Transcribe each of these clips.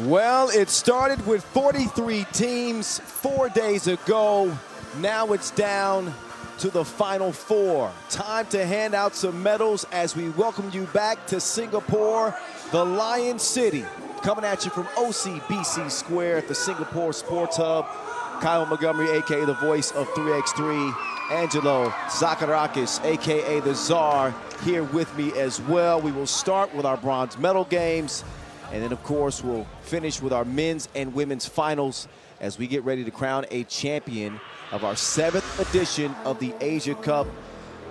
Well, it started with 43 teams 4 days ago. Now it's down to the final 4. Time to hand out some medals as we welcome you back to Singapore, the Lion City. Coming at you from OCBC Square at the Singapore Sports Hub. Kyle Montgomery, a.k.a. the voice of 3x3. Angelo Zakarakis, a.k.a. the Czar, here with me as well. We will start with our bronze medal games. And then, of course, we'll finish with our men's and women's finals as we get ready to crown a champion of our 7th edition of the Asia Cup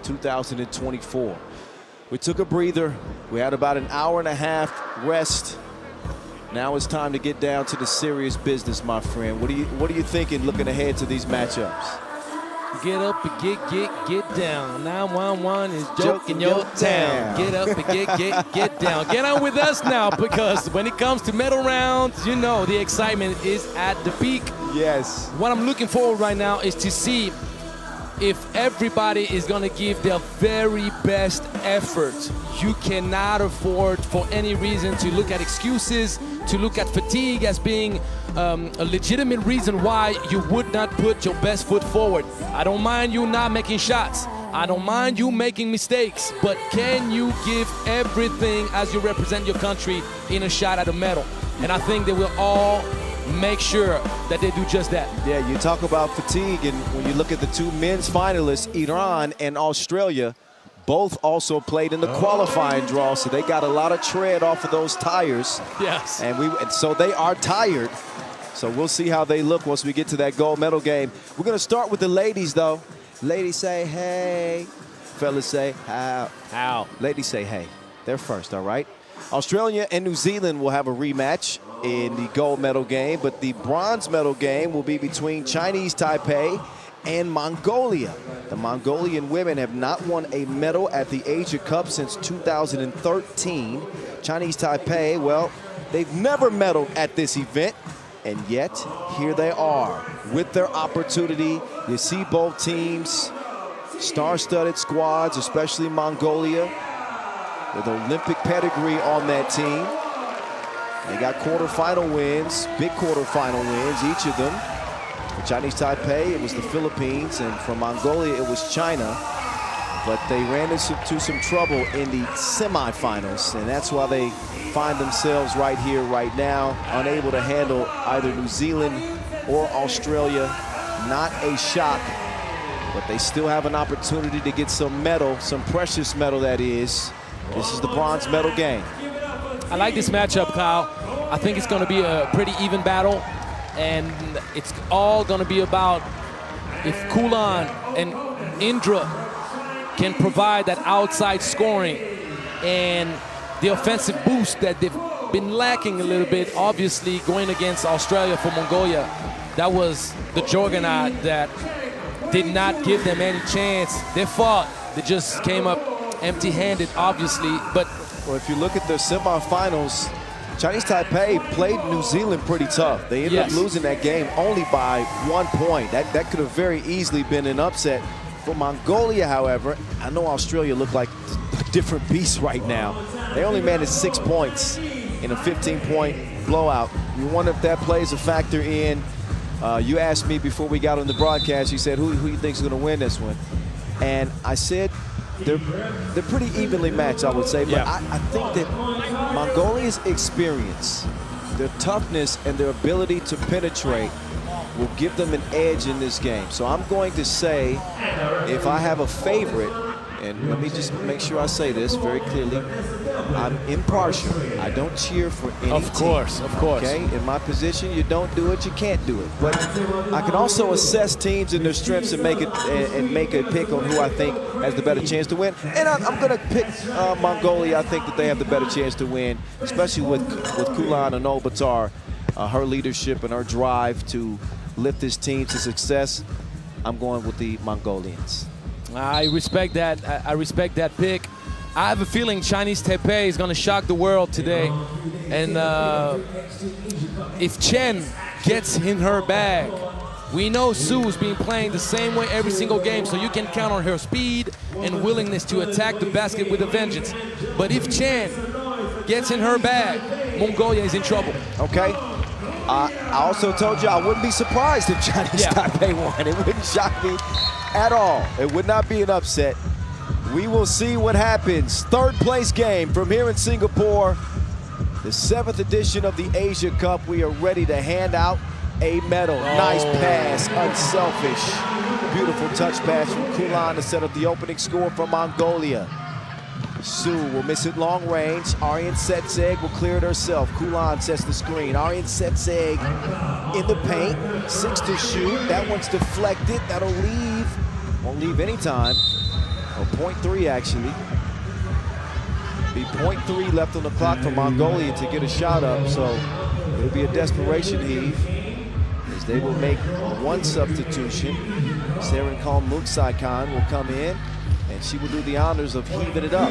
2024. We took a breather. We had about an hour and a half rest. Now it's time to get down to the serious business, my friend. What are you thinking looking ahead to these matchups? Get up and get down. 911 is joking your town. Get up and get down. Get on with us now, because when it comes to medal rounds, you know the excitement is at the peak. Yes. What I'm looking forward right now is to see if everybody is going to give their very best effort. You cannot afford for any reason to look at excuses, to look at fatigue as being a legitimate reason why you would not put your best foot forward. I don't mind you not making shots. I don't mind you making mistakes, but can you give everything as you represent your country in a shot at a medal? And I think they will all make sure that they do just that. Yeah, you talk about fatigue, and when you look at the two men's finalists, Iran and Australia, both also played in the qualifying draw, so they got a lot of tread off of those tires. Yes. And so they are tired. So we'll see how they look once we get to that gold medal game. We're going to start with the ladies, though. Ladies say, hey. Fellas say, how. How. Ladies say, hey. They're first, all right? Australia and New Zealand will have a rematch in the gold medal game, but the bronze medal game will be between Chinese Taipei and Mongolia. The Mongolian women have not won a medal at the Asia Cup since 2013. Chinese Taipei, well, they've never medaled at this event, and yet here they are with their opportunity. You see both teams, star-studded squads, especially Mongolia, with Olympic pedigree on that team. They got quarterfinal wins, big quarterfinal wins, each of them. For Chinese Taipei, it was the Philippines, and for Mongolia, it was China. But they ran into some trouble in the semifinals, and that's why they find themselves right here, right now, unable to handle either New Zealand or Australia. Not a shock, but they still have an opportunity to get some medal, some precious medal, that is. This is the bronze medal game. I like this matchup, Kyle. I think it's going to be a pretty even battle, and it's all going to be about if Kulan and Indra can provide that outside scoring and the offensive boost that they've been lacking a little bit, obviously going against Australia for Mongolia. That was the juggernaut that did not give them any chance. They fought. They just came up empty-handed, obviously, but well, if you look at the semifinals, Chinese Taipei played New Zealand pretty tough. They ended up losing that game only by 1 point. That could have very easily been an upset. For Mongolia, however, I know Australia looked like a different beast right now. They only managed 6 points in a 15-point blowout. You wonder if that plays a factor in. You asked me before we got on the broadcast, you said, who you think is going to win this one? And I said, they're pretty evenly matched, I would say, but I think that Mongolia's experience, their toughness, and their ability to penetrate will give them an edge in this game. So I'm going to say, if I have a favorite, and let me just make sure I say this very clearly, I'm impartial. I don't cheer for any Of course. Okay, in my position, you don't do it, you can't do it. But I can also assess teams and their strengths and make a pick on who I think has the better chance to win. And I'm going to pick Mongolia. I think that they have the better chance to win, especially with Kulan and Olbatar, her leadership and her drive to lift this team to success. I'm going with the Mongolians. I respect that. I respect that pick. I have a feeling Chinese Taipei is going to shock the world today. And if Chen gets in her bag, we know Su's been playing the same way every single game, so you can count on her speed and willingness to attack the basket with a vengeance. But if Chen gets in her bag Mongolia is in trouble. Okay. I also told you I wouldn't be surprised if Chinese Taipei won. It wouldn't shock me at all. It would not be an upset. We will see what happens. Third place game from here in Singapore. The 7th edition of the Asia Cup. We are ready to hand out a medal. Nice pass, unselfish. Beautiful touch pass from Kulan to set up the opening score for Mongolia. Su will miss it long range. Aryan Setseg will clear it herself. Kulan sets the screen. Aryan Setseg in the paint. 6 to shoot. That one's deflected. That'll leave. Won't leave any time. Or 0.3 actually. Be 0.3 left on the clock for Mongolia to get a shot up. So it'll be a desperation heave as they will make one substitution. Serenkon Muksaikan will come in, and she will do the honors of heaving it up.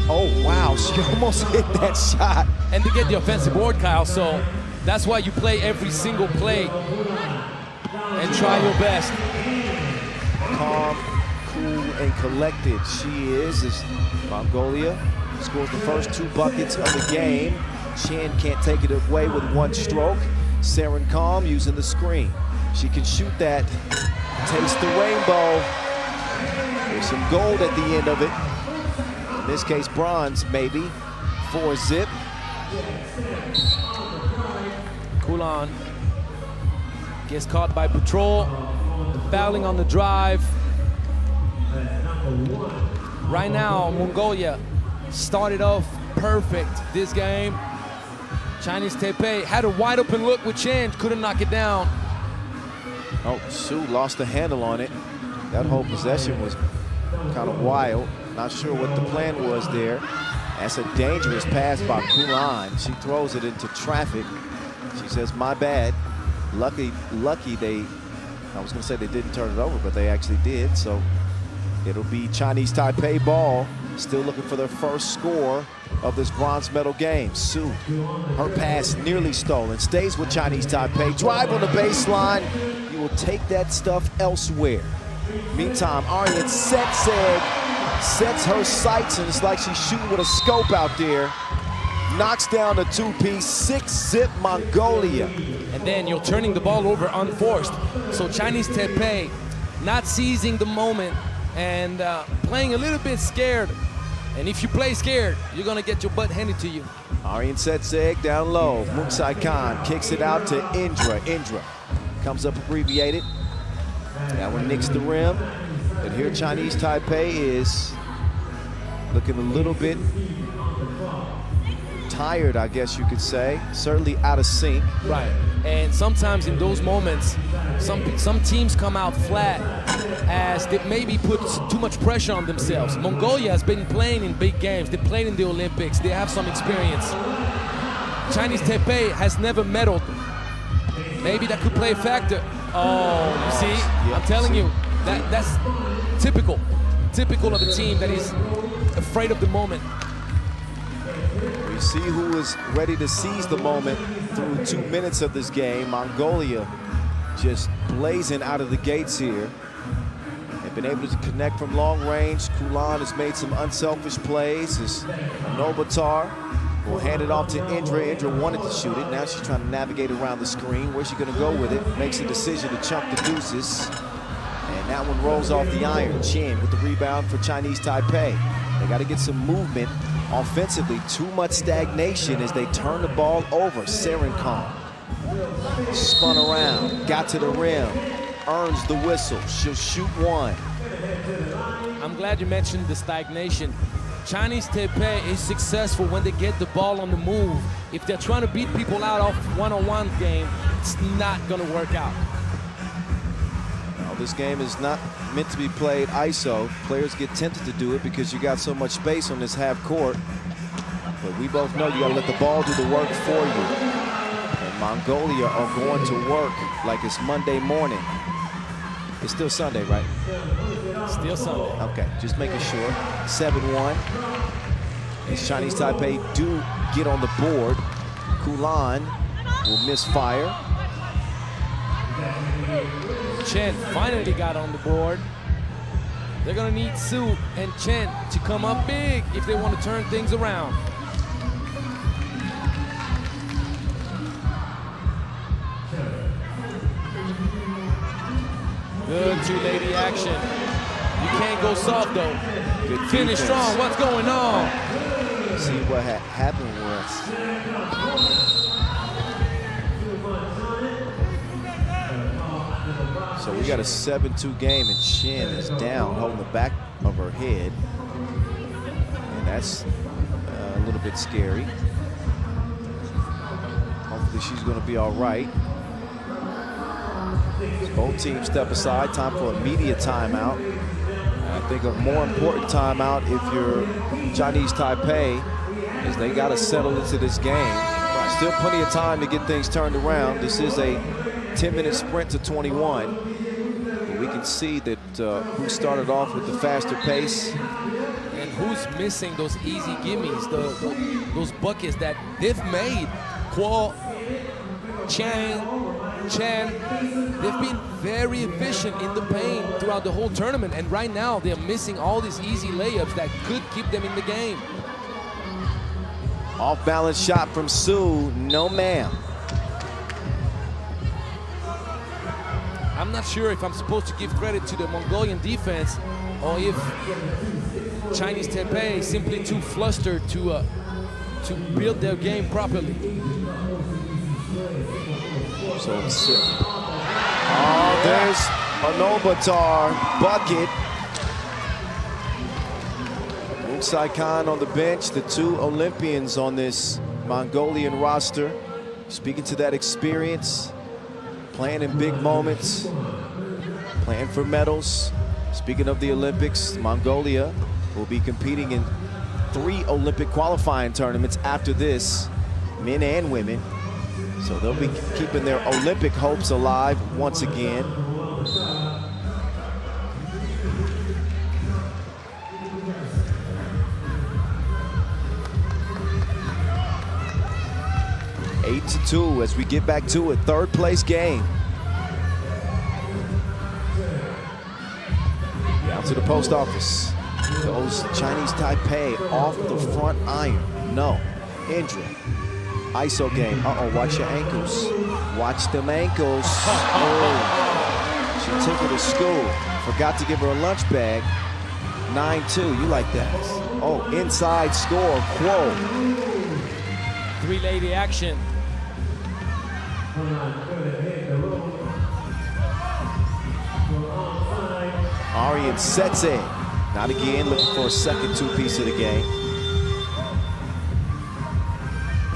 Oh, wow, she almost hit that shot. And they get the offensive board, Kyle, so that's why you play every single play and try your best. Calm, cool, and collected she is as Mongolia scores the first 2 buckets of the game. Chen can't take it away with one stroke. Serenkon using the screen. She can shoot that. Taste the rainbow. There's some gold at the end of it. In this case, bronze, maybe. 4-zip. Kulan gets caught by Patrol. Fouling on the drive. Right now, Mongolia started off perfect this game. Chinese Taipei had a wide open look with Chen, couldn't knock it down. Oh, Su lost the handle on it. That whole possession was kind of wild. Not sure what the plan was there. That's a dangerous pass by Kulan. She throws it into traffic. She says, my bad. Lucky they, I was gonna say they didn't turn it over, but they actually did. So it'll be Chinese Taipei ball. Still looking for their first score of this bronze medal game. Su, her pass nearly stolen. Stays with Chinese Taipei. Drive on the baseline. You will take that stuff elsewhere. Meantime, Aryan Setseg sets her sights, and it's like she's shooting with a scope out there. Knocks down the 2-piece, 6-zip Mongolia. And then you're turning the ball over unforced. So Chinese Taipei not seizing the moment and playing a little bit scared. And if you play scared, you're gonna get your butt handed to you. Aryan Setseg down low. Muksaikan kicks it out to Indra. Indra comes up abbreviated. That one nicks the rim. And here Chinese Taipei is looking a little bit tired, I guess you could say. Certainly out of sync. Right. And sometimes in those moments, some teams come out flat as they maybe put too much pressure on themselves. Mongolia has been playing in big games. They played in the Olympics. They have some experience. Chinese Taipei has never medaled. Maybe that could play a factor. Oh, you see? Yeah, I'm telling you, that's typical of a team that is afraid of the moment. We see who is ready to seize the moment through 2 minutes of this game. Mongolia just blazing out of the gates here. They've been able to connect from long range. Kulan has made some unselfish plays. As Novatar will hand it off to Indra. Indra wanted to shoot it. Now she's trying to navigate around the screen. Where's she gonna go with it? Makes a decision to chunk the deuces. And that one rolls off the iron. Chen with the rebound for Chinese Taipei. They gotta get some movement offensively. Too much stagnation as they turn the ball over. Serenkon spun around, got to the rim, earns the whistle. She'll shoot one. I'm glad you mentioned the stagnation. Chinese Taipei is successful when they get the ball on the move. If they're trying to beat people out off one-on-one game, it's not gonna work out. Now, this game is not meant to be played ISO. Players get tempted to do it because you got so much space on this half court. But we both know you gotta let the ball do the work for you. And Mongolia are going to work like it's Monday morning. It's still Sunday, right? Still Sunday. Okay, just making sure. 7-1. As Chinese Taipei do get on the board. Kulan will misfire. Chen finally got on the board. They're gonna need Su and Chen to come up big if they want to turn things around. Good two-lady action. You can't go soft, though. Good Finish defense. strong. What's going on? See what happened was. So we got a 7-2 game, and Chen is down, holding the back of her head. And that's a little bit scary. Hopefully she's going to be all right. Both teams step aside. Time for a media timeout. I think a more important timeout if you're Chinese Taipei is they got to settle into this game. Still plenty of time to get things turned around. This is a 10-minute sprint to 21. But we can see that who started off with the faster pace. And who's missing those easy gimmies, those buckets that they've made. Kuo, Chen, they've been very efficient in the paint throughout the whole tournament, and right now they're missing all these easy layups that could keep them in the game. Off-balance shot from Su, no ma'am. I'm not sure if I'm supposed to give credit to the Mongolian defense or if Chinese Taipei is simply too flustered to build their game properly. So it's there's an Obatar bucket. Moon Sai Khan on the bench, the two Olympians on this Mongolian roster. Speaking to that experience, playing in big moments, playing for medals. Speaking of the Olympics, Mongolia will be competing in 3 Olympic qualifying tournaments after this, men and women. So they'll be keeping their Olympic hopes alive once again. Eight to 2 as we get back to it. Third place game. Down to the post office. Goes Chinese Taipei off the front iron. No. Indra. ISO game. Uh-oh, watch your ankles. Watch them ankles. Oh. She took her to school. Forgot to give her a lunch bag. 9-2, you like that. Oh, inside score, Kuo. Three-lady action. Arian sets it. Not again, looking for a second two-piece of the game.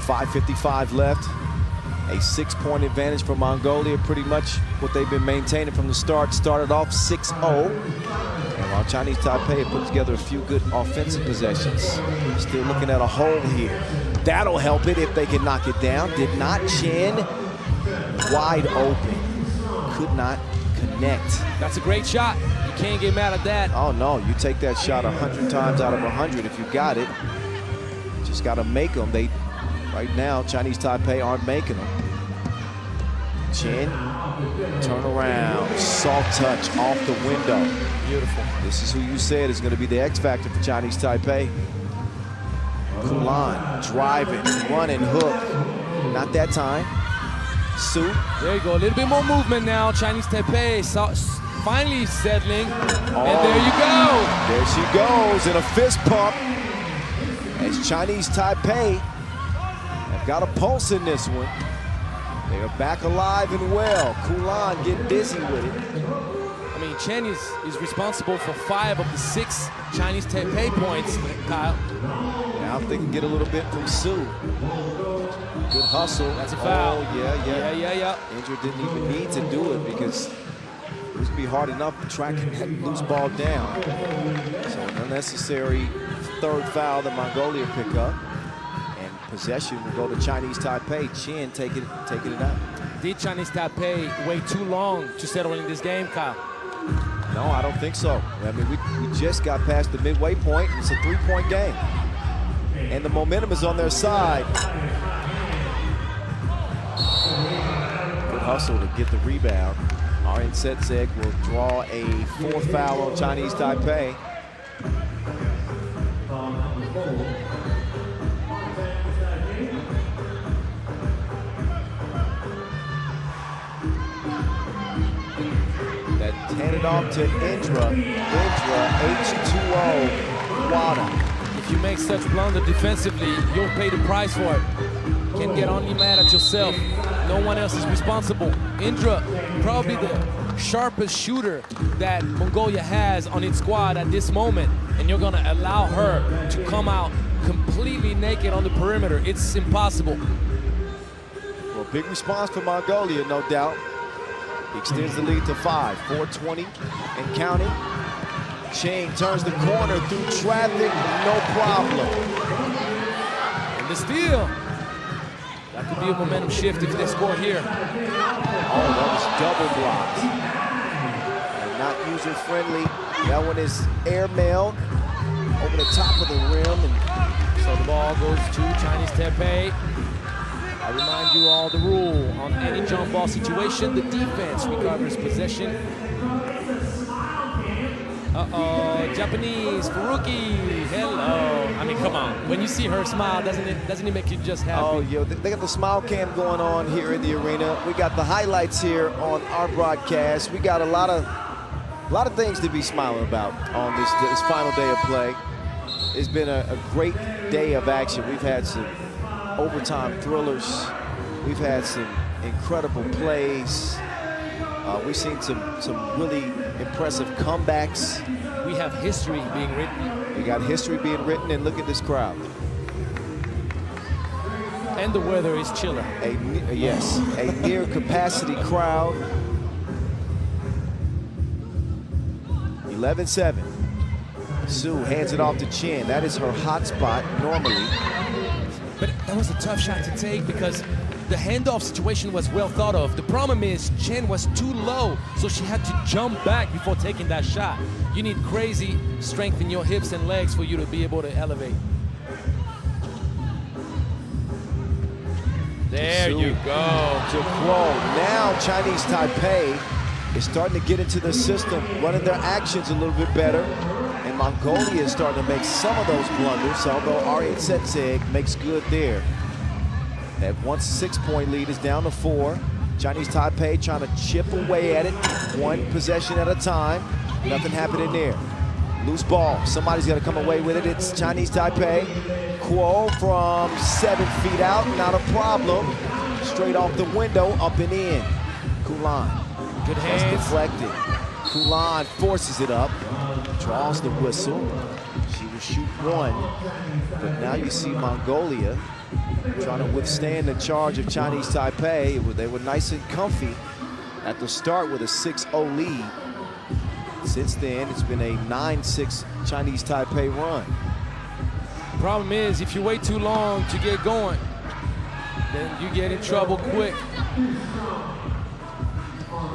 5:55 left. A 6-point advantage for Mongolia, pretty much what they've been maintaining from the start. Started off 6-0. And while Chinese Taipei put together a few good offensive possessions, still looking at a hole here. That'll help it if they can knock it down. Did not. Chen wide open. Could not connect. That's a great shot. You can't get mad at that. Oh no, you take that shot 100 times out of 100 if you got it. Just got to make them. Right now, Chinese Taipei aren't making them. Chen, turn around, soft touch off the window. Beautiful. This is who you said is going to be the X factor for Chinese Taipei. Kulan driving, running, hook. Not that time. Su. There you go, a little bit more movement now. Chinese Taipei finally settling. Oh, and there you go. There she goes in a fist pump. As Chinese Taipei have got a pulse in this one. They are back alive and well. Kulan get busy with it. I mean, Chen is responsible for 5 of the 6 Chinese Taipei points, Kyle. Now if they can get a little bit from Su. Good hustle. That's a foul. Oh, yeah. Yeah. Indra didn't even need to do it because it was be hard enough tracking that loose ball down. So an unnecessary third foul that Mongolia pick up. And possession will go to Chinese Taipei. Chen taking it out. Did Chinese Taipei wait too long to settle in this game, Kyle? No, I don't think so. I mean, we just got past the midway point. It's a 3-point game. And the momentum is on their side. Good hustle to get the rebound. Arian Setseg will draw a 4th foul on Chinese Taipei. That Hand it off to Indra. Indra, H2O, Wada. If you make such blunder defensively, you'll pay the price for it. You can get only mad at yourself. No one else is responsible. Indra, probably the sharpest shooter that Mongolia has on its squad at this moment, and you're gonna allow her to come out completely naked on the perimeter. It's impossible. Well, big response for Mongolia, no doubt. He extends the lead to 5, 4:20 and counting. Ching turns the corner through traffic, no problem. And the steal. That could be a momentum shift if they score here. Oh, that was double blocked. And not user-friendly. That one is airmailed over the top of the rim. And so the ball goes to Chinese Taipei. I remind you all the rule. On any jump ball situation, the defense recovers possession. Uh-oh, Japanese, Furuki, hello. I mean, come on. When you see her smile, doesn't it make you just happy? Oh, yo, they got the smile cam going on here in the arena. We got the highlights here on our broadcast. We got a lot of things to be smiling about on this final day of play. It's been a great day of action. We've had some overtime thrillers. We've had some incredible plays. We've seen some really impressive comebacks. We have history being written. We got history being written, and look at this crowd. And the weather is chilling. Yes, a near capacity crowd. 11-7. Sue hands it off to Chen. That is her hot spot normally. But that was a tough shot to take because the handoff situation was well thought of. The problem is Chen was too low, so she had to jump back before taking that shot. You need crazy strength in your hips and legs for you to be able to elevate. There you go. To Kuo. Now Chinese Taipei is starting to get into the system, running their actions a little bit better. And Mongolia is starting to make some of those blunders, although Aryan Setseg makes good there. That once 6-point lead is down to 4. Chinese Taipei trying to chip away at it, one possession at a time. Nothing happening there. Loose ball, somebody's got to come away with it. It's Chinese Taipei. Kuo from 7 feet out, not a problem. Straight off the window, up and in. Kulan. Good hands. That's deflected. Kulan forces it up, draws the whistle. She will shoot 1, but now you see Mongolia trying to withstand the charge of Chinese Taipei. They were nice and comfy at the start with a 6-0 lead. Since then, it's been a 9-6 Chinese Taipei run. Problem is, if you wait too long to get going, then you get in trouble quick.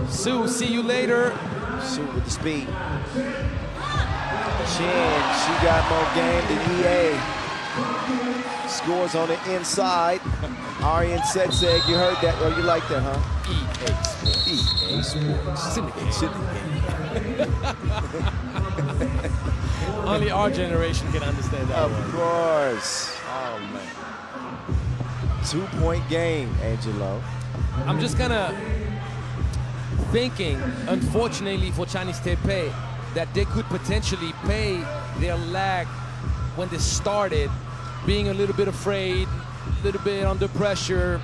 Sue, see you later. Sue with the speed. Chen, she got more game than EA. Scores on the inside. Aryan Setseg, you heard that. Oh, you like that, huh? EA Sports. Syndicate. Only our generation can understand that. Of course. Oh, man. 2-point game, Angelo. I'm just kind of thinking, unfortunately for Chinese Taipei, that they could potentially pay their lag when they started, being a little bit afraid, a little bit under pressure,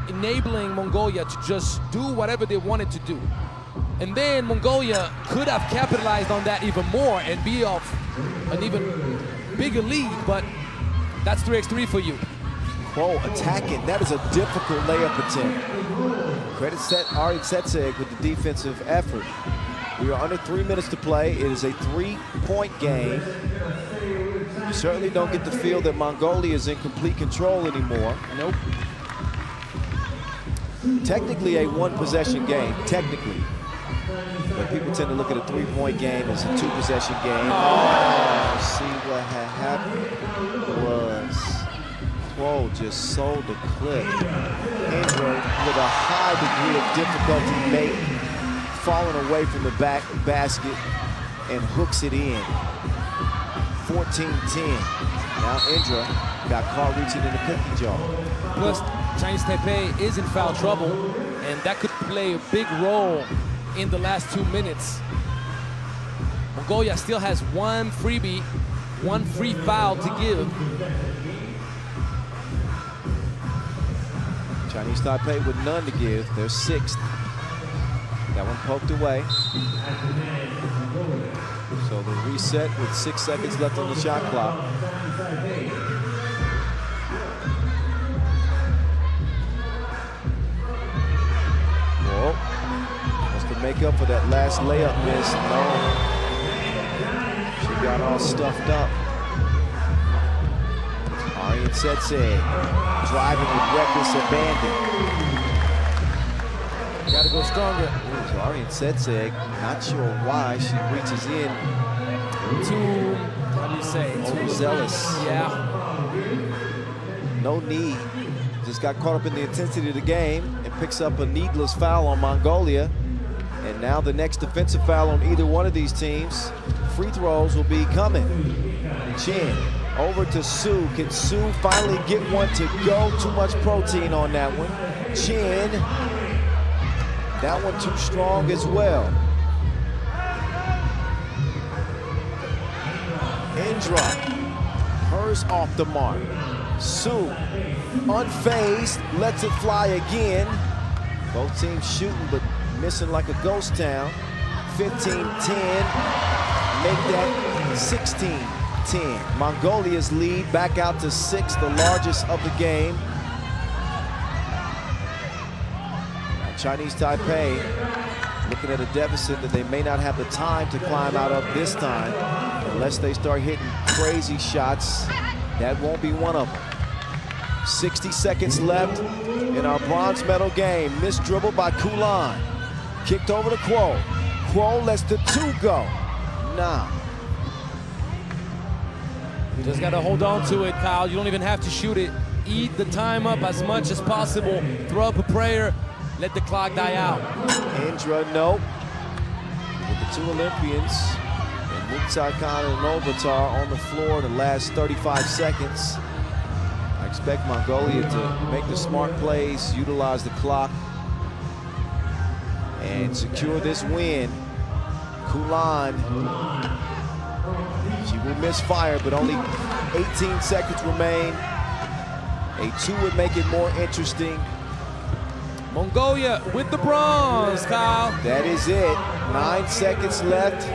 enabling Mongolia to just do whatever they wanted to do. And then Mongolia could have capitalized on that even more and be off an even bigger lead, but that's 3x3 for you. Kuo attacking, that is a difficult layup attempt. Credit Aryan Setseg with the defensive effort. We are under 3 minutes to play. It is a 3-point game. You certainly don't get the feel that Mongolia is in complete control anymore. Nope. Technically a 1-possession game, technically. But people tend to look at a 3-point game as a 2-possession game. Oh, see what had happened was Kuo just sold the clip. Indra with a high degree of difficulty falling away from the back basket and hooks it in. 14-10. Now Indra got caught reaching in the cookie jar. Plus, Chinese Taipei is in foul trouble, and that could play a big role in the last 2 minutes. Mongolia still has one freebie, one free foul to give. Chinese Taipei with none to give. They're sixth. That one poked away. So the reset with 6 seconds left on the shot clock. Whoa. Wants to make up for that last layup miss. No. She got all stuffed up. Arian Setseg driving with reckless abandon. Gotta go stronger. So Arian Setseg, not sure why she reaches in. Too, how do you say? Overzealous. Yeah. No need. Just got caught up in the intensity of the game and picks up a needless foul on Mongolia. And now the next defensive foul on either one of these teams. Free throws will be coming. Chin over to Su. Can Su finally get one to go? Too much protein on that one. Chin. That one too strong as well. Indra. Hers off the mark. Su. Unfazed. Lets it fly again. Both teams shooting but missing like a ghost town. 15-10. Make that 16-10. Mongolia's lead back out to 6, the largest of the game. Now Chinese Taipei looking at a deficit that they may not have the time to climb out of this time unless they start hitting crazy shots. That won't be one of them. 60 seconds left in our bronze medal game. Missed dribble by Kulan. Kicked over to Kuo. Kuo lets the 2 go. Nah. You just gotta hold on to it, Kyle. You don't even have to shoot it. Eat the time up as much as possible. Throw up a prayer. Let the clock die out. Indra, nope. With the 2 Olympians, and Mukhtar Khan and Novatar on the floor in the last 35 seconds. I expect Mongolia to make the smart plays, utilize the clock, and secure this win. Kulan, she will miss fire, but only 18 seconds remain. A 2 would make it more interesting. Mongolia with the bronze, Kyle. That is it. 9 seconds left.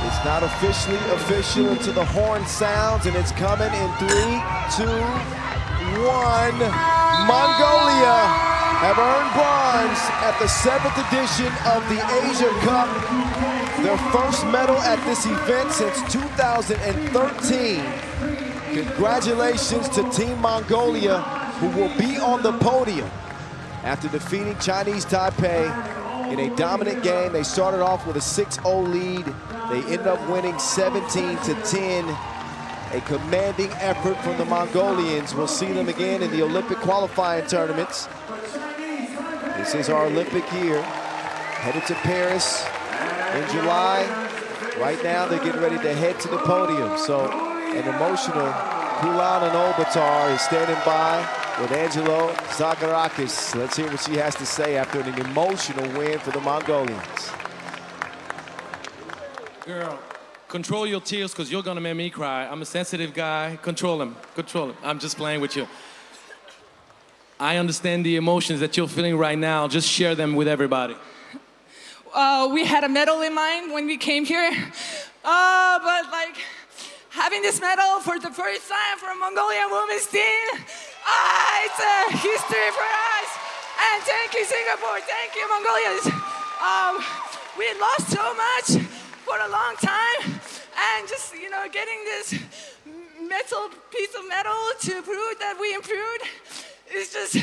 It's not officially official until the horn sounds, and it's coming in 3, 2, 1. Mongolia have earned bronze at the 7th edition of the Asia Cup. Their first medal at this event since 2013. Congratulations to Team Mongolia, who will be on the podium after defeating Chinese Taipei in a dominant game. They started off with a 6-0 lead. They ended up winning 17-10. A commanding effort from the Mongolians. We'll see them again in the Olympic qualifying tournaments. This is our Olympic year. Headed to Paris in July. Right now, they're getting ready to head to the podium. So an emotional Kulan Obatar is standing by with Angelo Zagarakis. Let's hear what she has to say after an emotional win for the Mongolians. Girl, control your tears because you're gonna make me cry. I'm a sensitive guy. Control them, control them. I'm just playing with you. I understand the emotions that you're feeling right now. Just share them with everybody. We had a medal in mind when we came here, but like having this medal for the first time for a Mongolian women's team, it's a history for us. And thank you, Singapore. Thank you, Mongolia. We lost so much for a long time, and just getting this piece of metal to prove that we improved is just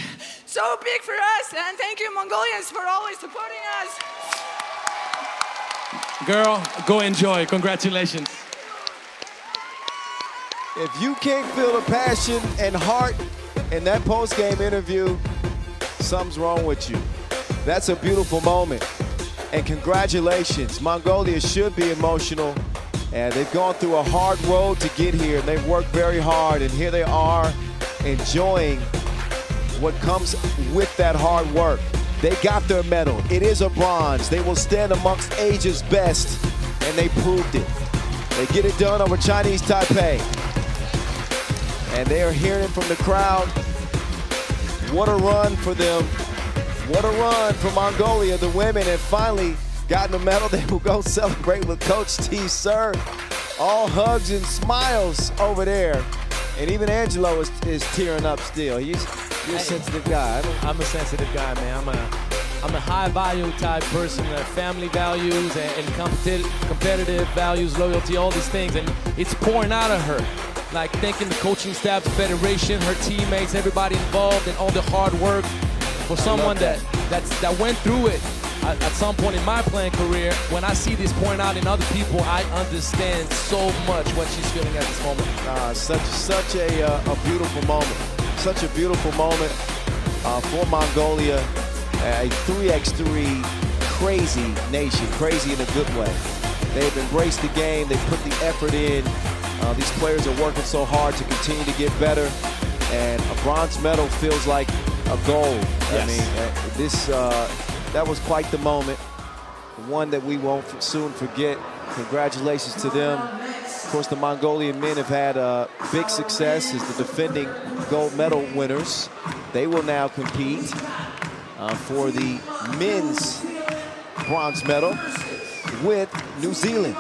so big for us. And thank you, Mongolians, for always supporting us. Girl, go enjoy. Congratulations. If you can't feel the passion and heart in that post-game interview, something's wrong with you. That's a beautiful moment. And congratulations. Mongolia should be emotional. And they've gone through a hard road to get here. And they've worked very hard. And here they are enjoying what comes with that hard work. They got their medal. It is a bronze. They will stand amongst Asia's best, and they proved it. They get it done over Chinese Taipei. And they are hearing it from the crowd. What a run for them. What a run for Mongolia. The women have finally gotten a medal. They will go celebrate with Coach T. Sir. All hugs and smiles over there. And even Angelo is tearing up still. You're a sensitive guy. I'm a sensitive guy, man. I'm a high value type person, family values and competitive values, loyalty, all these things. And it's pouring out of her. Like thanking the coaching staff, the federation, her teammates, everybody involved, and all the hard work for someone that went through it at some point in my playing career. When I see this pouring out in other people, I understand so much what she's feeling at this moment. Such a beautiful moment. Such a beautiful moment for Mongolia. A 3x3 crazy nation, crazy in a good way. They've embraced the game. They put the effort in. These players are working so hard to continue to get better, and a bronze medal feels like a gold. Yes. I mean, that was quite the moment, one that we won't soon forget. Congratulations to them. Of course, the Mongolian men have had big success as the defending gold medal winners. They will now compete for the men's bronze medal with New Zealand.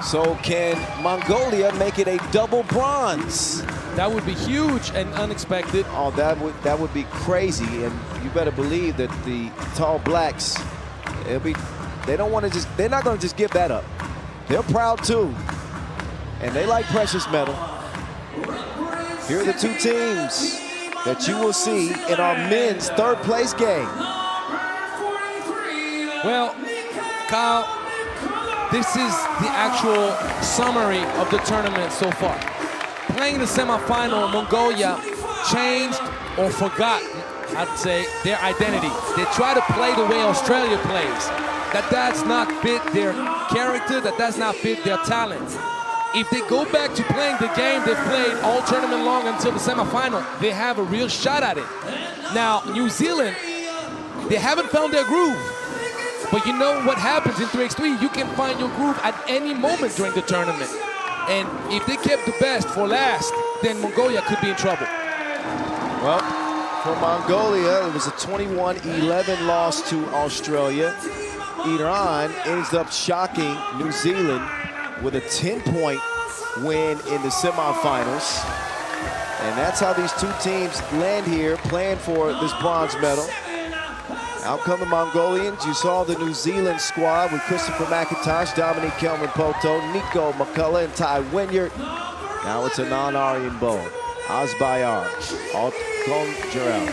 So can Mongolia make it a double bronze? That would be huge and unexpected. Oh, that would be crazy, and you better believe that the Tall Blacks, they're not going to just give that up. They're proud too, and they like precious metal. Here are the two teams that you will see in our men's third place game. Well, Kyle, this is the actual summary of the tournament so far. Playing the semifinal, Mongolia changed or forgot, I'd say, their identity. They try to play the way Australia plays. That does not fit their character, that does not fit their talent. If they go back to playing the game they played all tournament long until the semifinal, they have a real shot at it. Now, New Zealand, they haven't found their groove. But you know what happens in 3x3, you can find your groove at any moment during the tournament. And if they kept the best for last, then Mongolia could be in trouble. Well, for Mongolia, it was a 21-11 loss to Australia. Iran ends up shocking New Zealand with a 10-point win in the semifinals. And that's how these two teams land here, playing for this bronze medal. Out come the Mongolians. You saw the New Zealand squad with Christopher McIntosh, Dominique Kelman-Poto, Nico McCullough, and Ty Wynyard. Now it's a non-Aryan bowl. Azbayar, Altkong Jarrell,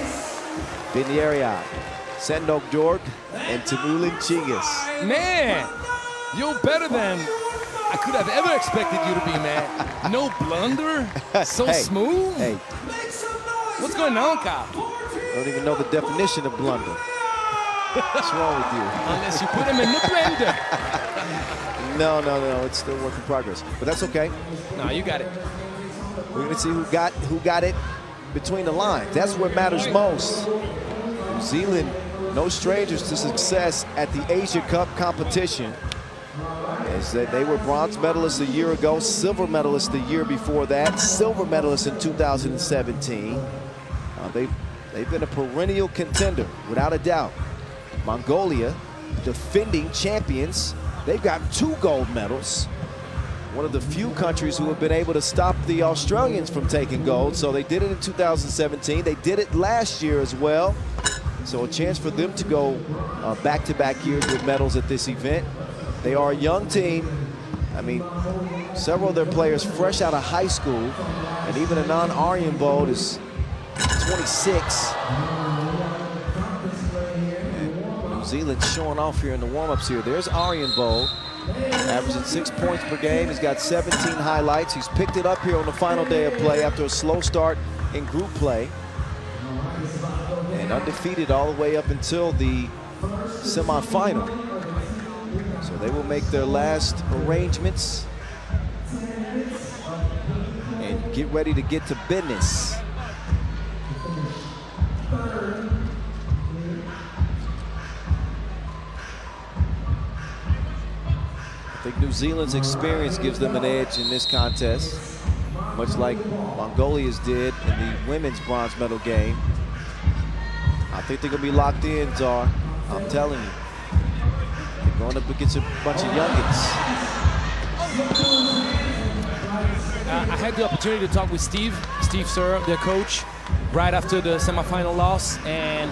Binyariad, Sendok Dorg, and Tamulin Chinggis. Man, you're better than I could have ever expected you to be, man. No blunder, so smooth. Hey. What's going on, Kyle? I don't even know the definition of blunder. What's wrong with you? Unless you put him in the blender. No. It's still work in progress. But that's okay. No, you got it. We're going to see who got it between the lines. That's what matters most. New Zealand, no strangers to success at the Asia Cup competition. As they were bronze medalists a year ago, silver medalists the year before that, silver medalists in 2017. They've been a perennial contender, without a doubt. Mongolia, defending champions. They've got 2 gold medals. One of the few countries who have been able to stop the Australians from taking gold. So they did it in 2017. They did it last year as well. So a chance for them to go back-to-back years with medals at this event. They are a young team. I mean, several of their players fresh out of high school, and even a non-Aryan bowl is 26. New Zealand showing off here in the warm-ups here. There's Aryan Bowl, averaging 6 points per game. He's got 17 highlights. He's picked it up here on the final day of play after a slow start in group play. And undefeated all the way up until the semifinal. So they will make their last arrangements and get ready to get to business. think New Zealand's experience gives them an edge in this contest, much like Mongolia's did in the women's bronze medal game. I think they're going to be locked in, Czar. I'm telling you. They're going up against a bunch of youngins. I had the opportunity to talk with Steve Sir, their coach, right after the semifinal loss, and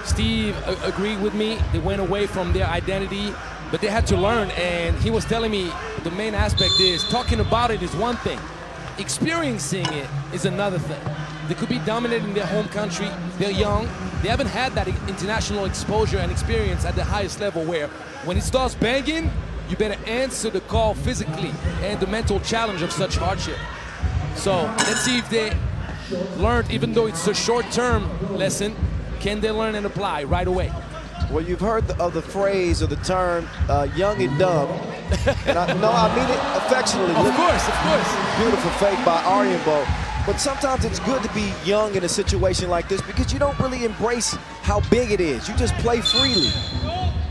Steve agreed with me. They went away from their identity, but they had to learn, and he was telling me the main aspect is talking about it is one thing, experiencing it is another thing. They could be dominant in their home country, they're young, they haven't had that international exposure and experience at the highest level where when it starts banging, you better answer the call physically and the mental challenge of such hardship. So let's see if they learned, even though it's a short-term lesson, can they learn and apply right away? Well, you've heard of the phrase or the term young and dumb. And I mean it affectionately. Of course. Beautiful fake by Arianbo. But sometimes it's good to be young in a situation like this because you don't really embrace how big it is. You just play freely.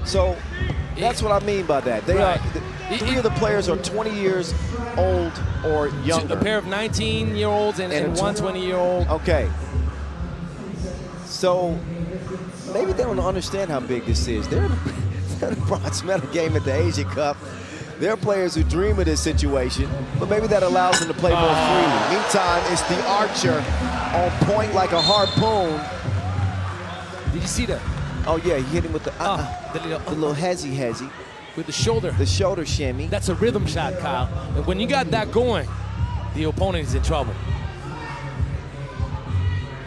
So that's what I mean by that. They are, three of the players are 20 years old or younger. A pair of 19-year-olds and one 20-year-old. Okay. So maybe they don't understand how big this is. They're in the bronze medal game at the Asia Cup. There are players who dream of this situation, but maybe that allows them to play more freely. Meantime, it's the archer on point like a harpoon. Did you see that? Oh, yeah, he hit him with the little hezzy. With the shoulder. The shoulder shimmy. That's a rhythm shot, Kyle. And when you got that going, the opponent is in trouble.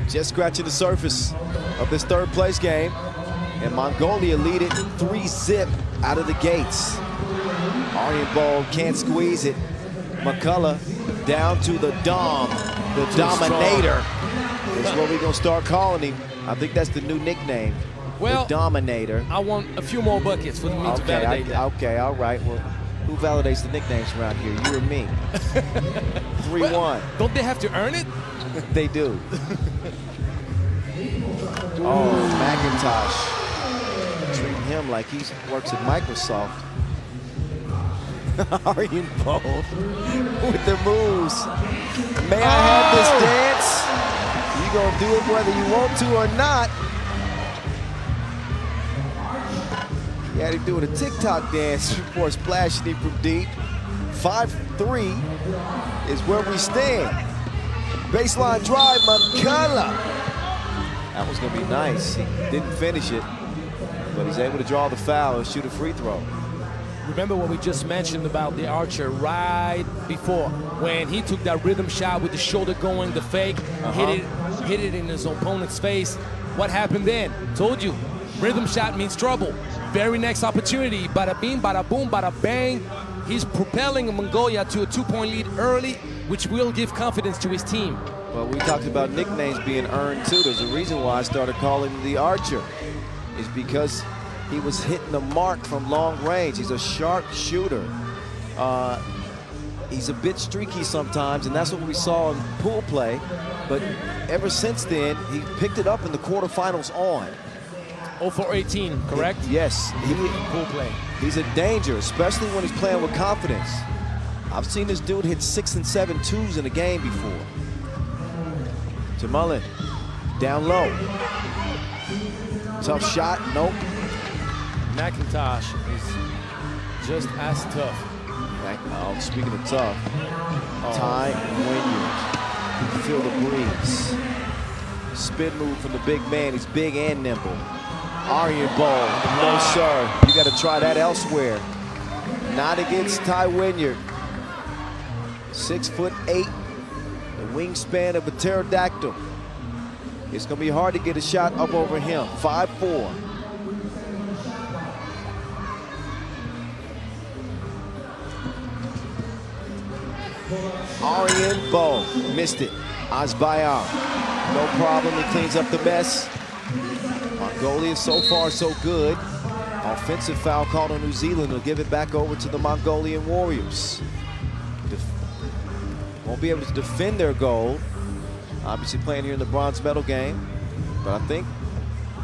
Just scratching the surface of this third place game. And Mongolia lead it 3-zip out of the gates. Arianbo can't squeeze it. McCullough down to the Dom, the Dominator. That's what we're going to start calling him. I think that's the new nickname, well, the Dominator. I want a few more buckets for me to validate that. Okay, all right. Well, who validates the nicknames around here? You or me? 3-1. Well, don't they have to earn it? They do. Oh, McIntosh. Treating him like he works at Microsoft. Arianbo with the moves. May I have this dance? You gonna do it whether you want to or not. He had him doing a TikTok dance before splashing him from deep. 5-3 is where we stand. Baseline drive, McCullough. That was gonna be nice. He didn't finish it, but he's able to draw the foul and shoot a free throw. Remember what we just mentioned about the archer right before, when he took that rhythm shot with the shoulder going, the fake, hit it in his opponent's face. What happened then? Told you, rhythm shot means trouble. Very next opportunity, bada bing, bada boom, bada bang. He's propelling Mongolia to a 2-point lead early, which will give confidence to his team. Well, we talked about nicknames being earned too. There's a reason why I started calling him the Archer. Is because he was hitting the mark from long range. He's a sharp shooter. He's a bit streaky sometimes, and that's what we saw in pool play. But ever since then, he picked it up in the quarterfinals on. 0 for 18, correct? Yes. Pool play. He's a danger, especially when he's playing with confidence. I've seen this dude hit 6 and 7 twos in a game before. To Mullen, down low. Tough shot, nope. McIntosh is just as tough. Speaking of tough, Ty Wynyard. You can feel the breeze. Spin move from the big man. He's big and nimble. Arianbo, no sir. You got to try that elsewhere. Not against Ty Wynyard. 6'8", the wingspan of a pterodactyl. It's going to be hard to get a shot up over him. 5'4". Arianbo missed it. Azbayar, no problem. He cleans up the mess. Mongolia so far so good. Offensive foul called on New Zealand will give it back over to the Mongolian Warriors. Won't be able to defend their goal. Obviously playing here in the bronze medal game. But I think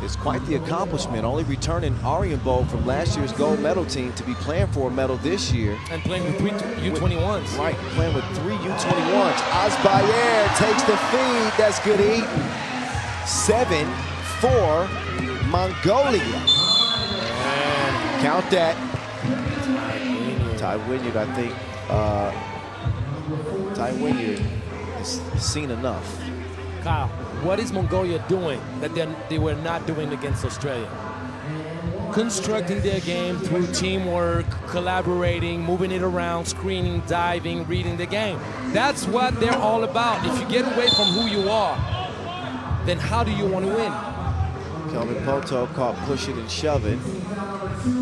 It's quite the accomplishment, only returning Arianbo from last year's gold medal team to be playing for a medal this year. And playing with 3 U21s. Right, playing with 3 U21s. Azbayer takes the feed. That's good eating. 7 for Mongolia. And count that. Ty Wynyard, I think. Ty Wynyard has seen enough. Kyle, what is Mongolia doing that they were not doing against Australia? Constructing their game through teamwork, collaborating, moving it around, screening, diving, reading the game. That's what they're all about. If you get away from who you are, then how do you want to win? Kelvin Poto caught pushing and shoving.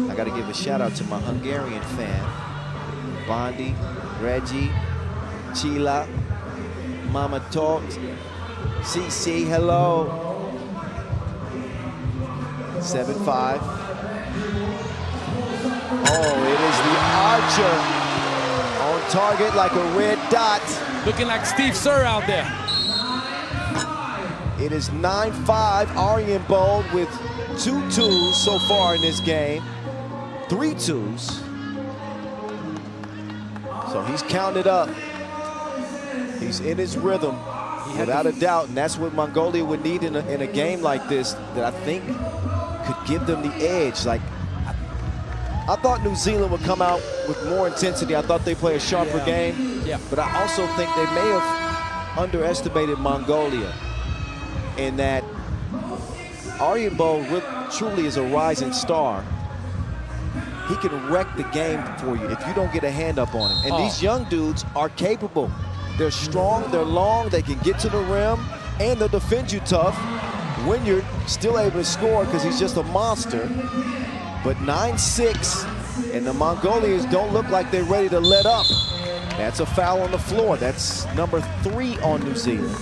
I got to give a shout out to my Hungarian fan. Bondi, Reggie, Chila, Mama Tot, CC, hello. 7-5. Oh, it is the Archer on target like a red dot. Looking like Steve Sir out there. It is 9-5. Arianbo with 2 twos so far in this game. 3 twos. So he's counted up. He's in his rhythm, without a doubt, and that's what Mongolia would need in a game like this that I think could give them the edge. Like, I thought New Zealand would come out with more intensity. I thought they'd play a sharper game. Yeah. But I also think they may have underestimated Mongolia in that Arianbo truly is a rising star. He can wreck the game for you if you don't get a hand up on him. And these young dudes are capable. They're strong, they're long, they can get to the rim, and they'll defend you tough when you're still able to score because he's just a monster. But 9-6, and the Mongolians don't look like they're ready to let up. That's a foul on the floor. That's number 3 on New Zealand.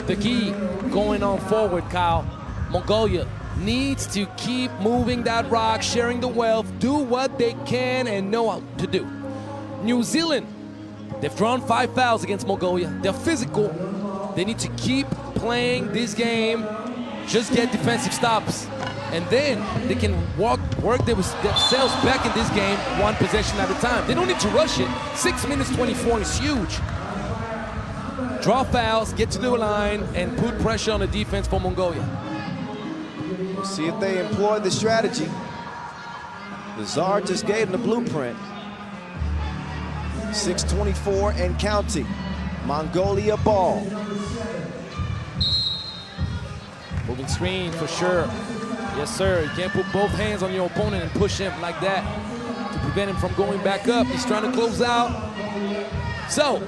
The key going on forward, Kyle, Mongolia needs to keep moving that rock, sharing the wealth, do what they can and know how to do. New Zealand, they've drawn 5 fouls against Mongolia. They're physical. They need to keep playing this game, just get defensive stops, and then they can work themselves back in this game 1 possession at a time. They don't need to rush it. 6 minutes 24 is huge. Draw fouls, get to the line, and put pressure on the defense for Mongolia. We'll see if they employ the strategy. The Tsar just gave them the blueprint. 6:24 and counting. Mongolia ball. Moving screen for sure. Yes, sir. You can't put both hands on your opponent and push him like that to prevent him from going back up. He's trying to close out. So,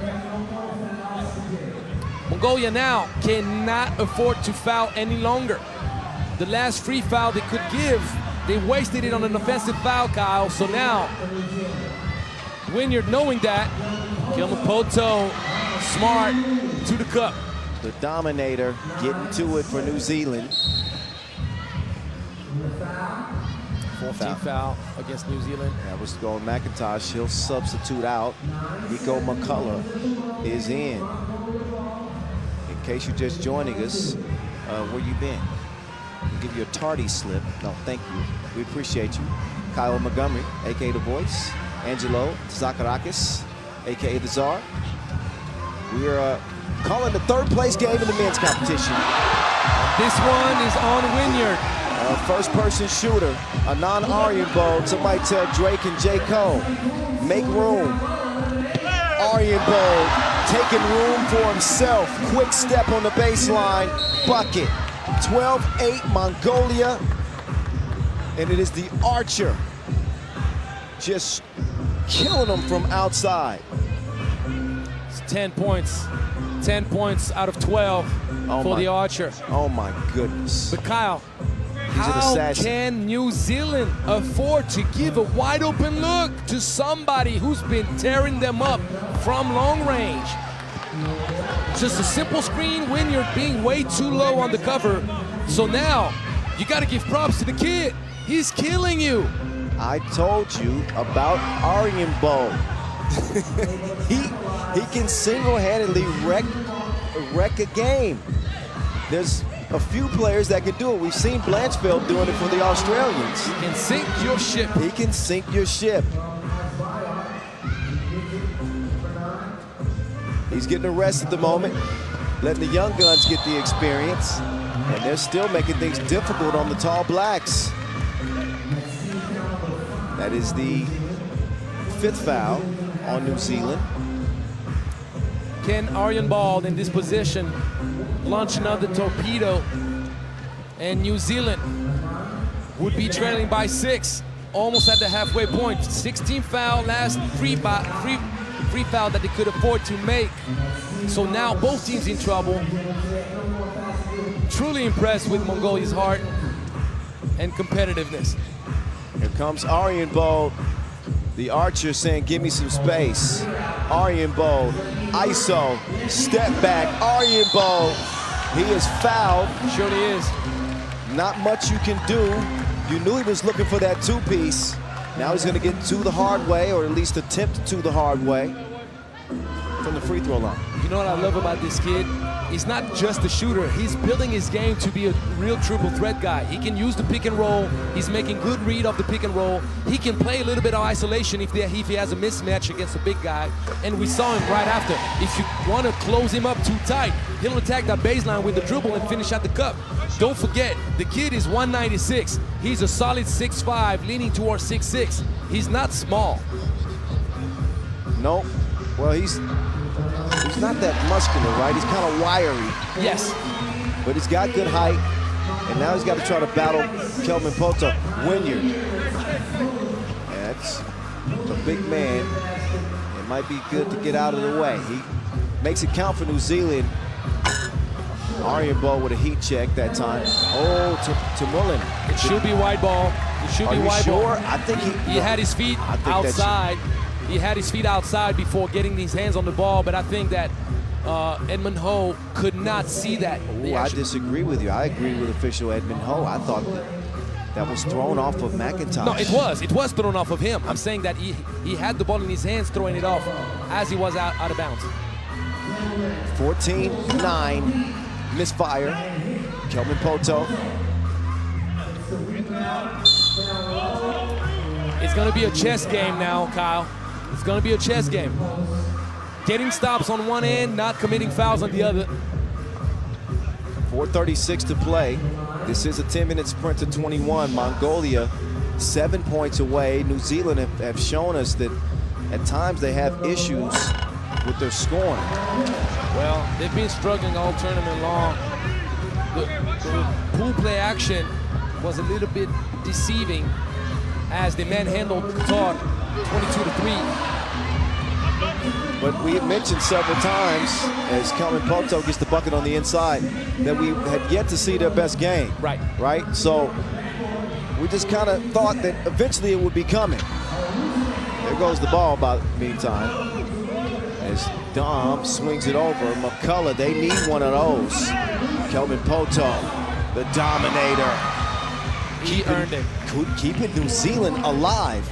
Mongolia now cannot afford to foul any longer. The last free foul they could give, they wasted it on an offensive foul, Kyle. So now, Wynyard knowing that, Poto, smart, to the cup. The dominator getting to it for New Zealand. 14th foul against New Zealand. That was going McIntosh. He'll substitute out. Nico McCullough is in. In case you're just joining us, where you been? We'll give you a tardy slip. No, thank you. We appreciate you. Kyle Montgomery, a.k.a. The Voice. Angelo Zakarakis, a.k.a. The Czar. We're calling the 3rd place game in the men's competition. This one is on Wynyard. First-person shooter, a non-Arianbo. Somebody tell Drake and J. Cole, make room. Arianbo taking room for himself. Quick step on the baseline, bucket. 12-8 Mongolia, and it is the Archer just killing them from outside. It's 10 points. 10 points out of 12 for the Archer. Oh my goodness. But Kyle, how can New Zealand afford to give a wide open look to somebody who's been tearing them up from long range? Just a simple screen when you're being way too low on the cover. So now, you gotta give props to the kid. He's killing you. I told you about Arianbo. he can single-handedly wreck a game. There's a few players that can do it. We've seen Blanchfield doing it for the Australians. He can sink your ship. He can sink your ship. He's getting a rest at the moment, letting the young guns get the experience, and they're still making things difficult on the tall blacks. That is the 5th foul on New Zealand. Can Arjen Ball in this position launch another torpedo, and New Zealand would be trailing by 6, almost at the halfway point. 16 foul, last free foul that they could afford to make. So now both teams in trouble. Truly impressed with Mongolia's heart and competitiveness. Here comes Arjen Ball, the archer, saying, give me some space. Arjen Ball, ISO, step back. Arjen Ball, he is fouled. Surely is. Not much you can do. You knew he was looking for that 2-piece. Now he's going to get to the hard way, or at least attempt to the hard way from the free throw line. You know what I love about this kid? He's not just a shooter. He's building his game to be a real triple threat guy. He can use the pick and roll. He's making good read of the pick and roll. He can play a little bit of isolation if he has a mismatch against a big guy. And we saw him right after. If you want to close him up too tight, he'll attack that baseline with the dribble and finish at the cup. Don't forget, the kid is 196. He's a solid 6'5", leaning towards 6'6". He's not small. No. Well, he's not that muscular, right? He's kind of wiry. Yes. But he's got good height. And now he's got to try to battle Kelvin Poto. Wynyard. That's a big man. It might be good to get out of the way. He makes it count for New Zealand. Arjen Ball with a heat check that time. Oh, to Mullen. It should be white ball. It should be white ball. Are you sure? I think he had his feet outside. He had his feet outside before getting his hands on the ball, but I think that Edmund Ho could not see that. Ooh, I disagree with you. I agree with official Edmund Ho. I thought that was thrown off of McIntosh. No, it was. It was thrown off of him. I'm saying that he had the ball in his hands, throwing it off as he was out of bounds. 14-9, misfire. Kelvin Poto. It's going to be a chess game now, Kyle. It's going to be a chess game. Getting stops on one end, not committing fouls on the other. 4:36 to play. This is a 10-minute sprint to 21. Mongolia 7 points away. New Zealand have shown us that at times they have issues with their scoring. Well, they've been struggling all tournament long. The pool play action was a little bit deceiving as they manhandled Todd 22-3. But we had mentioned several times, as Kelvin Poto gets the bucket on the inside, that we had yet to see their best game. Right. Right? So we just kind of thought that eventually it would be coming. There goes the ball by the meantime. As Dom swings it over, McCullough, they need one of those. Kelvin Poto, the dominator. He earned it. Keeping New Zealand alive.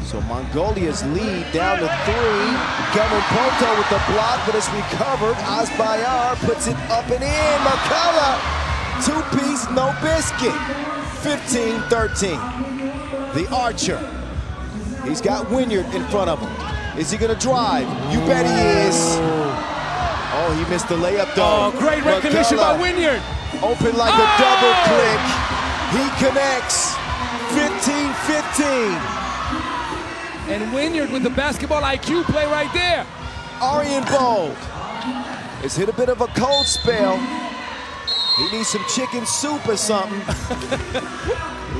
So Mongolia's lead down to 3. Kelvin Poto with the block, but it's recovered. Asbayar puts it up and in. McCullough, 2-piece, no biscuit. 15-13. The archer. He's got Wynyard in front of him. Is he gonna drive? You bet he is. Oh, he missed the layup though. Oh, great recognition by Wynyard. Open like a double click. He connects. 15-15. And Wynyard with the basketball IQ play right there. Arjen Ball has hit a bit of a cold spell. He needs some chicken soup or something.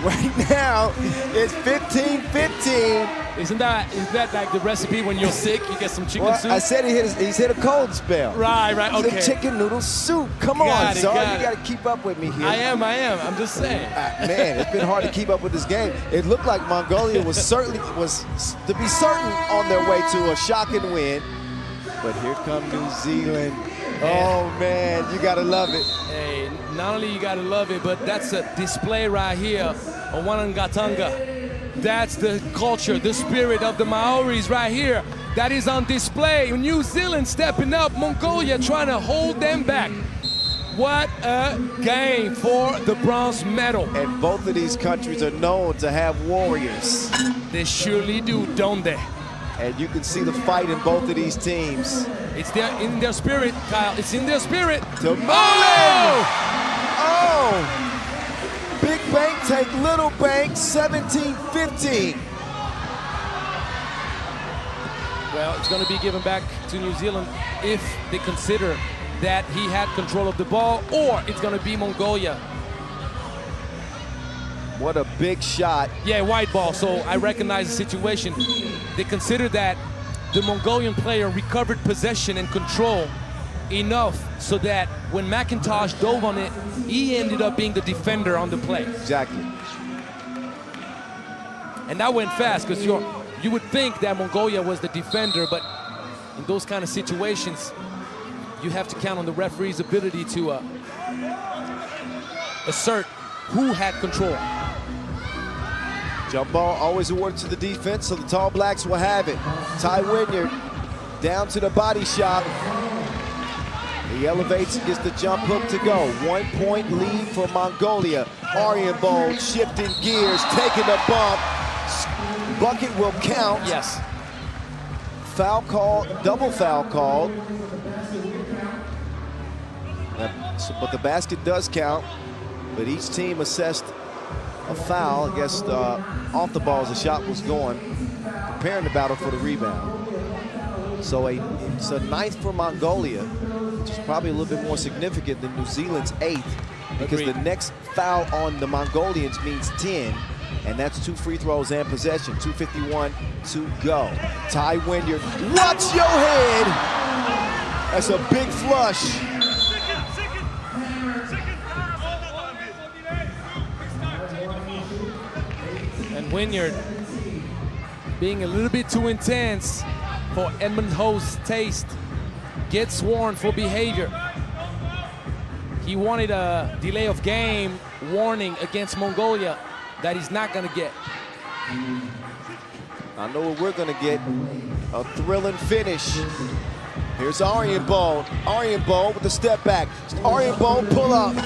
Right now, it's 15-15. Isn't that like the recipe when you're sick, you get some chicken soup? I said he's hit a cold spell. Right, okay. Some chicken noodle soup. Come on, son. You got to keep up with me here. I am. I'm just saying. Man, it's been hard to keep up with this game. It looked like Mongolia was to be certain on their way to a shocking win. But here come New Zealand. Oh, man, you got to love it. Hey, not only you got to love it, but that's a display right here on Wanangatanga. That's the culture, the spirit of the Maoris right here. That is on display. New Zealand stepping up, Mongolia trying to hold them back. What a game for the bronze medal. And both of these countries are known to have warriors. They surely do, don't they? And you can see the fight in both of these teams. It's in their spirit, Kyle. It's in their spirit. To Oh! Big bank take little bank, 17-15. Well, it's going to be given back to New Zealand if they consider that he had control of the ball, or it's going to be Mongolia. What a big shot. Yeah, white ball, so I recognize the situation. They consider that the Mongolian player recovered possession and control enough so that when McIntosh dove on it, he ended up being the defender on the play. Exactly. And that went fast, because you would think that Mongolia was the defender, but in those kind of situations, you have to count on the referee's ability to assert who had control. Jump ball always awarded to the defense, so the Tall Blacks will have it. Ty Wynyard down to the body shop. He elevates and gets the jump hook to go. 1 point lead for Mongolia. Arianbold shifting gears, taking the bump. Bucket will count. Yes. Foul call, double foul called. But the basket does count. But each team assessed a foul. I guess off the ball as the shot was going, preparing the battle for the rebound. So it's a ninth for Mongolia, which is probably a little bit more significant than New Zealand's 8th, because Agreed. the next foul on the Mongolians means 10, and that's 2 free throws and possession. 2:51 to go. Ty Wynyard, watch your head. That's a big flush. And Wynyard being a little bit too intense for Edmund Ho's taste, gets warned for behavior. He wanted a delay of game warning against Mongolia that he's not gonna get. I know what we're gonna get, a thrilling finish. Here's Arianbold. Arianbold with the step back. Arianbold pull up,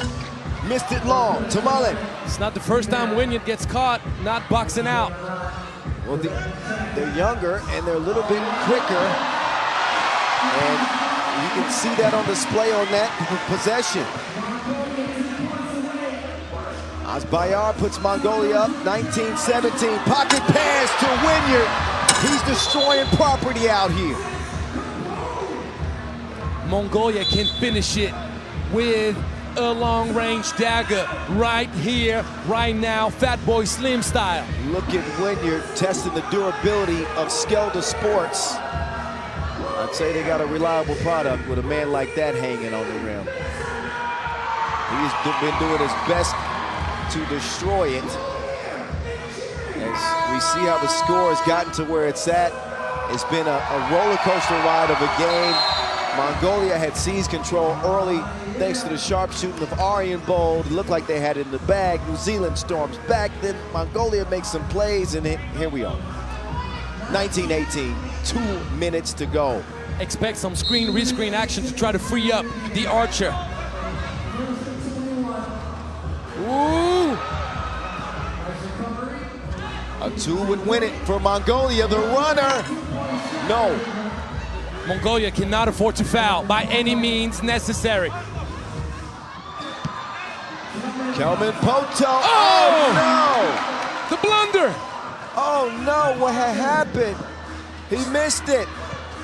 missed it long. Tamalin. It's not the first time Wynyard gets caught not boxing out. Well, they're younger and they're a little bit quicker, and you can see that on display on that possession. Azbayar puts Mongolia up, 19-17. Pocket pass to Wynyard. He's destroying property out here. Mongolia can finish it with a long-range dagger right here, right now, Fat Boy Slim style. Look at Wynyard testing the durability of Skelda Sports. I'd say they got a reliable product with a man like that hanging on the rim. He's been doing his best to destroy it. As we see how the score has gotten to where it's at, it's been a roller coaster ride of a game. Mongolia had seized control early thanks to the sharpshooting of Arianbold. It looked like they had it in the bag. New Zealand storms back, then Mongolia makes some plays, and here we are. 19-18, 2 minutes to go. Expect some screen, rescreen action to try to free up the archer. Ooh! A 2 would win it for Mongolia. The runner, no. Mongolia cannot afford to foul by any means necessary. Kelvin Poto. Oh! No! The blunder! Oh no, what had happened? He missed it.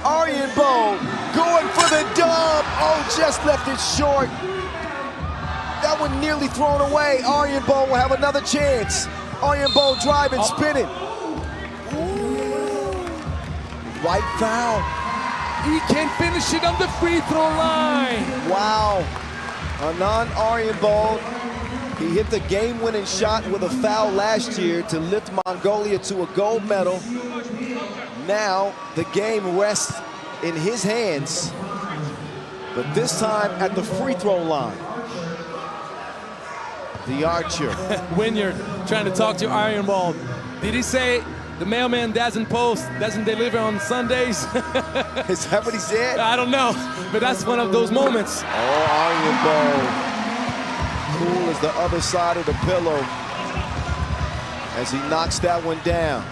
Arianbold going for the dub. Oh, just left it short. That one nearly thrown away. Arianbold will have another chance. Arianbold driving, spinning. Ooh. White foul. He can finish it on the free throw line. Wow. Anand Arianbold, he hit the game-winning shot with a foul last year to lift Mongolia to a gold medal. Now the game rests in his hands, but this time at the free throw line. The archer. Wynyard trying to talk to Arianbold. Did he say The mailman doesn't post, doesn't deliver on Sundays. Is that what he said? I don't know, but that's one of those moments. Oh, Iron Bowl. Cool as the other side of the pillow as he knocks that one down.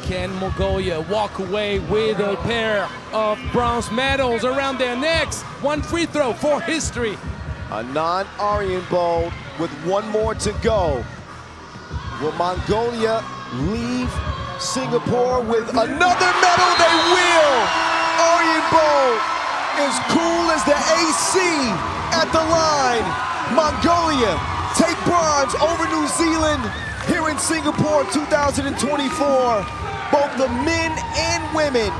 Can Mongolia walk away with a pair of bronze medals around their necks? One free throw for history. A non-Aryan Bowl with one more to go. Will Mongolia leave Singapore with another medal? They will! Aryan Bowl is cool as the AC at the line. Mongolia take bronze over New Zealand here in Singapore 2024. Both the men and women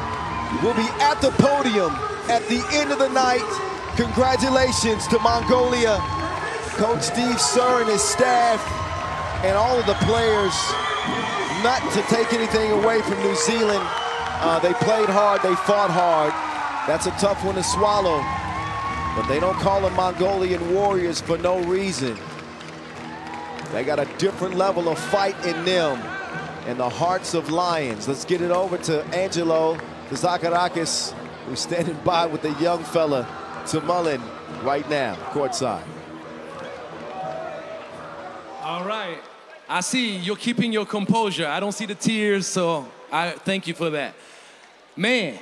will be at the podium at the end of the night. Congratulations to Mongolia, Coach Steve Sir and his staff, and all of the players. Not to take anything away from New Zealand. They played hard, they fought hard. That's a tough one to swallow, but they don't call them Mongolian warriors for no reason. They got a different level of fight in them and the hearts of lions. Let's get it over to Angelo Zakarakis, who's standing by with the young fella, Tumulin, right now, courtside. All right. I see you're keeping your composure. I don't see the tears, so I thank you for that. Man,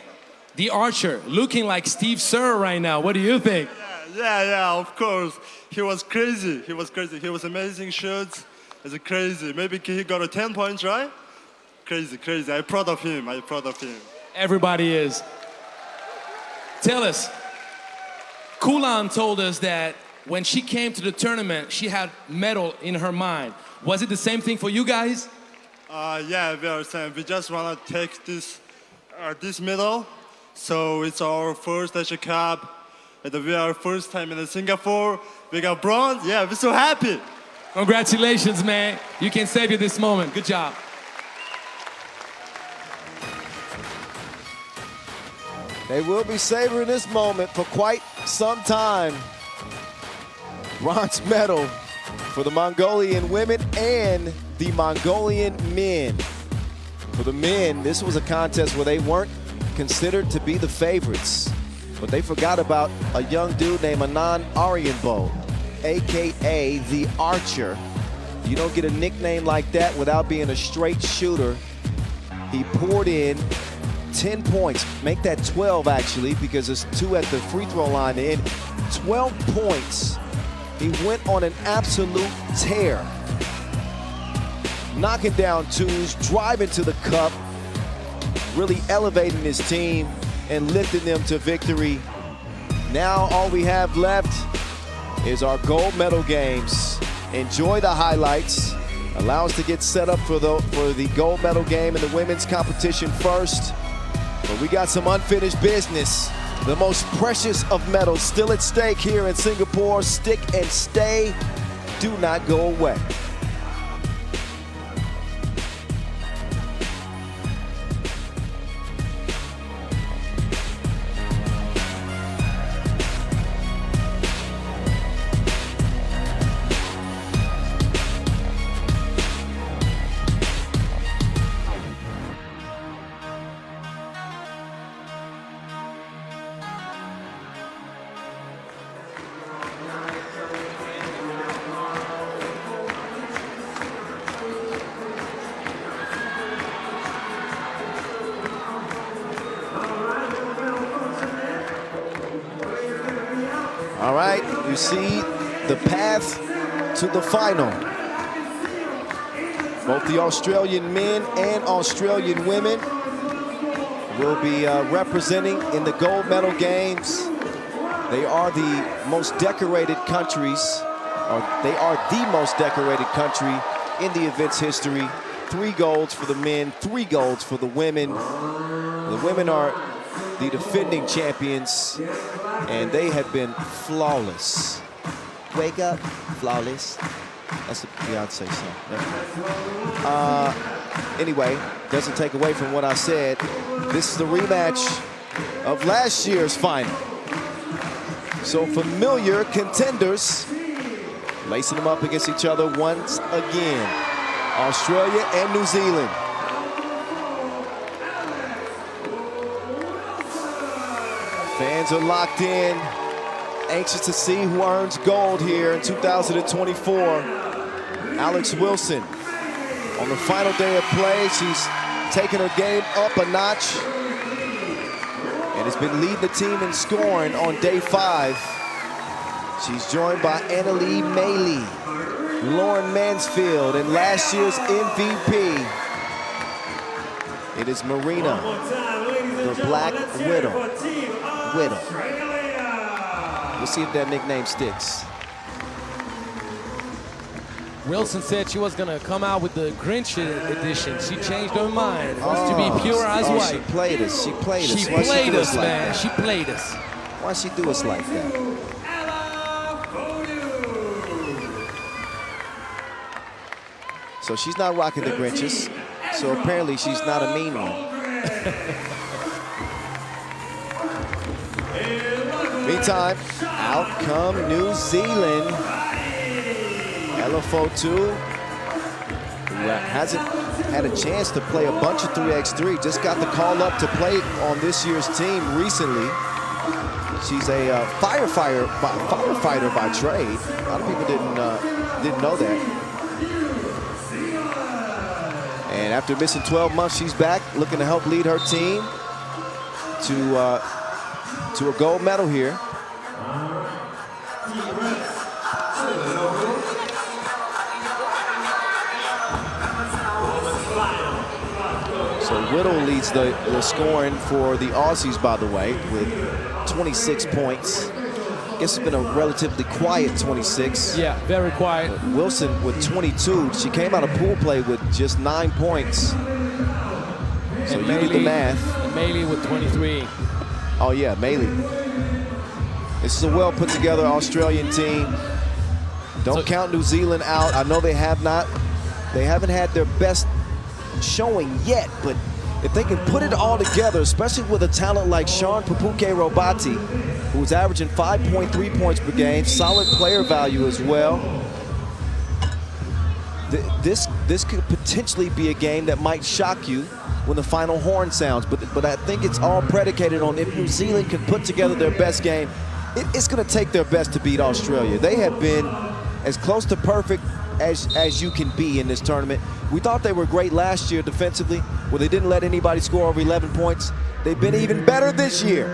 the archer looking like Steve Sir right now. What do you think? Yeah, of course. He was crazy. He was amazing shots. It's crazy. Maybe he got a 10 points, right? Crazy. I'm proud of him. Everybody is. Tell us, Kulan told us that when she came to the tournament, she had medal in her mind. Was it the same thing for you guys? Yeah, we are same. We just want to take this medal. So it's our first Asia Cup. And we are first time in Singapore. We got bronze. Yeah, we're so happy. Congratulations, man. You can savor this moment. Good job. They will be savoring this moment for quite some time. Bronze medal for the Mongolian women and the Mongolian men. For the men, this was a contest where they weren't considered to be the favorites, but they forgot about a young dude named Anand Aryanbo, AKA the Archer. You don't get a nickname like that without being a straight shooter. He poured in 10 points, make that 12 actually, because there's 2 at the free throw line to end. 12 points. He went on an absolute tear. Knocking down twos, driving to the cup, really elevating his team and lifting them to victory. Now all we have left is our gold medal games. Enjoy the highlights. Allow us to get set up for the gold medal game and the women's competition first. But we got some unfinished business. The most precious of medals still at stake here in Singapore. Stick and stay. Do not go away. All right, you see the path to the final. Both the Australian men and Australian women will be representing in the gold medal games. They are the most decorated countries, or they are the most decorated country in the event's history. 3 golds for the men, 3 golds for the women. The women are the defending champions, and they have been flawless. Wake up, flawless. That's a Beyonce song. Anyway, doesn't take away from what I said. This is the rematch of last year's final. So familiar contenders lacing them up against each other once again. Australia and New Zealand. Fans are locked in, anxious to see who earns gold here in 2024. Alex Wilson, on the final day of play, she's taken her game up a notch and has been leading the team in scoring on day 5. She's joined by Annalie Maley, Lauren Mansfield, and last year's MVP. It is Marina, the Black Widow. We'll see if that nickname sticks. Wilson said she was gonna come out with the Grinch edition. She changed her mind. Wants to be pure as white. She played us. She played us. She played us, man. She played us. Why'd she do us like that? So she's not rocking the Grinches. So apparently she's not a mean one. Meantime, out come New Zealand. LFO2, who hasn't had a chance to play a bunch of 3x3, just got the call up to play on this year's team recently. She's a firefighter by trade. A lot of people didn't know that. And after missing 12 months, she's back looking to help lead her team to a gold medal here. So Whittle leads the scoring for the Aussies, by the way, with 26 points. I guess it's been a relatively quiet 26. Yeah, very quiet. But Wilson with 22. She came out of pool play with just 9 points. So you do the math. And Maley with 23. Oh yeah, Maley. This is a well put together Australian team. Don't count New Zealand out. I know they haven't had their best showing yet, but if they can put it all together, especially with a talent like Sean Pupuke Robati, who's averaging 5.3 points per game, solid player value as well. This could potentially be a game that might shock you when the final horn sounds, but I think it's all predicated on if New Zealand can put together their best game. It's going to take their best to beat Australia. They have been as close to perfect as you can be in this tournament. We thought they were great last year defensively, where they didn't let anybody score over 11 points. They've been even better this year.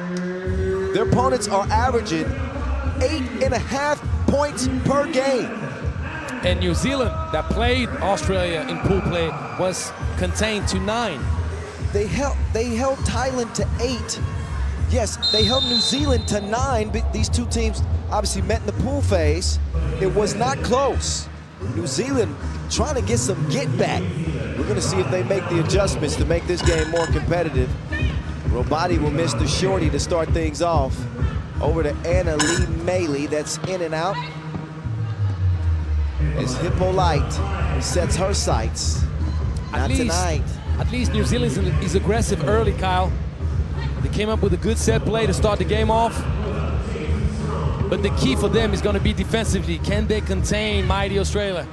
Their opponents are averaging 8.5 points per game. And New Zealand, that played Australia in pool play, was contained to 9. They held Thailand to 8. Yes, they held New Zealand to 9, but these two teams obviously met in the pool phase. It was not close. New Zealand trying to get some get back. We're going to see if they make the adjustments to make this game more competitive. Robati will miss the shorty to start things off. Over to Annalie Maley, that's in and out. As Hippolyte sets her sights. Not tonight. At least New Zealand is aggressive early, Kyle. They came up with a good set play to start the game off. But the key for them is going to be defensively. Can they contain mighty Australia?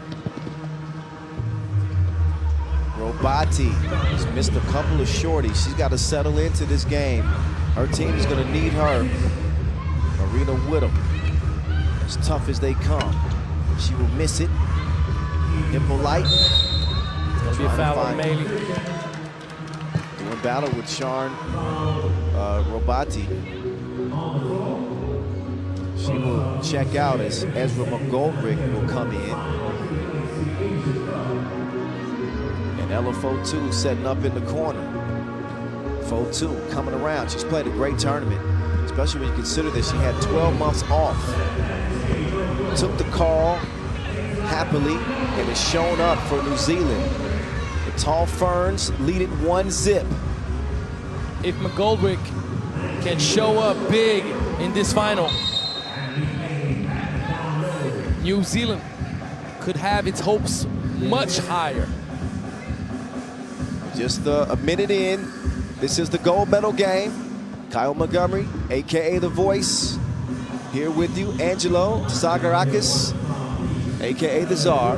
Robati has missed a couple of shorties. She's got to settle into this game. Her team is going to need her. Marina Whittle, as tough as they come. She will miss it. Hippolyte. It's going to be a foul on Maley. Doing battle with Sean Robati. She will check out as Ezra McGoldrick will come in. And LFO2 setting up in the corner. FO2 coming around. She's played a great tournament, especially when you consider that she had 12 months off. Took the call happily and has shown up for New Zealand. The Tall Ferns lead it 1-0. If McGoldrick can show up big in this final, New Zealand could have its hopes much higher. Just a minute in, this is the gold medal game. Kyle Montgomery, AKA The Voice, here with you. Angelo Tsagarakis, AKA The Czar.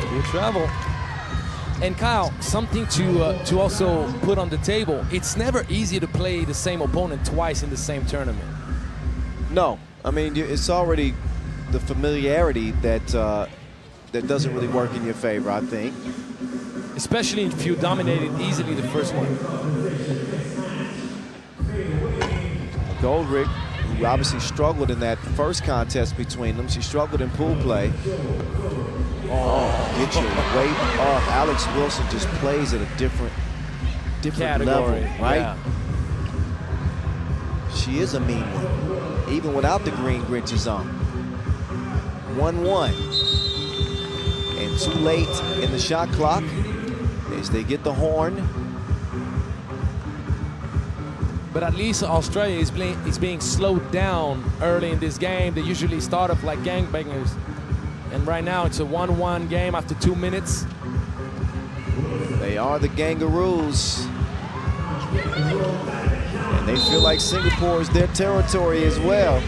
Good travel. And Kyle, something to also put on the table, it's never easy to play the same opponent twice in the same tournament. No, I mean, it's already the familiarity that that doesn't really work in your favor, I think. Especially if you dominated easily the first one. Goldrick, who obviously struggled in that first contest between them. She struggled in pool play. Oh, get your weight off. Alex Wilson just plays at a different level, right? Yeah. She is a mean one, even without the green Grinches on. 1-1. And too late in the shot clock as they get the horn. But at least Australia is being slowed down early in this game. They usually start off like gangbangers. And right now it's a 1-1 game after 2 minutes. They are the Gangaroos. And they feel like Singapore is their territory as well.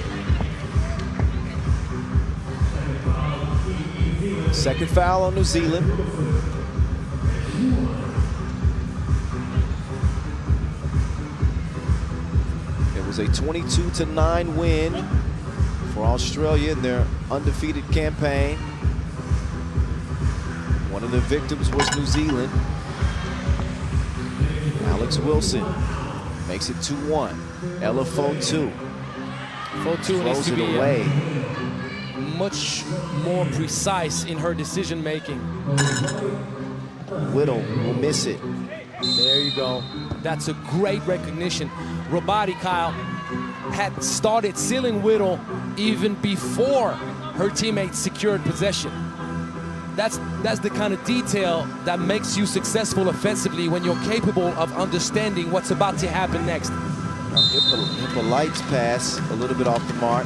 Second foul on New Zealand. It was a 22-9 win for Australia in their undefeated campaign. One of the victims was New Zealand. Alex Wilson makes it 2-1. Ella Fotu. Fotu needs to be away. Much more precise in her decision making. Whittle will miss it. There you go. That's a great recognition. Robati, Kyle, had started sealing Whittle even before her teammates secured possession. That's the kind of detail that makes you successful offensively when you're capable of understanding what's about to happen next. Hippolyte's pass a little bit off the mark.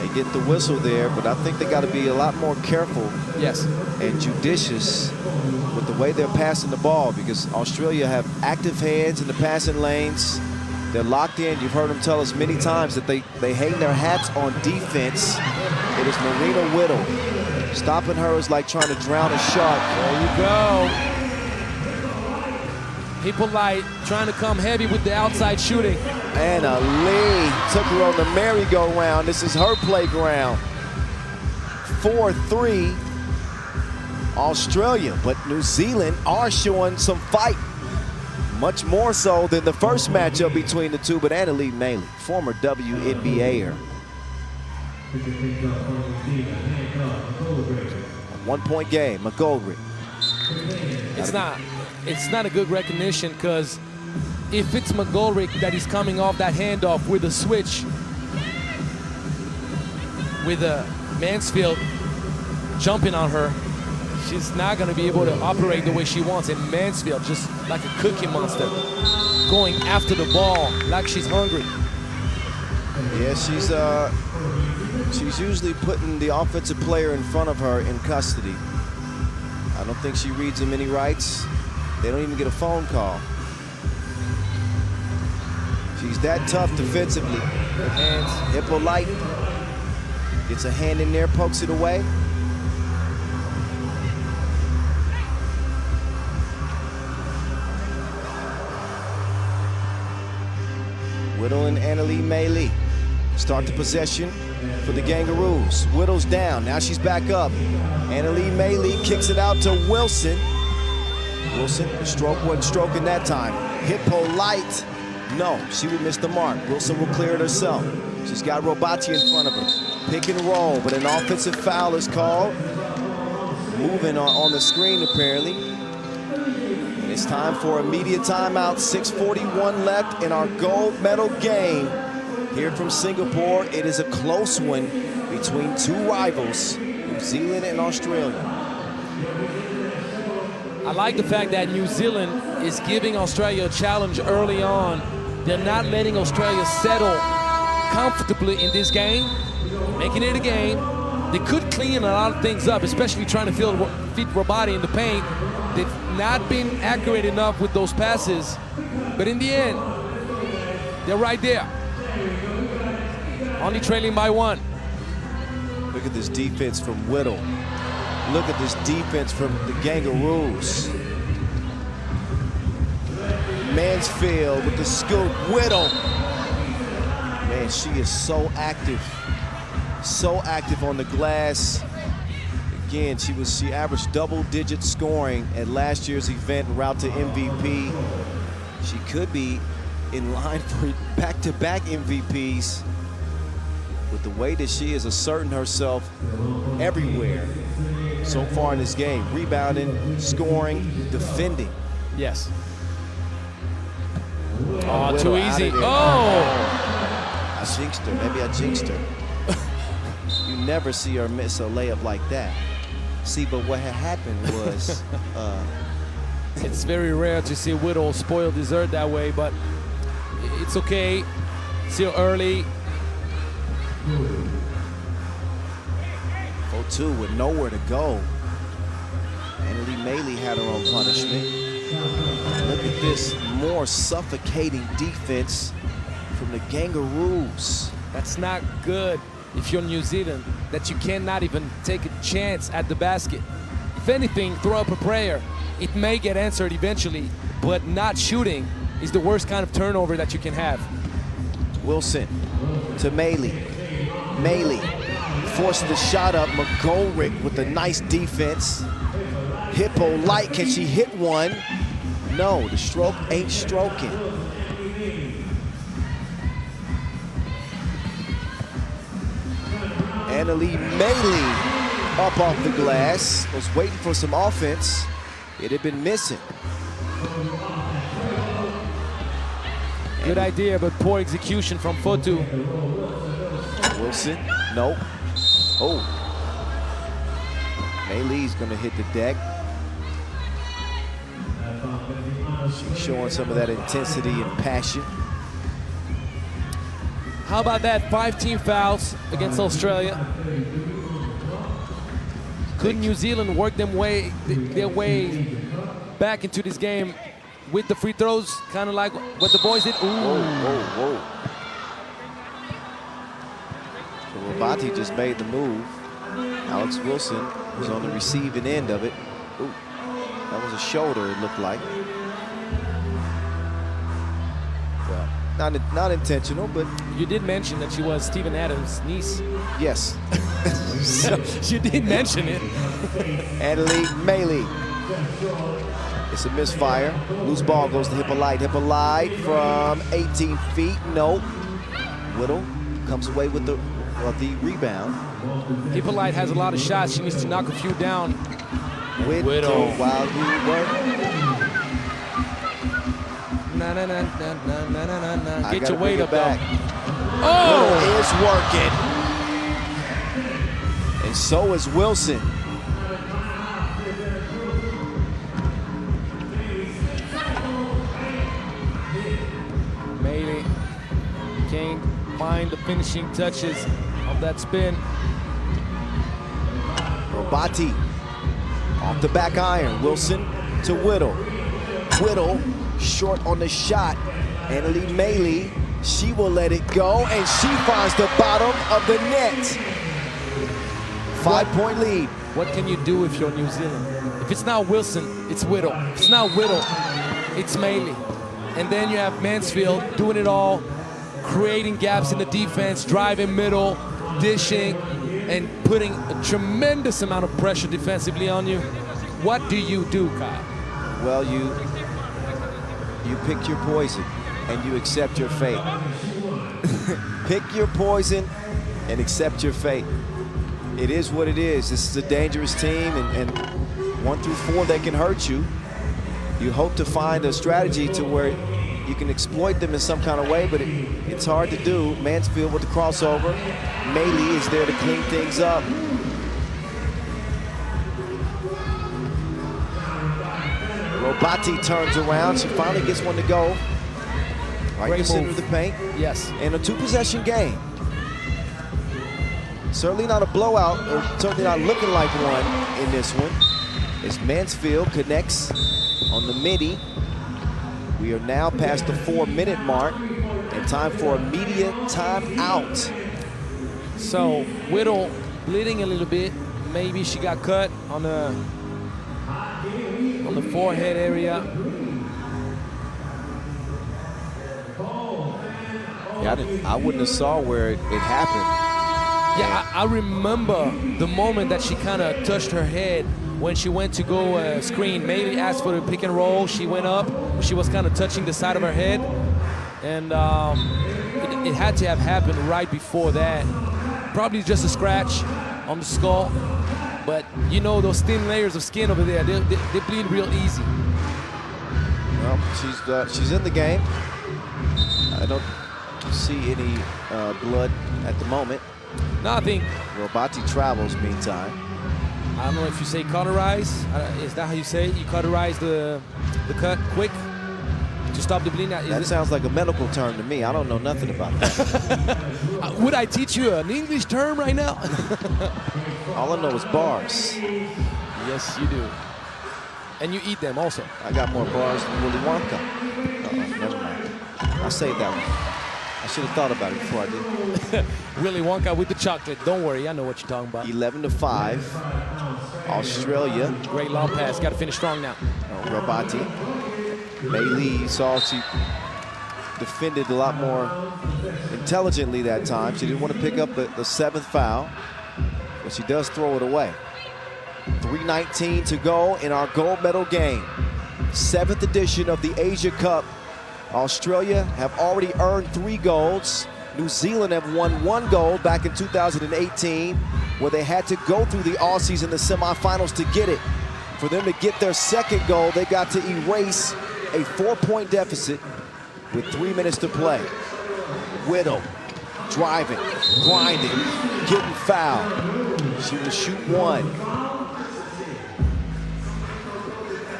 They get the whistle there, but I think they got to be a lot more careful and judicious with the way they're passing the ball, because Australia have active hands in the passing lanes. They're locked in. You've heard them tell us many times that they hang their hats on defense. It is Marina Whittle. Stopping her is like trying to drown a shark. There you go. Hippolyte trying to come heavy with the outside shooting. Anna Lee took her on the merry-go-round. This is her playground. 4-3 Australia, but New Zealand are showing some fight. Much more so than the first matchup between the two, but Anna Lee Maley, former WNBAer. 1-point game, McGoldrick. It's not a good recognition, because if it's McGoldrick that is coming off that handoff with a switch, with Mansfield jumping on her, she's not going to be able to operate the way she wants. And Mansfield, just like a cookie monster, going after the ball like she's hungry. Yeah, she's usually putting the offensive player in front of her in custody. I don't think she reads him any rights. They don't even get a phone call. She's that tough defensively. Hands. Hippolyte gets a hand in there, pokes it away. Whittle and Annalie Maley start the possession for the Gangaroos. Whittle's down, now she's back up. Annalie Maley kicks it out to Wilson. Wilson, stroke wasn't stroking that time. Hippolyte, no, she would miss the mark. Wilson will clear it herself. She's got Robati in front of her. Pick and roll, but an offensive foul is called. Moving on the screen, apparently. And it's time for immediate timeout. 6:41 left in our gold medal game. Here from Singapore, it is a close one between two rivals, New Zealand and Australia. I like the fact that New Zealand is giving Australia a challenge early on. They're not letting Australia settle comfortably in this game, making it a game. They could clean a lot of things up, especially trying to feed Robati in the paint. They've not been accurate enough with those passes, but in the end, they're right there. Only trailing by one. Look at this defense from Whittle. Look at this defense from the Gangaroos. Mansfield with the scoop. Whittle. Man, she is so active. So active on the glass. Again, she averaged double-digit scoring at last year's event, route to MVP. She could be in line for back-to-back MVPs with the way that she is asserting herself everywhere so far in this game. Rebounding, scoring, defending. Yes. Oh, Whittle too out easy. of there. Oh! I jinxed her. Maybe I jinxed her. You never see her miss a layup like that. See, but what had happened was It's very rare to see Whittle spoil dessert that way, but it's okay. Still early. 0-2 with nowhere to go. Annalie Maley had her own punishment. Look at this more suffocating defense from the Kangaroos. That's not good if you're New Zealand, that you cannot even take a chance at the basket. If anything, throw up a prayer. It may get answered eventually, but not shooting is the worst kind of turnover that you can have. Wilson to Maley. Maley forcing the shot up. McGolrick with a nice defense. Hippo light, can she hit one? No, the stroke ain't stroking. Annalie Maley up off the glass, was waiting for some offense. It had been missing. Good idea, but poor execution from Fotu. Wilson, nope. Oh. Maley's gonna hit the deck. She's showing some of that intensity and passion. How about that? 5 team fouls against Australia. Could New Zealand work their way back into this game with the free throws, kind of like what the boys did? Ooh. Whoa, whoa, whoa. So Robati just made the move. Alex Wilson was on the receiving end of it. Ooh. That was a shoulder, it looked like. Well, not intentional, but You did mention that she was Steven Adams' niece. yes. You did mention it. Annalie Maley. It's a misfire. Loose ball goes to Hippolyte. Hippolyte from 18 feet. Nope. Whittle comes away with the rebound. Hippolyte has a lot of shots. She needs to knock a few down. Whittle while you work. Na, na, na, na, na, na, na, na. I Get gotta your weight bring it up, back. though. Oh! Whittle is working. And so is Wilson. Maley can't find the finishing touches of that spin. Robati off the back iron. Wilson to Whittle. Whittle short on the shot. Annalie Maley, she will let it go, and she finds the bottom of the net. 5-point lead. What can you do if you're New Zealand? If it's not Wilson, it's Whittle. If it's not Whittle, it's Maley. And then you have Mansfield doing it all, creating gaps in the defense, driving middle, dishing, and putting a tremendous amount of pressure defensively on you. What do you do, Kyle? Well, you pick your poison and you accept your fate. Pick your poison and accept your fate. It is what it is. This is a dangerous team, and 1 through 4, they can hurt you. You hope to find a strategy to where you can exploit them in some kind of way, but it's hard to do. Mansfield with the crossover. Maley is there to clean things up. Robati turns around. She finally gets one to go. Right in the center of the paint. Yes. And a 2-possession game. Certainly not a blowout, or certainly not looking like one in this one. As Mansfield connects on the midi. We are now past the 4-minute mark and time for a media timeout. So Whittle bleeding a little bit. Maybe she got cut on the forehead area. Yeah, I wouldn't have saw where it happened. Yeah, I remember the moment that she kind of touched her head when she went to go screen. Maybe asked for the pick and roll. She went up. She was kind of touching the side of her head. And it had to have happened right before that. Probably just a scratch on the skull. But you know those thin layers of skin over there, they bleed real easy. Well, she's in the game. I don't see any blood at the moment. Nothing. Robati travels meantime. I don't know if you say cauterize. Is that how you say it? You cauterize the cut quick to stop the bleeding? That sounds like a medical term to me. I don't know nothing about that. Would I teach you an English term right now? All I know is bars. Yes, you do. And you eat them also. I got more bars than Willy Wonka. Never mind. I'll save that one. I should have thought about it before I did. Willy Wonka with the chocolate. Don't worry, I know what you're talking about. 11-5. Australia. Great long pass. Got to finish strong now. Robati. Mei Lee saw she defended a lot more intelligently that time. She didn't want to pick up the seventh foul, but she does throw it away. 3:19 to go in our gold medal game. 7th edition of the Asia Cup. Australia have already earned 3 golds. New Zealand have won 1 gold back in 2018, where they had to go through the Aussies in the semifinals to get it. For them to get their 2nd gold, they got to erase a 4-point deficit with 3 minutes to play. Whittle driving, grinding, getting fouled. She will shoot 1.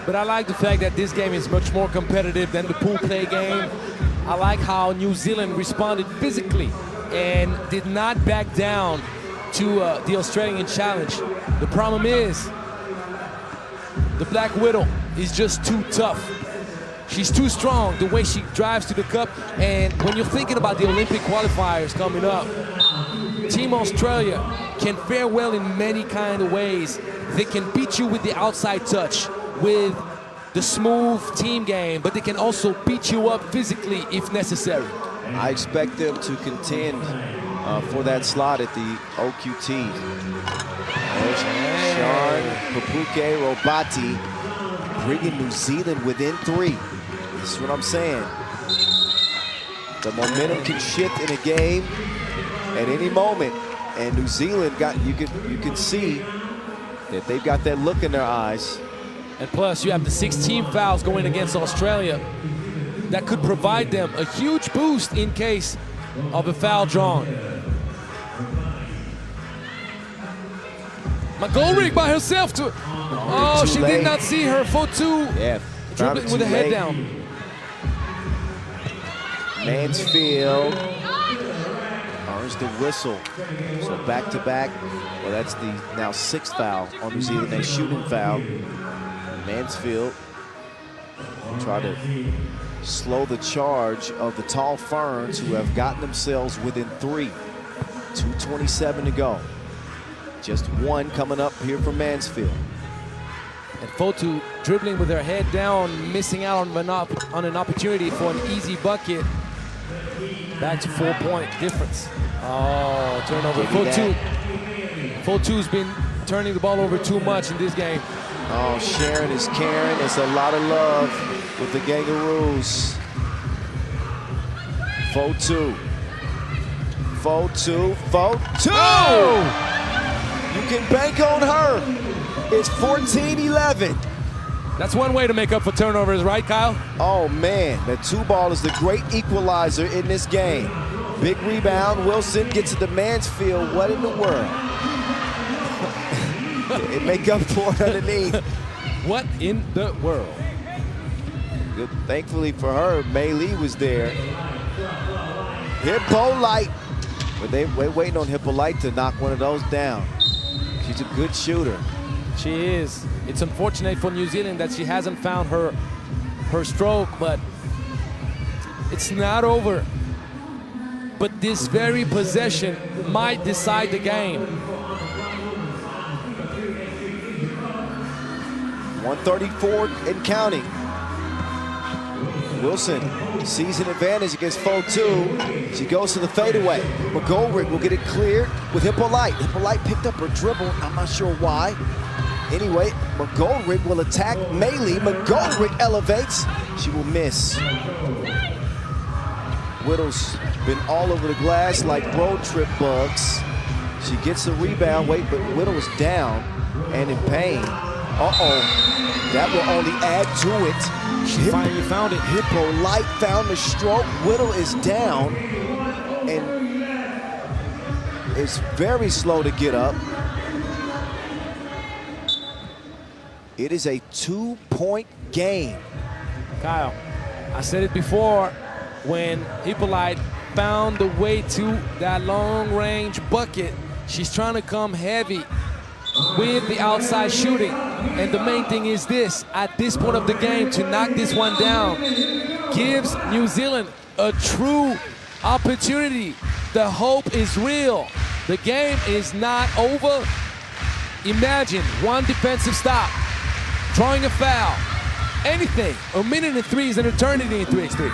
But I like the fact that this game is much more competitive than the pool play game. I like how New Zealand responded physically and did not back down to the Australian challenge. The problem is the Black Widow is just too tough. She's too strong, the way she drives to the cup. And when you're thinking about the Olympic qualifiers coming up, Team Australia can fare well in many kind of ways. They can beat you with the outside touch, with the smooth team game, but they can also beat you up physically if necessary. I expect them to contend for that slot at the OQT. There's Sean Papuke Robati bringing New Zealand within 3. This is what I'm saying. The momentum can shift in a game at any moment, and New Zealand you can see that they've got that look in their eyes. And plus, you have the 16 fouls going against Australia. That could provide them a huge boost in case of a foul drawn. McGoldrick by herself to... Oh, she did not see her. Fotu dribbling with the head down. Mansfield earns the whistle. So back-to-back. Well, that's the now 6th foul on New Zealand. A shooting foul. Mansfield try to slow the charge of the Tall Ferns, who have gotten themselves within 3. 2:27 to go. Just 1 coming up here from Mansfield. And Fotu dribbling with her head down, missing out on an opportunity for an easy bucket. Back to 4-point difference. Oh, turnover. Fotu's been turning the ball over too much in this game. Oh, Sharon is caring. It's a lot of love with the Kangaroos. Fotu. Oh! You can bank on her. It's 14-11. That's one way to make up for turnovers, right, Kyle? Oh, man. That 2-ball is the great equalizer in this game. Big rebound. Wilson gets it to Mansfield. What in the world? It make up for it underneath. What in the world? Good. Thankfully for her, Mei Lee was there. Hippolyte. But we're waiting on Hippolyte to knock one of those down. She's a good shooter. She is. It's unfortunate for New Zealand that she hasn't found her stroke, but it's not over. But this very possession might decide the game. 134 and counting. Wilson sees an advantage against foe 2. She goes to the fadeaway. McGoldrick will get it cleared with Hippolyte. Hippolyte picked up her dribble. I'm not sure why. Anyway, McGoldrick will attack Meili. McGoldrick elevates. She will miss. Whittle's been all over the glass like road trip bugs. She gets the rebound. Wait, but Whittle is down and in pain. Uh-oh. That will only add to it. She finally found it. Hippolyte found the stroke. Whittle is down and is very slow to get up. It is a 2-point game. Kyle, I said it before, when Hippolyte found the way to that long-range bucket, she's trying to come heavy with the outside shooting. And the main thing is this, at this point of the game, to knock this one down gives New Zealand a true opportunity. The hope is real. The game is not over. Imagine one defensive stop, drawing a foul, anything. A minute and 3 is an eternity in 3x3.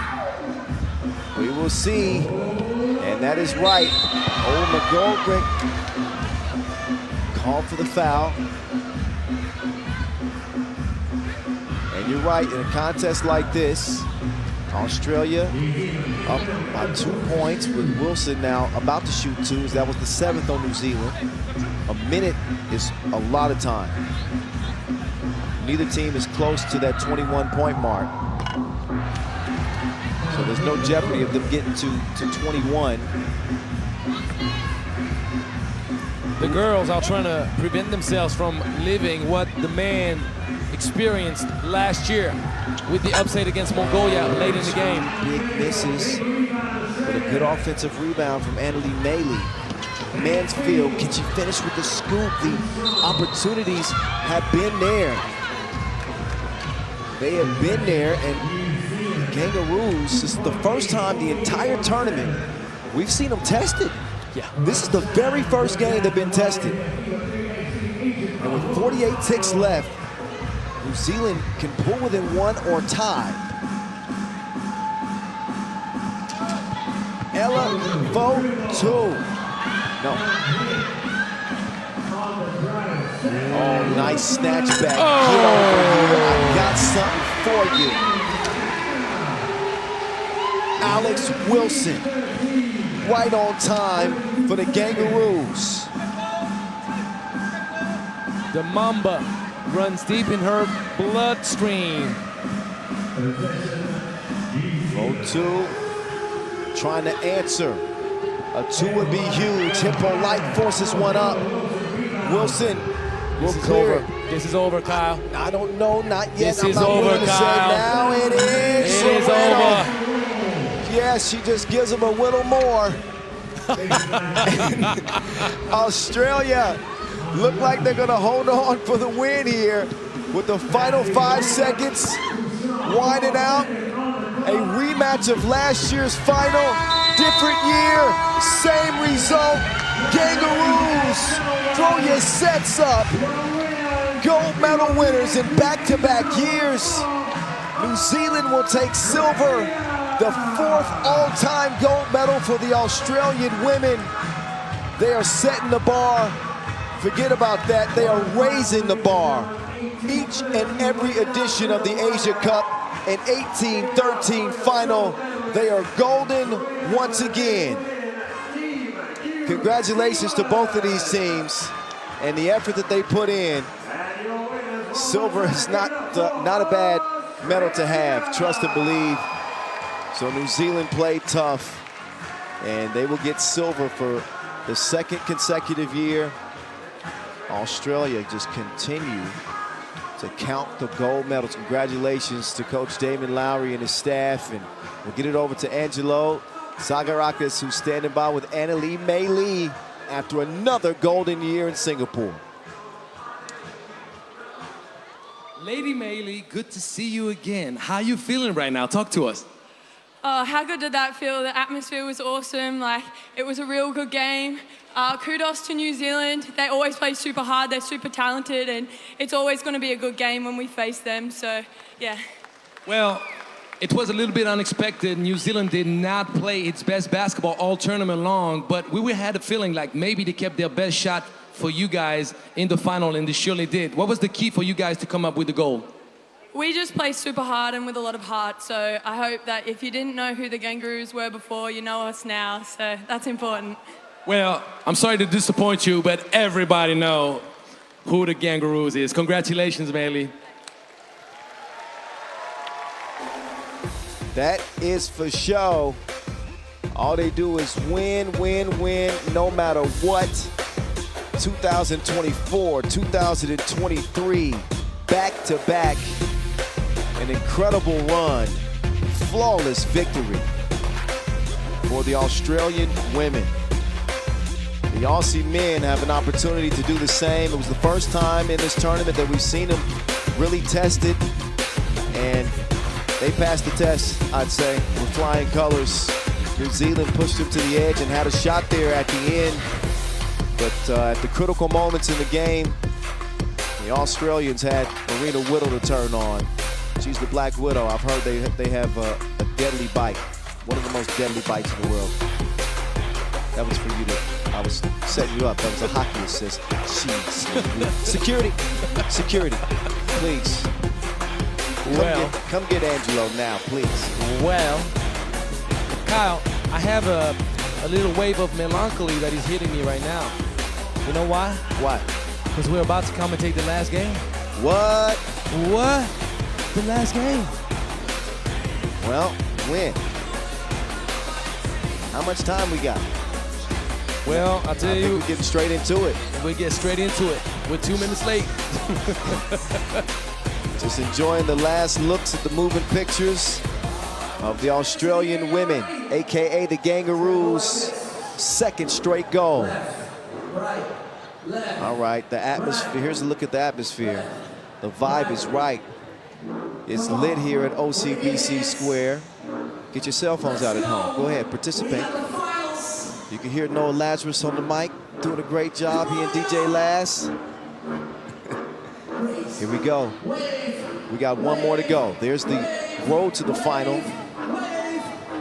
We will see, and that is right. Oh, McGoldrick called for the foul. And you're right, in a contest like this, Australia up by 2 points with Wilson now about to shoot 2. That was the 7th on New Zealand. A minute is a lot of time. Neither team is close to that 21-point mark. So there's no jeopardy of them getting to 21. The girls are trying to prevent themselves from living what the man experienced last year with the upset against Mongolia late in the game. Big misses, but a good offensive rebound from Anneli Meili. Mansfield, can she finish with the scoop? The opportunities have been there. They have been there, and the Kangaroos, this is the first time the entire tournament we've seen them tested. Yeah. This is the very first game they've been tested. And with 48 ticks left, New Zealand can pull within 1 or tie. Ella vote 2. No. Oh, nice snatch back. Oh. Get over here. I got something for you. Alex Wilson, right on time for the Kangaroos. The Mamba runs deep in her bloodstream. Vote 2, trying to answer. A 2 would be huge. Hippolyte forces one up. Wilson will clear it. This is over, Kyle. I don't know, not yet. This is over, Kyle. Now it is. It is over. Yes, she just gives him a little more. Australia look like they're gonna hold on for the win here with the final 5 seconds. Winding out. A rematch of last year's final. Different year, same result. Kangaroos, throw your sets up. Gold medal winners in back-to-back years. New Zealand will take silver, the 4th all-time gold medal for the Australian women. They are setting the bar. Forget about that, they are raising the bar. Each and every edition of the Asia Cup, an 18-13 final, they are golden once again. Congratulations to both of these teams and the effort that they put in. Silver is not a bad medal to have, trust and believe. So New Zealand played tough, and they will get silver for the 2nd consecutive year. Australia just continue to count the gold medals. Congratulations to Coach Damon Lowry and his staff, and we'll get it over to Angelo Sagarakis, who's standing by with Anneli Meili after another golden year in Singapore. Lady Meili, good to see you again. How you feeling right now? Talk to us. How good did that feel? The atmosphere was awesome. Like, it was a real good game. Kudos to New Zealand. They always play super hard. They're super talented, and it's always going to be a good game when we face them. So, yeah. Well, It was a little bit unexpected. New Zealand did not play its best basketball all tournament long, but we had a feeling like maybe they kept their best shot for you guys in the final, and they surely did. What was the key for you guys to come up with the goal? We just play super hard and with a lot of heart, so I hope that if you didn't know who the Kangaroos were before, you know us now, so that's important. Well, I'm sorry to disappoint you, but everybody know who the Kangaroos is. Congratulations, Bailey. That is for show. All they do is win, win, win, no matter what. 2024, 2023, back-to-back. An incredible run, flawless victory for the Australian women. The Aussie men have an opportunity to do the same. It was the first time in this tournament that we've seen them really tested, and they passed the test, I'd say, with flying colors. New Zealand pushed them to the edge and had a shot there at the end, but at the critical moments in the game, the Australians had Marina Whittle to turn on. She's the Black Widow. I've heard they have a deadly bite. One of the most deadly bites in the world. That was for you I was setting you up. That was a hockey assist. Jeez. Security. Security. Please. Come get Angelo now, please. Well, Kyle, I have a little wave of melancholy that is hitting me right now. You know why? Why? Because we're about to commentate the last game. What? What? The last game. Well, when? How much time we got? Well, I'll tell you. We're getting straight into it. We get straight into it. We're 2 minutes late. Just enjoying the last looks at the moving pictures of the Australian women, AKA the Kangaroos, second straight goal. All right, the atmosphere, here's a look at the atmosphere. The vibe is right. It's lit here at OCBC Square. Get your cell phones out at home. Go ahead, participate. You can hear Noah Lazarus on the mic, doing a great job. He and DJ Laz. Here we go. We got one more to go. There's the road to the final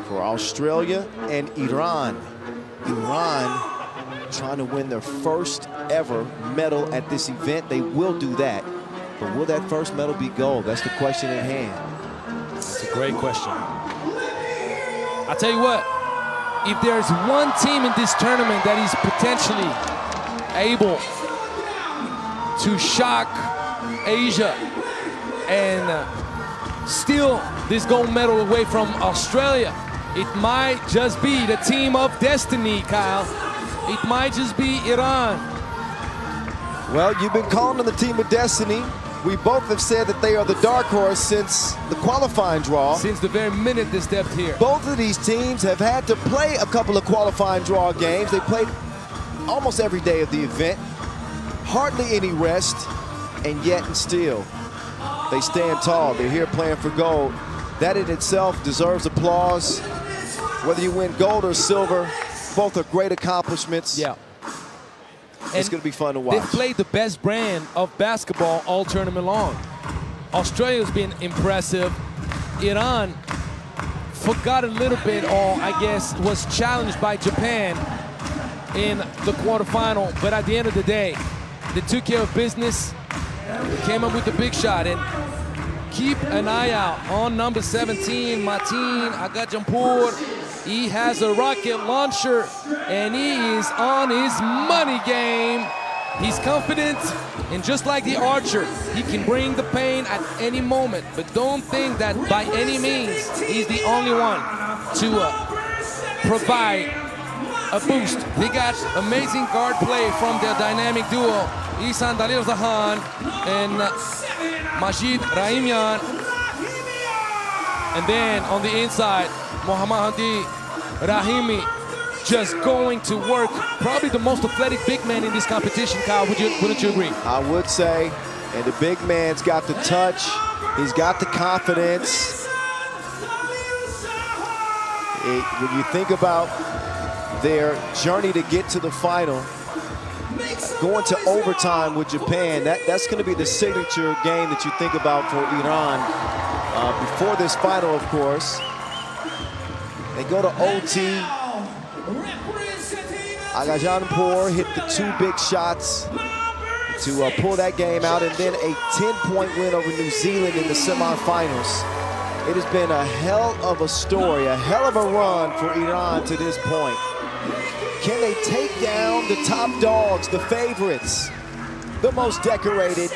for Australia and Iran. Iran trying to win their first ever medal at this event. They will do that. But will that first medal be gold? That's the question at hand. That's a great question. I'll tell you what, if there's one team in this tournament that is potentially able to shock Asia and steal this gold medal away from Australia, it might just be the team of destiny, Kyle. It might just be Iran. Well, you've been calling them the team of destiny. We both have said that they are the dark horse since the qualifying draw. Since the very minute they stepped here. Both of these teams have had to play a couple of qualifying draw games. They played almost every day of the event. Hardly any rest, and yet and still, they stand tall. They're here playing for gold. That in itself deserves applause. Whether you win gold or silver, both are great accomplishments. Yeah. It's going to be fun to watch. They've played the best brand of basketball all tournament long. Australia's been impressive. Iran forgot a little bit, or I guess was challenged by Japan in the quarterfinal. But at the end of the day, they took care of business. They came up with the big shot. And keep an eye out on number 17, Martin Agajampur. He has a rocket launcher, and he is on his money game. He's confident, and just like the archer, he can bring the pain at any moment. But don't think that by any means he's the only one to provide a boost. They got amazing guard play from their dynamic duo, Ihsan Dalil Zahan and Majid Rahimian. And then on the inside, Mohammad Hadi Rahimi just going to work. Probably the most athletic big man in this competition, Kyle. Wouldn't you agree? I would say. And the big man's got the touch. He's got the confidence. When you think about their journey to get to the final, going to overtime with Japan, that's going to be the signature game that you think about for Iran. before this final, of course. They go to OT. Agajanpour hit the 2 big shots to pull that game out, and then a 10-point win over New Zealand in the semifinals. It has been a hell of a story, a hell of a run for Iran to this point. Can they take down the top dogs, the favorites, the most decorated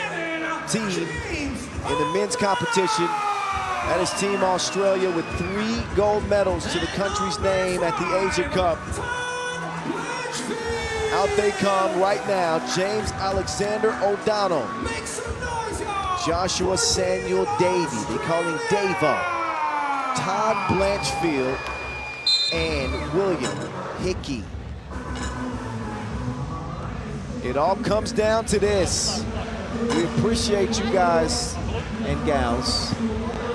team in the men's competition? That is Team Australia with 3 gold medals to the country's name at the Asia Cup. Out they come right now. James Alexander O'Donnell, Joshua Samuel Davey, they call him Davo, Todd Blanchfield, and William Hickey. It all comes down to this. We appreciate you guys and gals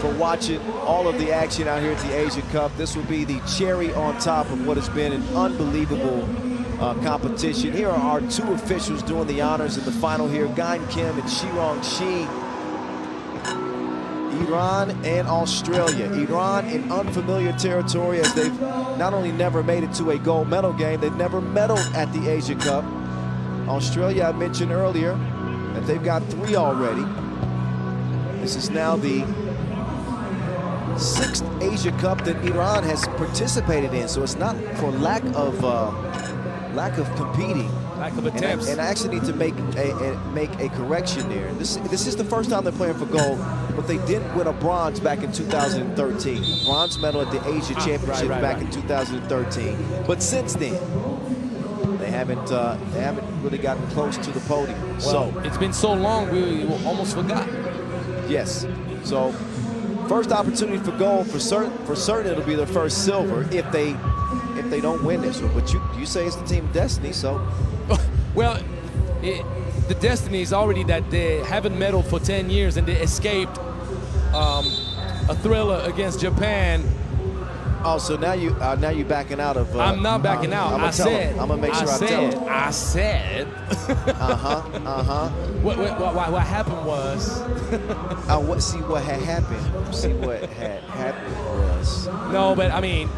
for watching all of the action out here at the Asia Cup. This will be the cherry on top of what has been an unbelievable competition. Here are our 2 officials doing the honors in the final here, Gain Kim and Shirong Shi. Iran and Australia. Iran in unfamiliar territory, as they've not only never made it to a gold medal game, they've never medaled at the Asia Cup. Australia, I mentioned earlier that they've got 3 already. This is now the 6th Asia Cup that Iran has participated in, so it's not for lack of competing. Lack of attempts. And I actually need to make a correction there. This is the first time they're playing for gold, but they didn't win a bronze back in 2013. A bronze medal at the Asia Championship back in 2013. But since then, they haven't really gotten close to the podium. Well, so it's been so long, we almost forgot. Yes. So first opportunity for gold, for certain it'll be their first silver if they don't win this one. But you say it's the team of destiny, so. Well, the destiny is already that they haven't medaled for 10 years and they escaped a thriller against Japan. Oh, so now you backing out of. I'm not backing out. I'm gonna make sure I tell him. I said. What happened was. See what had happened. See what had happened was. No, but I mean,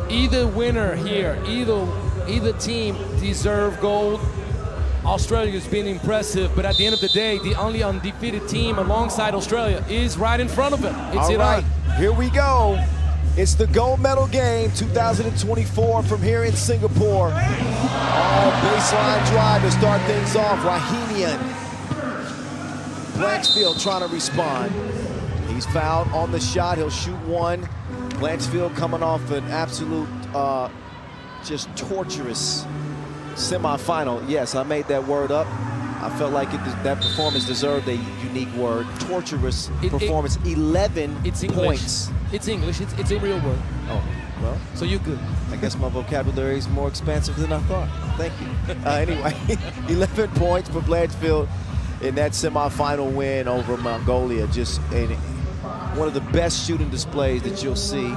either winner here, either team deserve gold. Australia's been impressive, but at the end of the day, the only undefeated team alongside Australia is right in front of it. It's Iran. All right, here we go. It's the gold medal game 2024 from here in Singapore. All baseline drive to start things off. Rahimian. Blanchfield trying to respond. He's fouled on the shot. He'll shoot 1. Blanchfield coming off an absolute, just torturous semifinal. Yes, I made that word up. I felt like that performance deserved a unique word. Torturous performance. 11 points. It's English. It's a real word. Oh, well. So you're good. I guess my vocabulary is more expansive than I thought. Thank you. Anyway, 11 points for Blanchfield in that semifinal win over Mongolia. Just one of the best shooting displays that you'll see.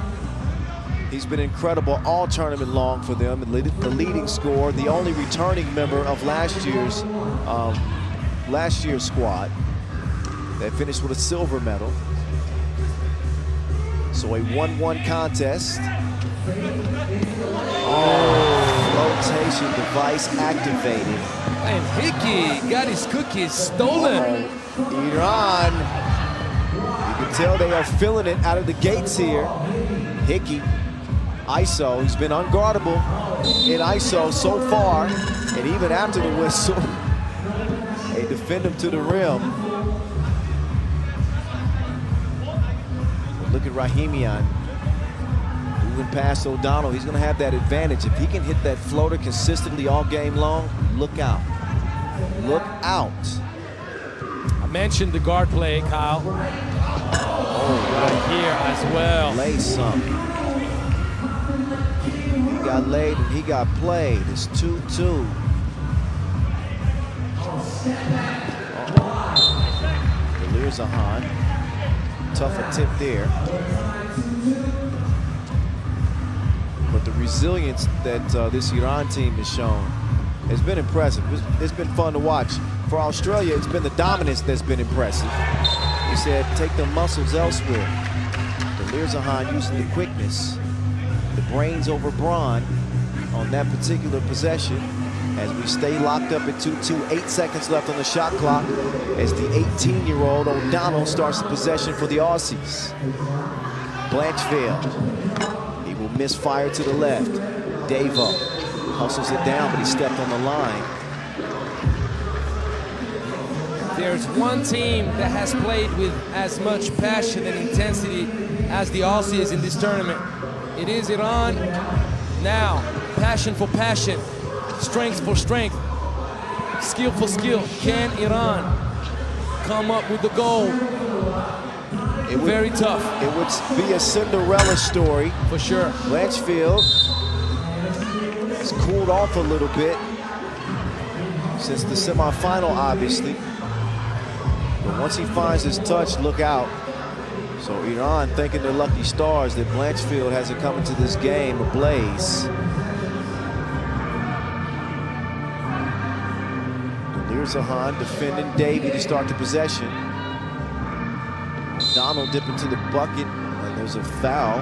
He's been incredible all tournament long for them. The leading scorer, the only returning member of last year's squad. They finished with a silver medal. So a 1-1 contest. Flotation device activated. And Hickey got his cookies stolen. Iran, you can tell they are feeling it out of the gates here. Hickey, ISO, he's been unguardable in ISO so far, and even after the whistle, they defend him to the rim. Look at Rahimian moving past O'Donnell. He's going to have that advantage. If he can hit that floater consistently all game long, look out. Look out. I mentioned the guard play, Kyle. Oh, right here as well. Lay something. He got laid and he got played. It's 2-2. There's a Zahan. Tough attempt there. But the resilience that this Iran team has shown has been impressive. It's been fun to watch. For Australia, it's been the dominance that's been impressive. He said, take the muscles elsewhere. Delirzahan using the quickness, the brains over brawn on that particular possession. As we stay locked up at 2-2, 8 seconds left on the shot clock as the 18-year-old O'Donnell starts the possession for the Aussies. Blanchfield, he will misfire to the left. Davo hustles it down, but he stepped on the line. There's one team that has played with as much passion and intensity as the Aussies in this tournament. It is Iran. Now, passion for passion, strength for strength, skill for skill. Can Iran come up with the goal? Very tough. It would be a Cinderella story. For sure. Blanchfield has cooled off a little bit since the semifinal, obviously. But once he finds his touch, look out. So Iran thanking their lucky stars that Blanchfield hasn't come into this game ablaze. Delirzahan defending Davey to start the possession. Donald dip into the bucket, and there's a foul.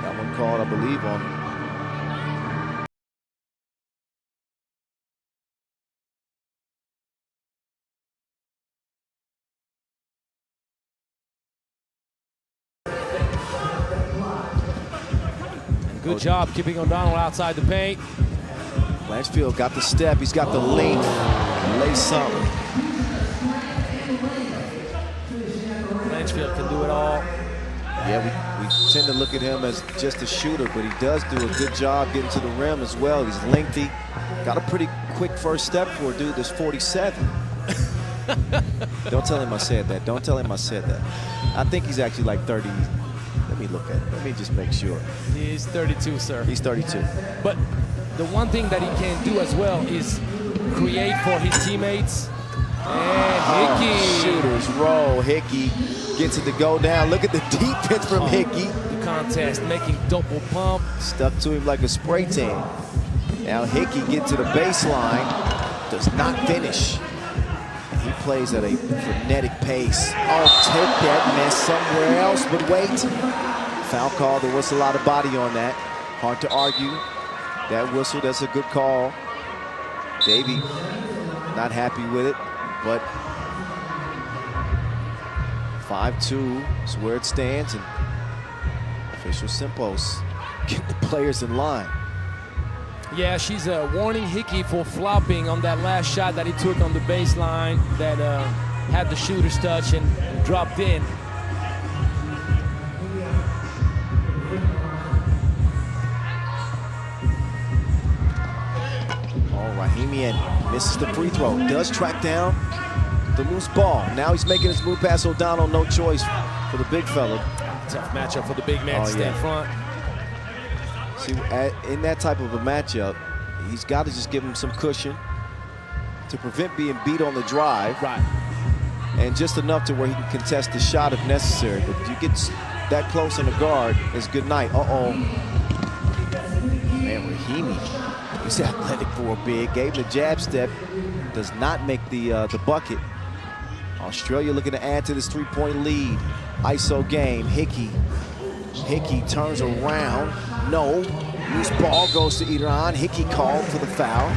That one called, I believe, on Good job keeping O'Donnell outside the paint. Blanchfield got the step, he's got the length. Lay something. Blanchfield can do it all. Yeah, we tend to look at him as just a shooter, but he does do a good job getting to the rim as well. He's lengthy. Got a pretty quick first step for a dude that's 47. Don't tell him I said that. Don't tell him I said that. I think he's actually like 30. Let me look at it. Let me just make sure. He's 32, sir. He's 32. But the one thing that he can do as well is create for his teammates. And Hickey. Shooters roll. Hickey gets it to go down. Look at the defense from Hickey. The contest making double pump. Stuck to him like a spray tan. Now Hickey gets to the baseline. Does not finish. He plays at a frenetic pace. Oh, take that mess somewhere else, but wait. Foul call, there was a lot of body on that. Hard to argue. That whistle, that's a good call. Davey not happy with it, but 5-2 is where it stands, and official Simpos get the players in line. Yeah, she's warning Hickey for flopping on that last shot that he took on the baseline that had the shooter's touch and dropped in. Rahimian misses the free throw, does track down the loose ball. Now he's making his move past O'Donnell, no choice for the big fella. Tough matchup for the big man to stay in front. See, in that type of a matchup, he's got to just give him some cushion to prevent being beat on the drive. Right. And just enough to where he can contest the shot if necessary. But if you get that close on the guard, it's good night. Uh-oh. Man, Rahimi, he's athletic for a big. Gave him the jab step. Does not make the bucket. Australia looking to add to this three-point lead. ISO game, Hickey. Hickey turns around. No. Loose ball goes to Iran. Hickey called for the foul.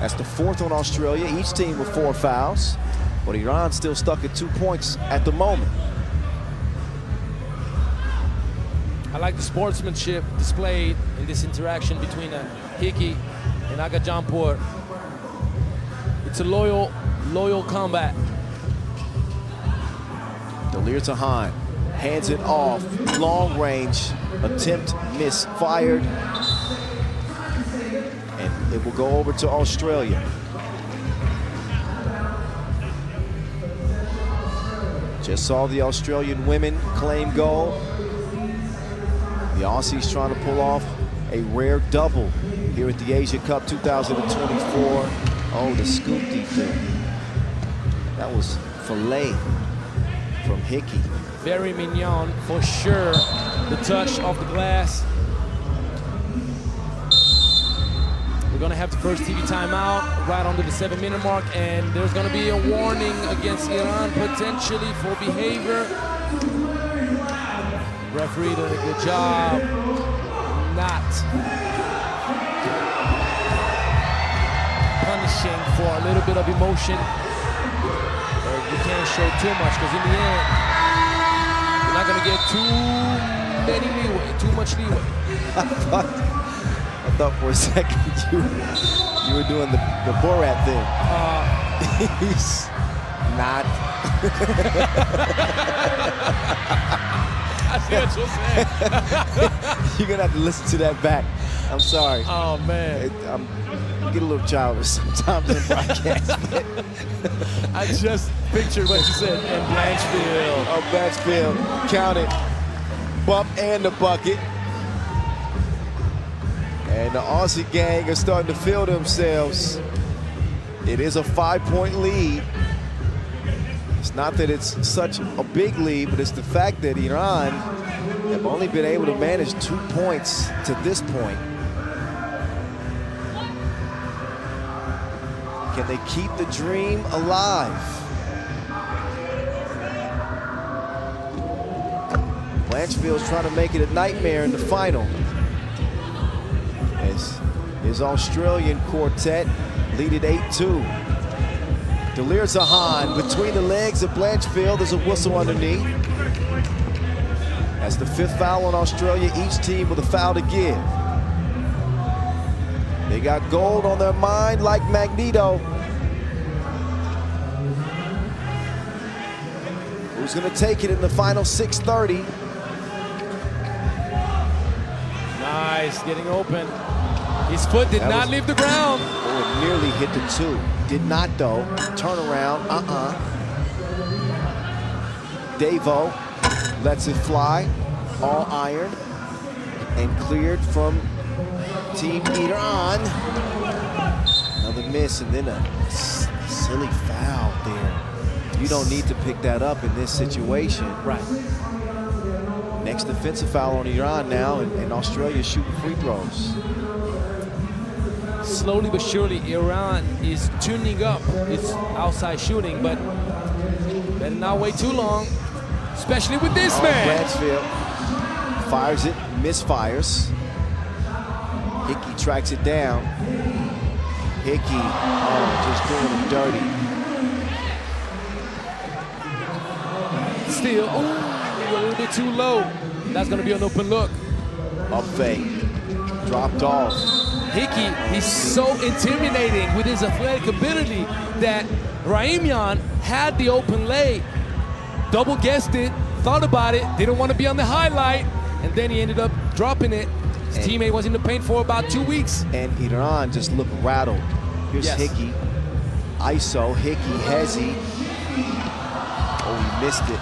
That's the fourth on Australia. Each team with 4 fouls. But Iran's still stuck at 2 points at the moment. I like the sportsmanship displayed in this interaction between Hickey and Agajampur. It's a loyal combat. Delirzahan hands it off. Long range attempt misfired. And it will go over to Australia. Just saw the Australian women claim goal. The Aussies trying to pull off a rare double here at the Asia Cup 2024. Oh, the scoop deep there. That was filet from Hickey. Very mignon, for sure. The touch off the glass. We're gonna have the first TV timeout right under the 7-minute mark, and there's gonna be a warning against Iran potentially for behavior. Referee doing a good job. Not punishing for a little bit of emotion. But you can't show too much, because in the end, you're not gonna get too much leeway. I thought for a second you were doing the Borat thing. He's not. I see what you're saying. You're gonna have to listen to that back. I'm sorry. Oh man. I get a little childish sometimes in broadcast. I just pictured what you said. And Blanchfield. Oh, Blanchfield. Count it. Bump and the bucket. And the Aussie gang are starting to feel themselves. It is a 5-point lead. It's not that it's such a big lead, but it's the fact that Iran have only been able to manage 2 points to this point. Can they keep the dream alive? Blanchfield's trying to make it a nightmare in the final. As his Australian quartet lead it 8-2. Delir Zahan between the legs of Blanchfield. There's a whistle underneath. That's the 5th foul on Australia, each team with a foul to give. They got gold on their mind like Magneto. Who's gonna take it in the final 6:30? Nice, getting open. His foot did not leave the ground. Oh, it nearly hit the 2. Did not though. Turn around, Davo lets it fly, all iron, and cleared from Team Iran. Another miss, and then a silly foul there. You don't need to pick that up in this situation. Right. Next defensive foul on Iran now, and Australia shooting free throws. Slowly but surely, Iran is tuning up its outside shooting, but better not wait too long, especially with this man. Blanchfield fires it, misfires. Hickey tracks it down. Hickey, just doing it dirty. Still, a little bit too low. That's gonna be an open look. Up fake, dropped off. Hickey, he's so intimidating with his athletic ability that Raimian had the open lay, double guessed it, thought about it, didn't want to be on the highlight, and then he ended up dropping it. His teammate was in the paint for about 2 weeks. And Iran just looked rattled. Here's Hickey, ISO, Hickey, Hezi. Oh, he missed it.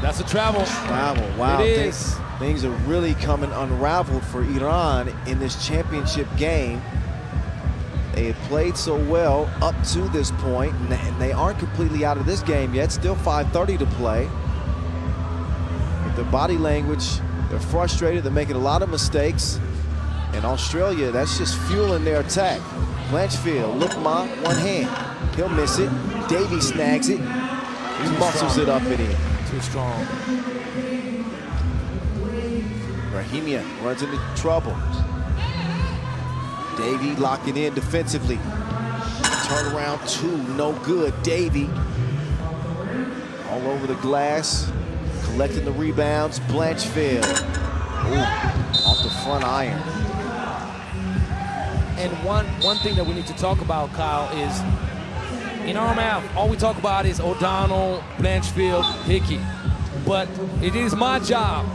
That's a travel. Travel, wow. It is. Things are really coming unraveled for Iran in this championship game. They had played so well up to this point, and they aren't completely out of this game yet. Still 5:30 to play. But their body language, they're frustrated. They're making a lot of mistakes. And Australia, that's just fueling their attack. Blanchfield, look, one hand. He'll miss it. Davey snags it. He muscles it up and in. Too strong. Rahimia runs into trouble. Davey locking in defensively. Turnaround 2, no good. Davey all over the glass, collecting the rebounds. Blanchfield, off the front iron. And one thing that we need to talk about, Kyle, is in our math, all we talk about is O'Donnell, Blanchfield, Hickey. But it is my job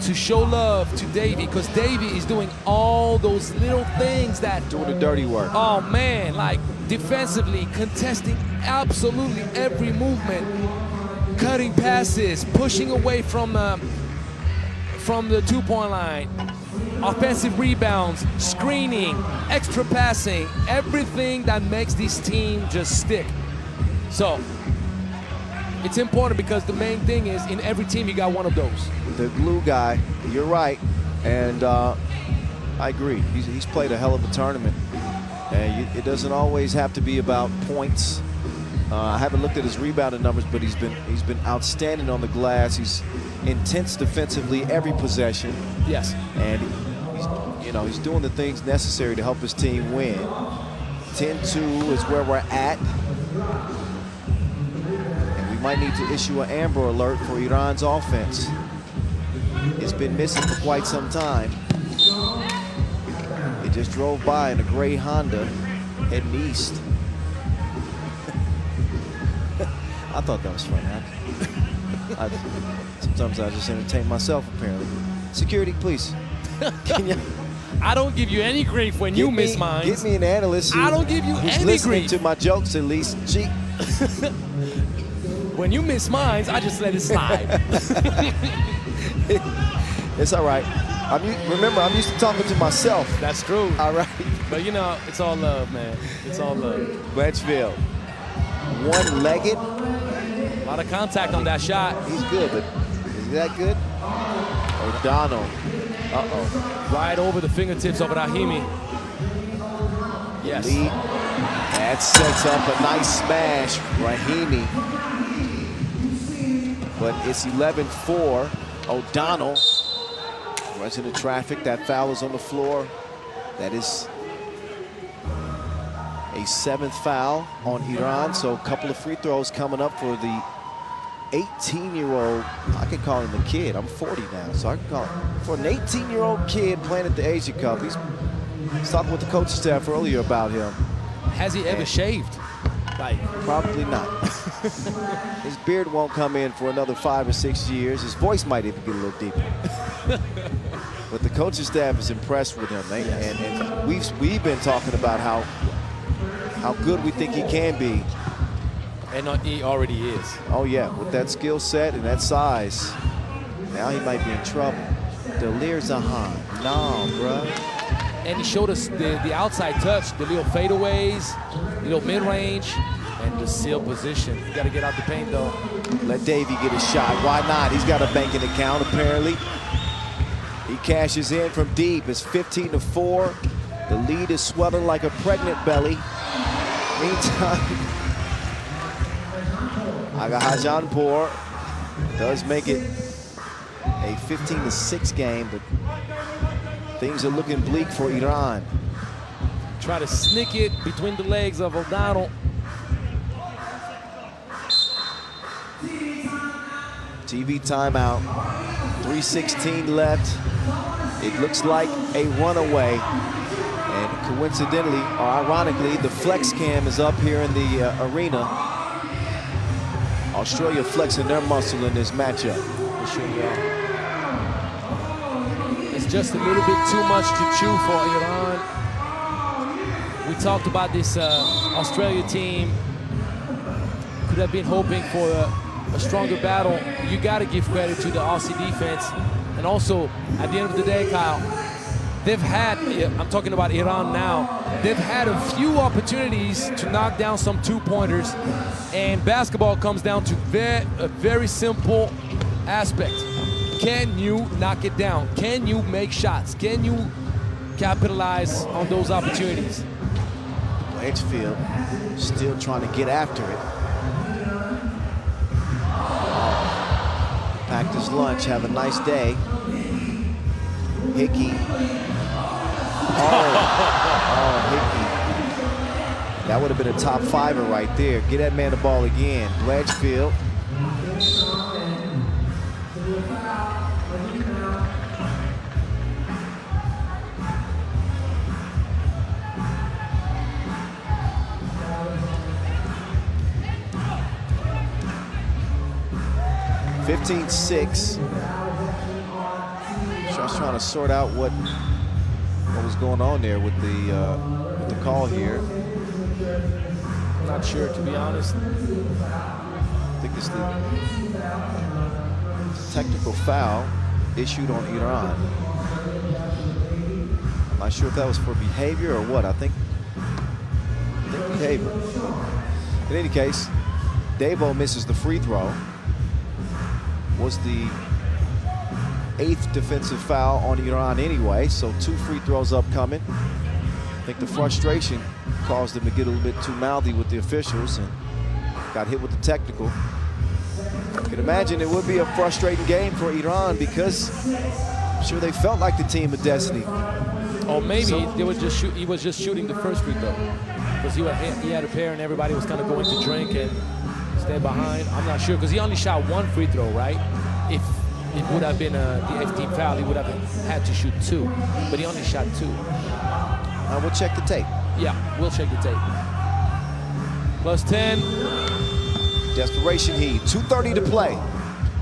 to show love to Davey, because Davey is doing all those little things that... Doing the dirty work. Oh, man, like defensively, contesting absolutely every movement, cutting passes, pushing away from the 2-point line, offensive rebounds, screening, extra passing, everything that makes this team just stick. So it's important, because the main thing is in every team you got one of those. The glue guy, you're right. And I agree. He's played a hell of a tournament. And it doesn't always have to be about points. I haven't looked at his rebounding numbers, but he's been outstanding on the glass. He's intense defensively every possession. Yes. And he's doing the things necessary to help his team win. 10-2 is where we're at. And we might need to issue an Amber Alert for Iran's offense. It's been missing for quite some time. It just drove by in a gray Honda heading east. I thought that was funny. Sometimes I just entertain myself, apparently. Security, please. Can you? I don't give you any grief when you miss mine. Get me an analyst I don't give you who's any listening grief. to my jokes at least. Gee. When you miss mine, I just let it slide. It's all right. Remember, I'm used to talking to myself. That's true. All right. But it's all love, man. It's all love. Blanchfield, one-legged. A lot of contact on that shot. He's good, but is that good? O'Donnell. Uh-oh. Right over the fingertips of Rahimi. Yes. Lead. That sets up a nice smash, Rahimi. But it's 11-4. O'Donnell runs into traffic. That foul is on the floor. That is a 7th foul on Iran. So a couple of free throws coming up for the 18-year-old. I can call him a kid. I'm 40 now, so I can call him. For an 18-year-old kid playing at the Asia Cup, he's talking with the coaching staff earlier about him. Has he ever shaved? Probably not. His beard won't come in for another 5 or 6 years. His voice might even get a little deeper. But the coaching staff is impressed with him. And we've been talking about how good we think he can be. And he already is. Oh yeah, with that skill set and that size. Now he might be in trouble. Delir Zahan. No, bruh. And he showed us the outside touch, the little fadeaways, little mid-range, and the seal position. You got to get out the paint, though. Let Davey get a shot. Why not? He's got a banking account, apparently. He cashes in from deep. It's 15-4. The lead is swelling like a pregnant belly. Meantime, Agahajanpour does make it a 15-6 game, but things are looking bleak for Iran. Try to sneak it between the legs of O'Donnell. TV timeout. 3:16 left. It looks like a runaway. And coincidentally, or ironically, the flex cam is up here in the arena. Australia flexing their muscle in this matchup. They sure will. It's just a little bit too much to chew for Iran. We talked about this Australia team. Could have been hoping for a stronger battle. You got to give credit to the Aussie defense. And also, at the end of the day, Kyle, they've had, I'm talking about Iran now, they've had a few opportunities to knock down some two-pointers, and basketball comes down to a very simple aspect. Can you knock it down? Can you make shots? Can you capitalize on those opportunities? Blanchfield still trying to get after it. Packed his lunch, have a nice day. Hickey. Oh, Hickey. That would have been a top fiver right there. Get that man the ball again. Blanchfield. (15-6). Just trying to sort out what was going on there with the call here. Not sure, to be honest. I think it's the technical foul issued on Iran. I'm not sure if that was for behavior or what. I think behavior. In any case, Davo misses the free throw. Was the 8th defensive foul on Iran anyway, so 2 free throws upcoming. I think the frustration caused them to get a little bit too mouthy with the officials and got hit with the technical. I can imagine it would be a frustrating game for Iran because I'm sure they felt like the team of destiny. Or maybe he was just shooting the first free throw because he had a pair and everybody was kind of going to drink and stay behind. I'm not sure because he only shot 1 free throw, right? If it would have been the 15th foul, he would have had to shoot 2, but he only shot 2. We'll check the tape. Yeah, we'll check the tape. Plus 10. Desperation heat, 2:30 to play.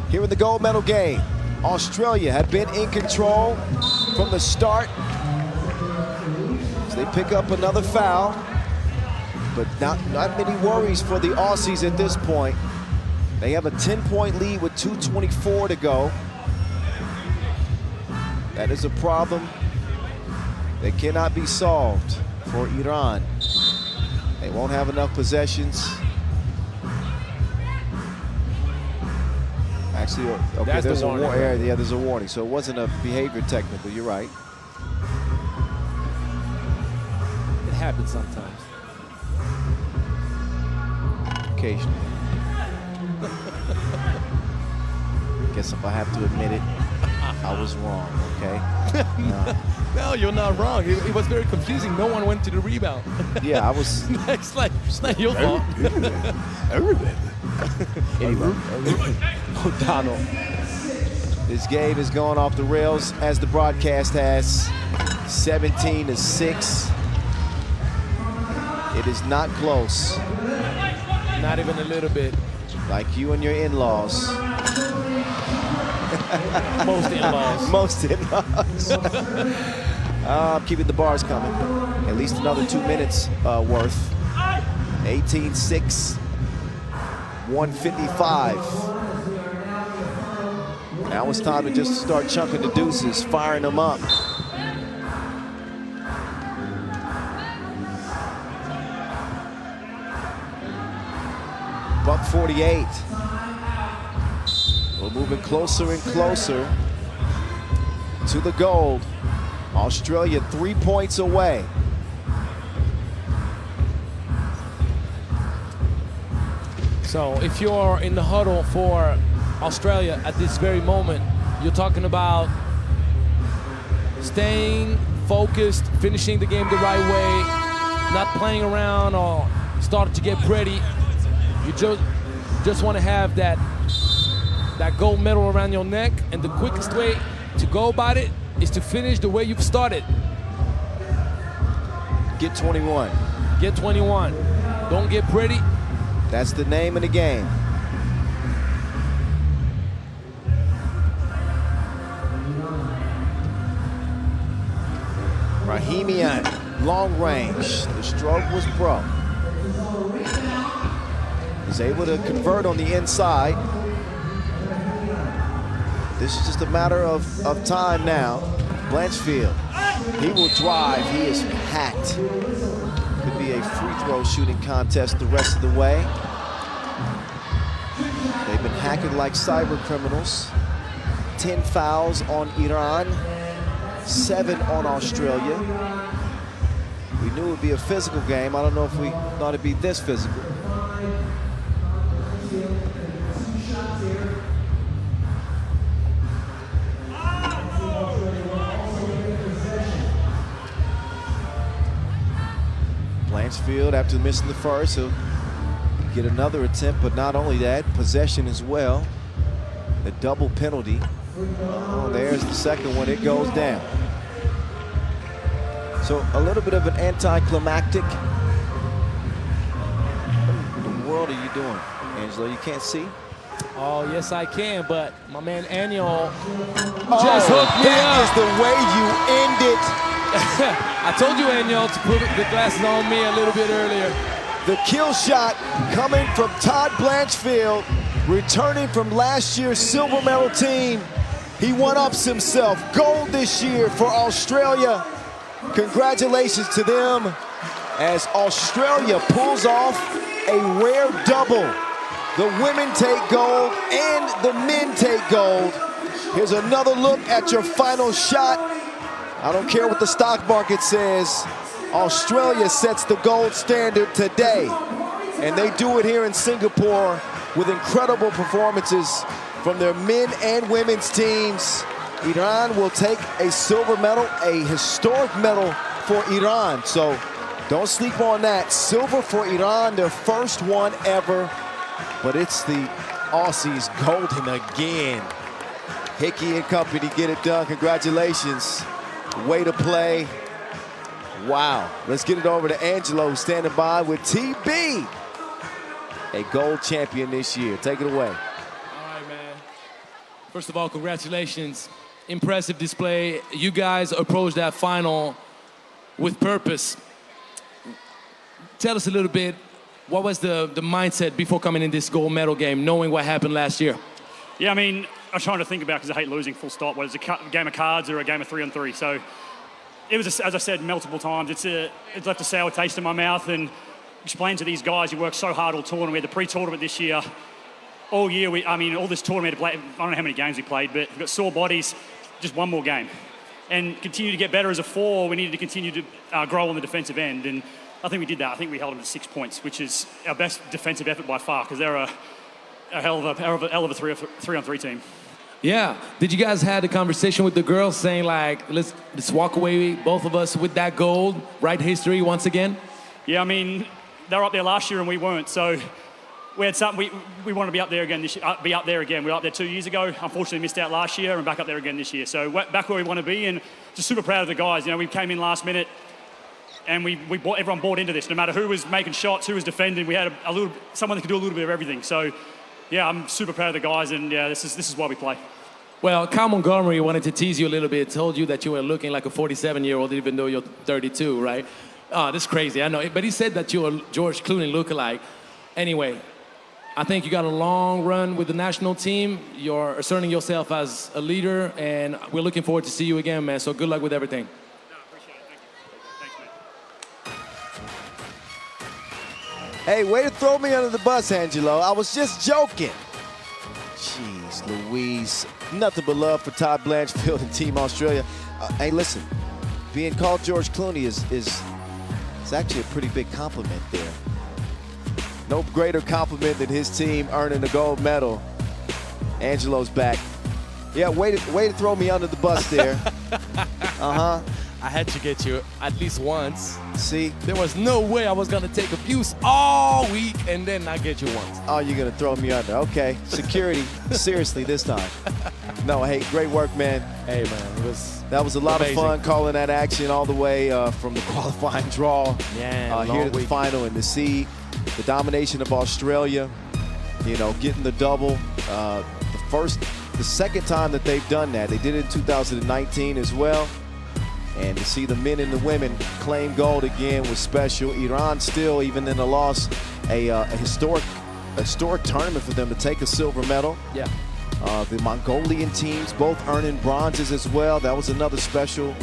Here in the gold medal game, Australia had been in control from the start. So they pick up another foul, but not many worries for the Aussies at this point. They have a 10-point lead with 2:24 to go. That is a problem that cannot be solved for Iran. They won't have enough possessions. Actually, okay, there's a warning. Yeah, there's a warning. So it wasn't a behavior technical. You're right. It happens sometimes. Occasionally. Guess if I have to admit it, I was wrong, okay? No, you're not wrong. It was very confusing. No one went to the rebound. Yeah, I was. It's not your fault. Anyway, O'Donnell. This game is going off the rails as the broadcast has. 17-6. It is not close. Not even a little bit. Like you and your in-laws. Most in-laws. Most in-laws. I'm keeping the bars coming. At least another 2 minutes worth. 18-6. 155. Now it's time to just start chunking the deuces, firing them up. Buck 48. We're moving closer and closer to the gold. Australia 3 points away. So if you're in the huddle for Australia at this very moment, you're talking about staying focused, finishing the game the right way, not playing around or starting to get pretty. You just want to have that gold medal around your neck, and the quickest way to go about it is to finish the way you've started. Get 21. Get 21. Don't get pretty. That's the name of the game. Rahimian, long range. The stroke was broke. Was able to convert on the inside. This is just a matter of time now. Blanchfield, he will drive. He is packed. Could be a free throw shooting contest the rest of the way. They've been hacking like cyber criminals. 10 fouls on Iran, 7 on Australia. We knew it would be a physical game. I don't know if we thought it'd be this physical. Blanchfield, after missing the first, he'll get another attempt, but not only that, possession as well. The double penalty. Oh, there's the second one. It goes down. So a little bit of an anticlimactic. What in the world are you doing, Angelo? You can't see? Oh, yes, I can, but my man Aniol just hooked me up. That is the way you end it. I told you, Aniol, to put the glasses on me a little bit earlier. The kill shot coming from Todd Blanchfield, returning from last year's silver medal team. He one-ups himself. Gold this year for Australia. Congratulations to them as Australia pulls off a rare double. The women take gold and the men take gold. Here's another look at your final shot. I don't care what the stock market says. Australia sets the gold standard today. And they do it here in Singapore with incredible performances from their men and women's teams. Iran will take a silver medal, a historic medal for Iran. So don't sleep on that. Silver for Iran, their first one ever. But it's the Aussies golden again. Hickey and company get it done. Congratulations. Way to play. Wow. Let's get it over to Angelo, who's standing by with TB. A gold champion this year. Take it away. All right, man. First of all, congratulations. Impressive display. You guys approached that final with purpose. Tell us a little bit, what was the mindset before coming in this gold medal game, knowing what happened last year? Yeah, I mean, I'm trying to think about it because I hate losing, full stop. Whether it's a game of cards or a game of 3-on-3. So it was, as I said multiple times, it's left a sour taste in my mouth. And explain to these guys, you work so hard all tournament. We had the pre-tournament this year. All year, all this tournament, I don't know how many games we played, but we've got sore bodies, just one more game. And continue to get better as a four, we needed to continue to grow on the defensive end. And I think we did that. I think we held them to 6 points, which is our best defensive effort by far, because they're a hell of a 3-on-3 team. Yeah. Did you guys have a conversation with the girls saying, like, let's walk away, both of us, with that gold, write history once again? Yeah, I mean, they were up there last year and we weren't. So we had something, we want to be up there again this year, be up there again. We were up there 2 years ago. Unfortunately, missed out last year and back up there again this year. So back where we want to be, and just super proud of the guys. You know, we came in last minute and everyone bought into this. No matter who was making shots, who was defending, we had someone that could do a little bit of everything. So yeah, I'm super proud of the guys, and yeah, this is why we play. Well, Kyle Montgomery wanted to tease you a little bit, told you that you were looking like a 47-year-old even though you're 32, right? Oh, that's crazy, I know. But he said that you're a George Clooney lookalike. Anyway, I think you got a long run with the national team. You're asserting yourself as a leader, and we're looking forward to see you again, man. So good luck with everything. No, appreciate it. Thank you. Thanks, man. Hey, way to throw me under the bus, Angelo. I was just joking. Jeez Louise. Nothing but love for Todd Blanchfield and Team Australia. Hey, listen, being called George Clooney is actually a pretty big compliment there. No greater compliment than his team earning the gold medal. Angelo's back. Yeah, way to throw me under the bus there. Uh-huh. I had to get you at least once. See? There was no way I was going to take abuse all week and then not get you once. Oh, you're going to throw me under. Okay. Security. Seriously, this time. No, hey, great work, man. Hey, man, that was a lot amazing. of fun calling that action all the way from the qualifying draw here to the final, and to see the domination of Australia, you know, getting the double. The second time that they've done that. They did it in 2019 as well. And to see the men and the women claim gold again was special. Iran still, even in the loss, a historic tournament for them to take a silver medal. Yeah. The Mongolian teams both earning bronzes as well. That was another special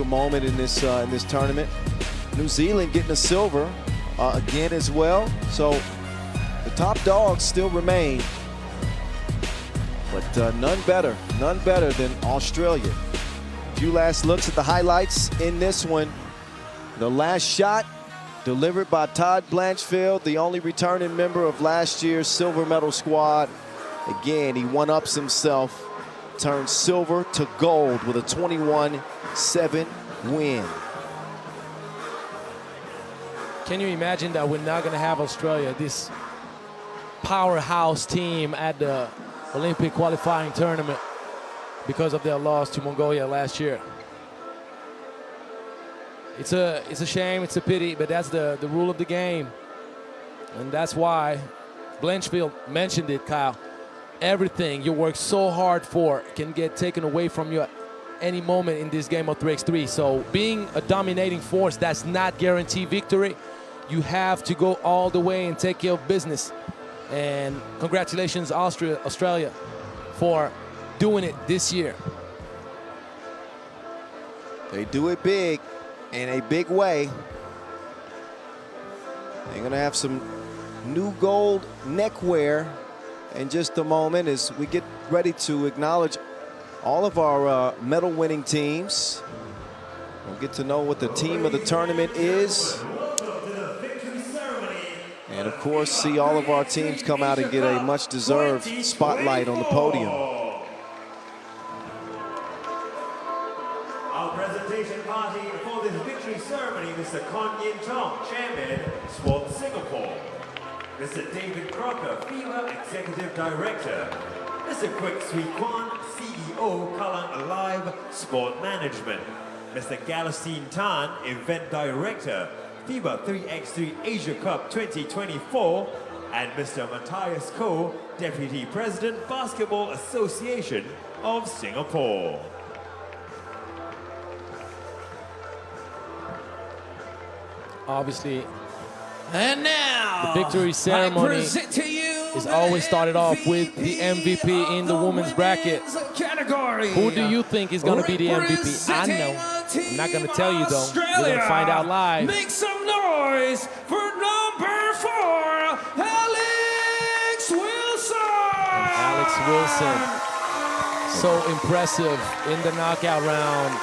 moment in this tournament. New Zealand getting a silver again as well. So the top dogs still remain, but none better than Australia. Few last looks at the highlights in this one. The last shot delivered by Todd Blanchfield, the only returning member of last year's silver medal squad. Again, he one-ups himself, turned silver to gold with a 21-7 win. Can you imagine that we're not going to have Australia, this powerhouse team, at the Olympic qualifying tournament because of their loss to Mongolia last year? It's a shame, it's a pity, but that's the rule of the game. And that's why Blanchfield mentioned it, Kyle. Everything you work so hard for can get taken away from you at any moment in this game of 3x3. So being a dominating force does not guarantee victory. You have to go all the way and take care of business. And congratulations, Australia, for doing it this year. They do it big, in a big way. They're gonna have some new gold neckwear in just a moment as we get ready to acknowledge all of our medal-winning teams. We'll get to know what the team of the tournament is. And of course, see all of our teams come out and get a much-deserved spotlight on the podium. Our presentation party for this victory ceremony, Mr. Kon Yin Tong, Chairman, Sport Singapore. Mr. David Crocker, FIBA Executive Director. Mr. Quick Swee Kwan, CEO, Kallang Alive Sport Management. Mr. Galestine Tan, Event Director, FIBA 3x3 Asia Cup 2024. And Mr. Matthias Koh, Deputy President, Basketball Association of Singapore. Obviously, And now, the victory ceremony is always started off with the MVP in the women's bracket. category. Who do you think is going to be the MVP? I know. I'm not going to tell you, though. You're going to find out live. Make some noise for number 4, Alex Wilson. And Alex Wilson, so impressive in the knockout round,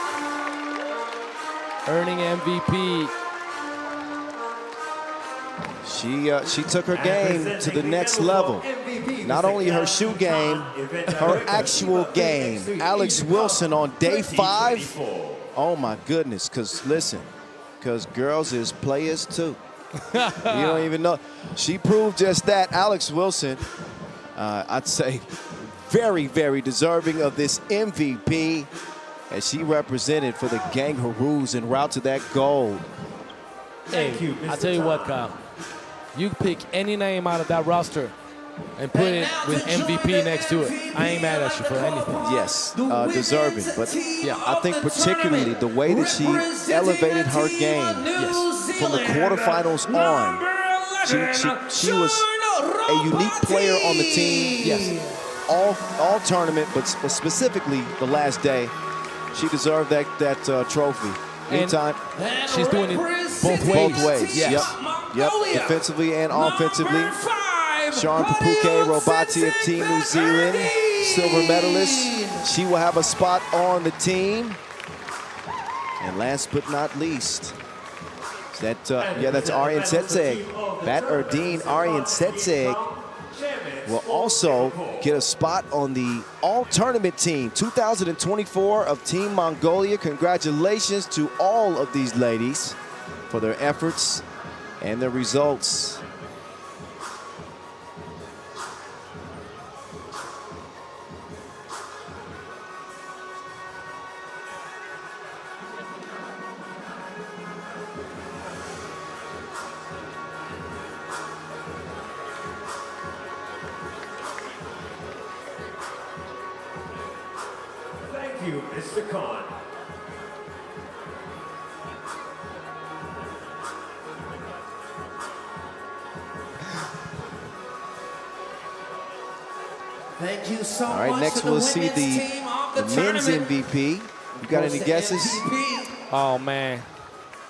earning MVP. She took her game to the next level. Not only her shoe game, her actual game. Alex Wilson on day 5. Oh my goodness, because listen, because girls is players too. You don't even know. She proved just that. Alex Wilson, I'd say very, very deserving of this MVP as she represented for the Kangaroos en route to that gold. Hey, I'll tell you what, Kyle. You pick any name out of that roster and put it with MVP next to it. I ain't mad at you for anything. Yes, deserving. But yeah, I think particularly the way that she elevated her game from the quarterfinals on. She was a unique player on the team. Yes. All tournament, but specifically the last day, she deserved that trophy. Anytime. She's doing it both ways. Both ways. Yes. Yep. Defensively and offensively. Sean Papuke Robati of Team New Zealand, silver medalist. She will have a spot on the team. And last but not least, that's Aryan Setseg. Bat Erdine Aryan Setseg will also get a spot on the all-tournament team 2024 of Team Mongolia. Congratulations to all of these ladies for their efforts and their results. Thank you, Mr. Khan. Thank you so All right, much next to the we'll see women's the team of the men's tournament. MVP. You got any guesses? Oh, man.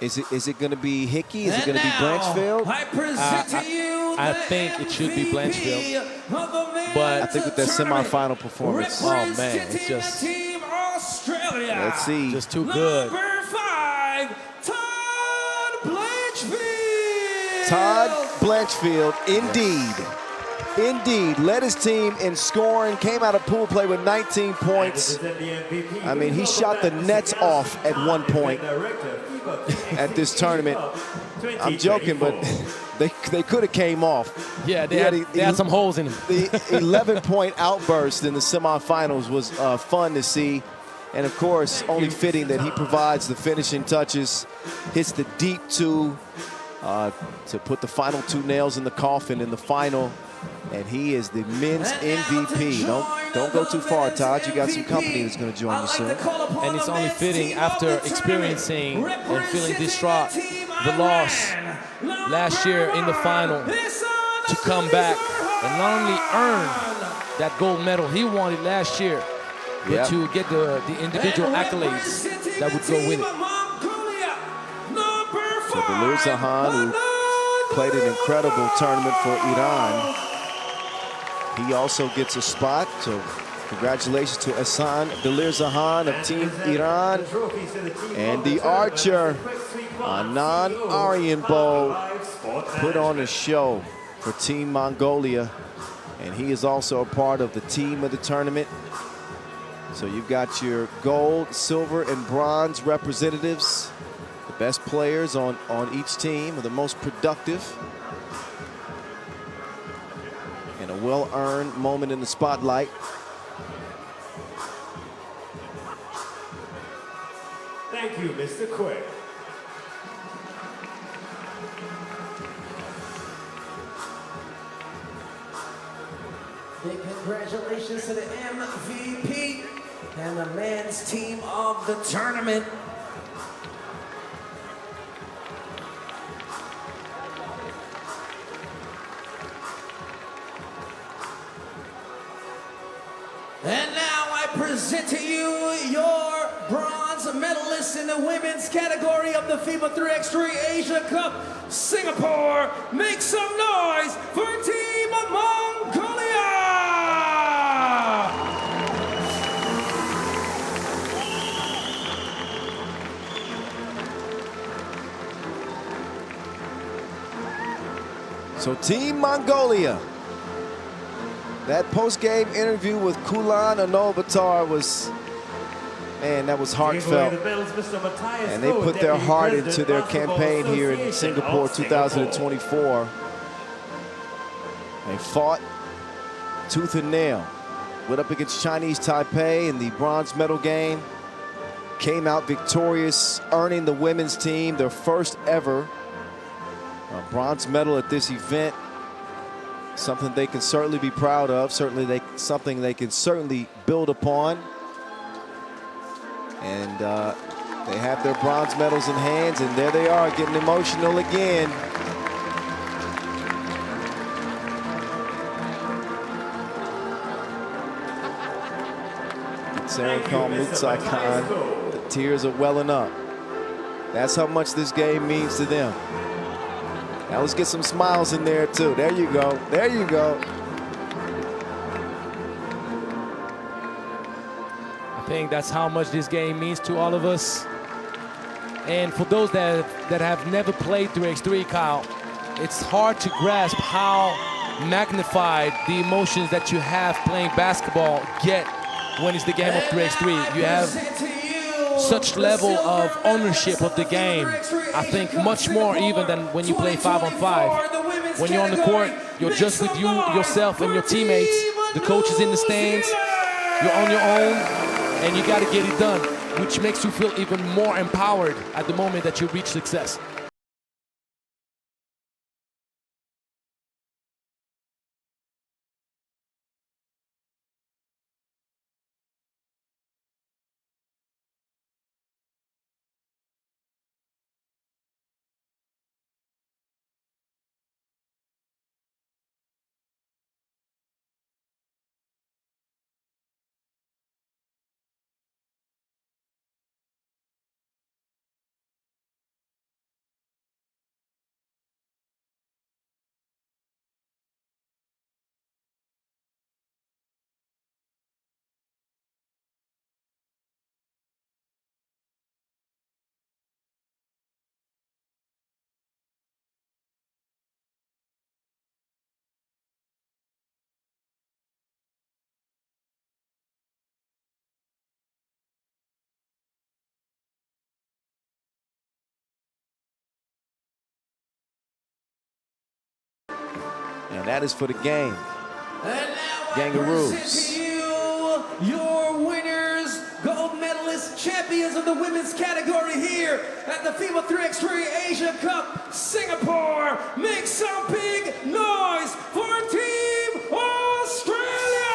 Is it going to be Hickey? Is it And going to be now, Blanchfield? I present to you I the think it should be MVP Blanchfield. of the men's But I think with that tournament, semifinal performance. Oh, man, it's representing just- Team Australia. Let's see. Just too good. Number 5, Todd Blanchfield. Todd Blanchfield, indeed. Indeed, led his team in scoring, came out of pool play with 19 points. I mean, he shot the nets off at one point at this tournament. I'm joking, but they could have came off. Yeah, they had some holes in them. The 11-point outburst in the semifinals was fun to see. And of course, only fitting that he provides the finishing touches, hits the deep 2 to put the final 2 nails in the coffin in the final. And he is the men's MVP. Don't go too far, Todd. You got some company that's going to join you soon. And it's only fitting after experiencing and feeling distraught the loss last year in the final to come back and not only earn that gold medal he wanted last year, but to get the individual accolades that would go with it. So Belur Zahan, who played an incredible tournament for Iran, He also gets a spot, so congratulations to Hassan Dalir-Zahan of Team Iran and the archer Anand Arianbo put on a show for Team Mongolia, and he is also a part of the team of the tournament. So you've got your gold, silver, and bronze representatives, the best players on each team, or the most productive. And a well-earned moment in the spotlight. Thank you, Mr. Quick. Big congratulations to the MVP and the men's team of the tournament. And now I present to you your bronze medalist in the women's category of the FIBA 3x3 Asia Cup Singapore. Make some noise for Team Mongolia! So Team Mongolia. That post-game interview with Kulan Inovatar was, man, that was heartfelt. And they put their heart into their campaign here in Singapore 2024. They fought tooth and nail. Went up against Chinese Taipei in the bronze medal game. Came out victorious, earning the women's team their first ever bronze medal at this event. Something they can certainly be proud of. Something they can certainly build upon. And they have their bronze medals in hands, and there they are, getting emotional again. Sarenkom Mutsai, the tears are welling up. That's how much this game means to them. Now let's get some smiles in there too. There you go. There you go. I think that's how much this game means to all of us. And for those that have never played 3x3, Kyle, it's hard to grasp how magnified the emotions that you have playing basketball get when it's the game of 3x3. You have such level of ownership of the game. I think much more even than when you play 5-on-5. When you're on the court, you're just with yourself and your teammates. The coach is in the stands. You're on your own, and you got to get it done, which makes you feel even more empowered at the moment that you reach success. And that is for the game. And now Gangaroos. I present to you your winners, gold medalists, champions of the women's category here at the FIBA 3x3 Asia Cup Singapore. Make some big noise for Team Australia!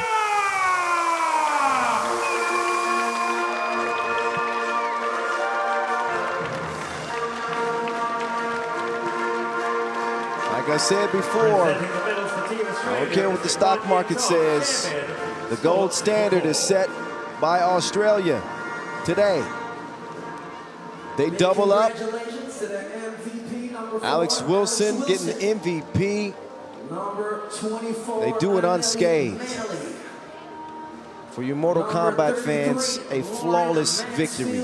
Like I said before, I don't care what the stock market says. The gold standard is set by Australia today. They double up. Congratulations to the MVP number 4. Alex Wilson getting MVP Number 24. They do it unscathed. For you Mortal Kombat fans, a flawless victory.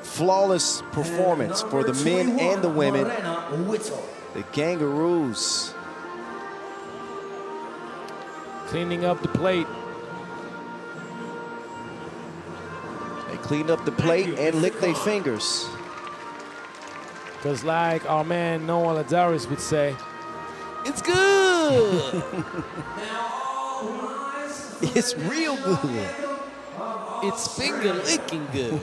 Flawless performance for the men and the women. The Kangaroos. Cleaning up the plate. They cleaned up the plate and licked their fingers. Because like our man Noah Ladaris would say, it's good. It's real good. It's finger licking good.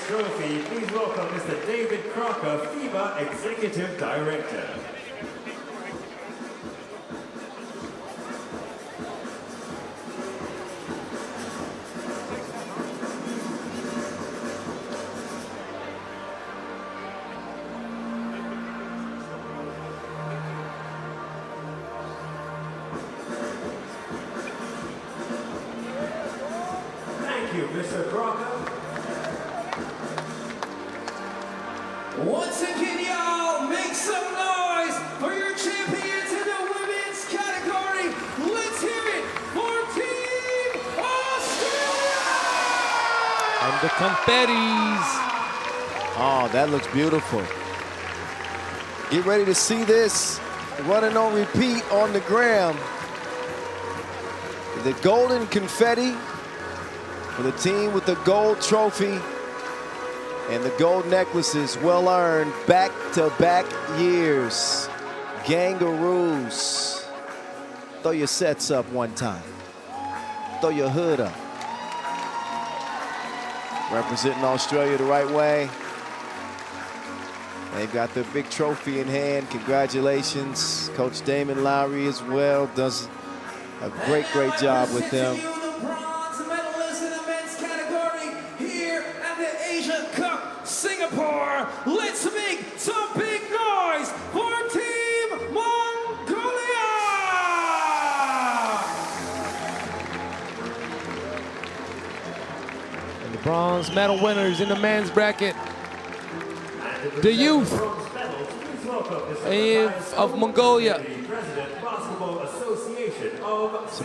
Trophy, please welcome Mr. David Crocker, FIBA Executive Director. Thank you, Mr. Crocker. Once again, y'all, make some noise for your champions in the women's category. Let's hear it for Team Australia! And the confettis. Oh, that looks beautiful. Get ready to see this running on repeat on the gram. The golden confetti for the team with the gold trophy. And the gold necklaces, well earned, back-to-back years. Kangaroos. Throw your sets up one time. Throw your hood up. Representing Australia the right way. They've got their big trophy in hand. Congratulations. Coach Damon Lowry as well does a great, great job with them. Singapore, let's make some big noise for Team Mongolia! And the bronze medal winners in the men's bracket. The youth of Mongolia. It's a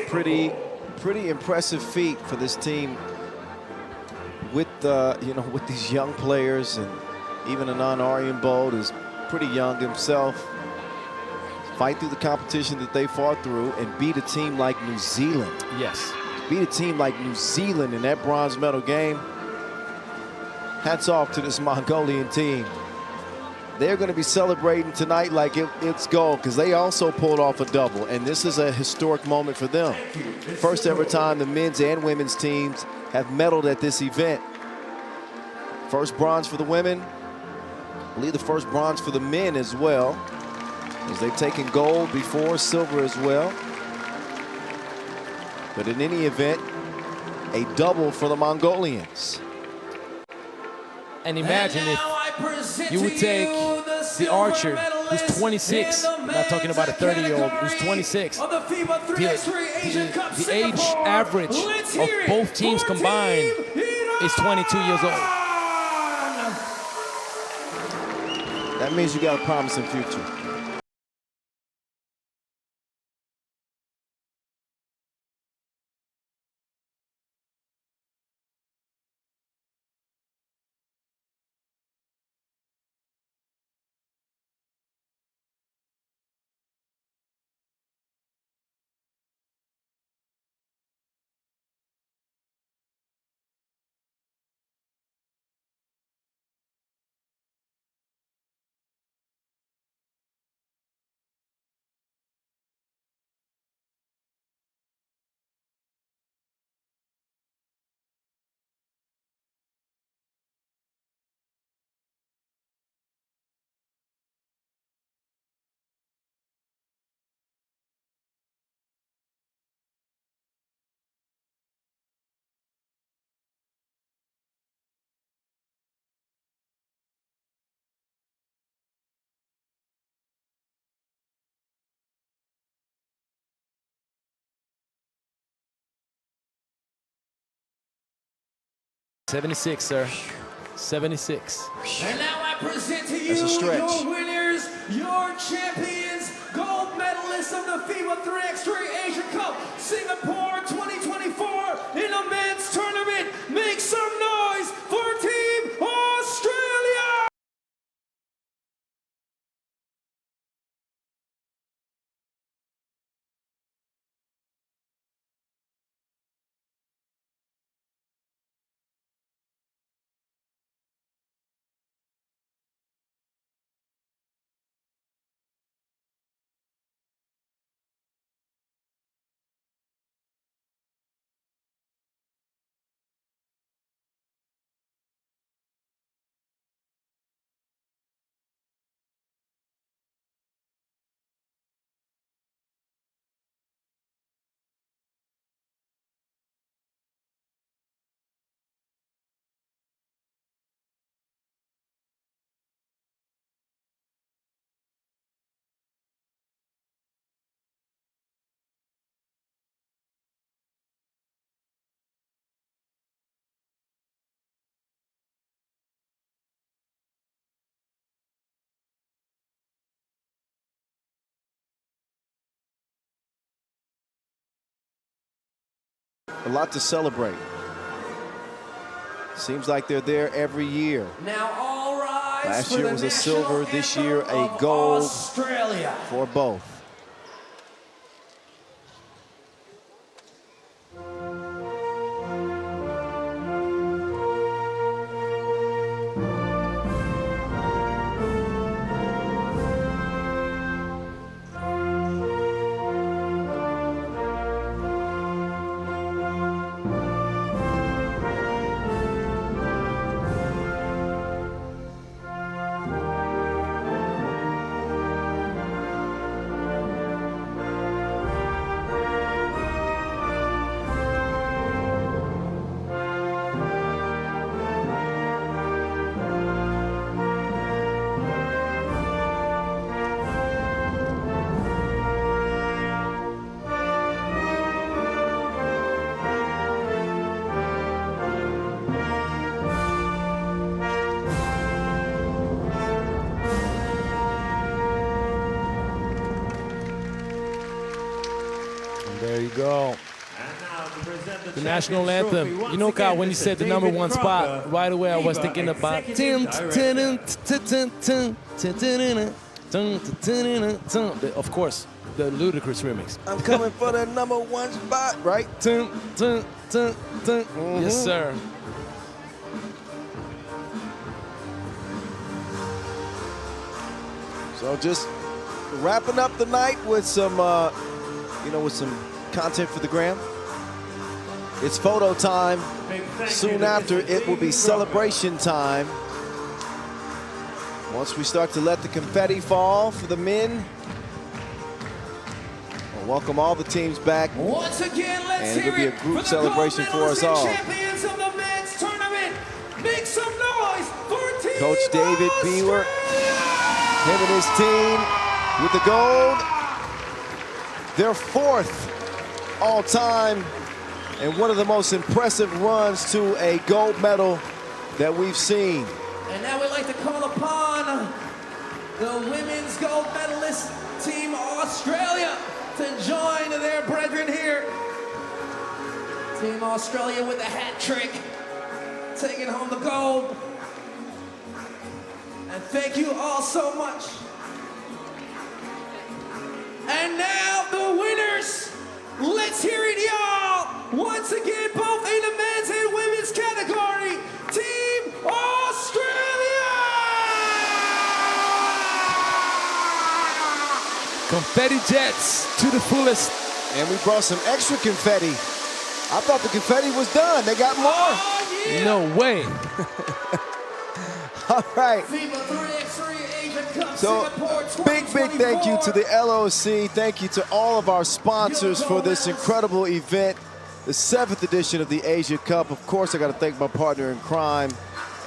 pretty impressive feat for this team with with these young players, and even Anand Aryanbold is pretty young himself. Fight through the competition that they fought through and beat a team like New Zealand. Yes. Beat a team like New Zealand in that bronze medal game. Hats off to this Mongolian team. They're going to be celebrating tonight like it's gold, because they also pulled off a double, and this is a historic moment for them. First ever time the men's and women's teams have medaled at this event. First bronze for the women. I believe the first bronze for the men as well, as they've taken gold before, silver as well. But in any event, a double for the Mongolians. And imagine if you would take the archer who's 26, I'm not talking about a 30-year-old, who's 26. The age average of both teams combined is 22 years old. That means you got a promising future. 76, sir. 76. And now I present to you That's a stretch. your winners, your champions, gold medalists of the FIBA 3x3 Asia Cup Singapore 2024 in the men's tournament. Make some noise for Team Australia! A lot to celebrate. Seems like they're there every year. Now all rise. Last for year the was a national silver, this anthem year a of gold Australia. for both. There you go. And now to present The the national Champions anthem. Trophy, You know, once Kyle, again, when you Mr. said the David #1 spot, Crocker, right away I was FIBA thinking about Executive of course, the ludicrous remix. I'm coming for the #1 spot, right? Yes, sir. So just wrapping up the night with some, with some content for the gram. It's photo time. Big thank you Soon to after, Mr. it will be David celebration time. Once we start to let the confetti fall for the men, we'll welcome all the teams back. Once again, let's And it'll hear be it a group for the celebration gold for us medalists and all. champions of the men's tournament. Make some noise for Team Coach David Beeler, Australia! him and his team with the gold. Their 4th all-time and one of the most impressive runs to a gold medal that we've seen. And now we'd like to call upon the women's gold medalist Team Australia to join their brethren here. Team Australia with a hat trick, taking home the gold. And thank you all so much. And now the winners. Let's hear it, y'all. Once again, both in the men's and women's category, Team Australia! Confetti jets to the fullest. And we brought some extra confetti. I thought the confetti was done. They got more. Oh, yeah. No way. All right. FIBA 3x3 Asia Cup So, Singapore big thank you to 2024. the LOC. Thank you to all of our sponsors for this incredible event, the 7th edition of the Asia Cup. Of course, I got to thank my partner in crime,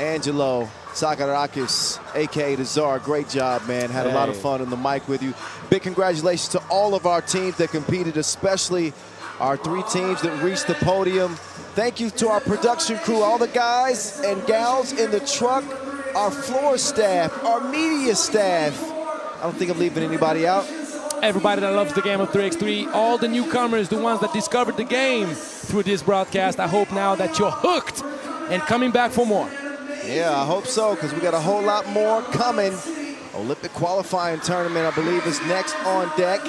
Angelo Sakarakis, a.k.a. the Czar. Great job, man. Had a lot of Hey. fun on the mic with you. Big congratulations to all of our teams that competed, especially our 3 teams that reached the podium. Thank you to our production crew, all the guys and gals in the truck, our floor staff, our media staff. I don't think I'm leaving anybody out. Everybody that loves the game of 3x3, all the newcomers, the ones that discovered the game through this broadcast, I hope now that you're hooked and coming back for more. Yeah, I hope so, because we got a whole lot more coming. Olympic qualifying tournament, I believe, is next on deck.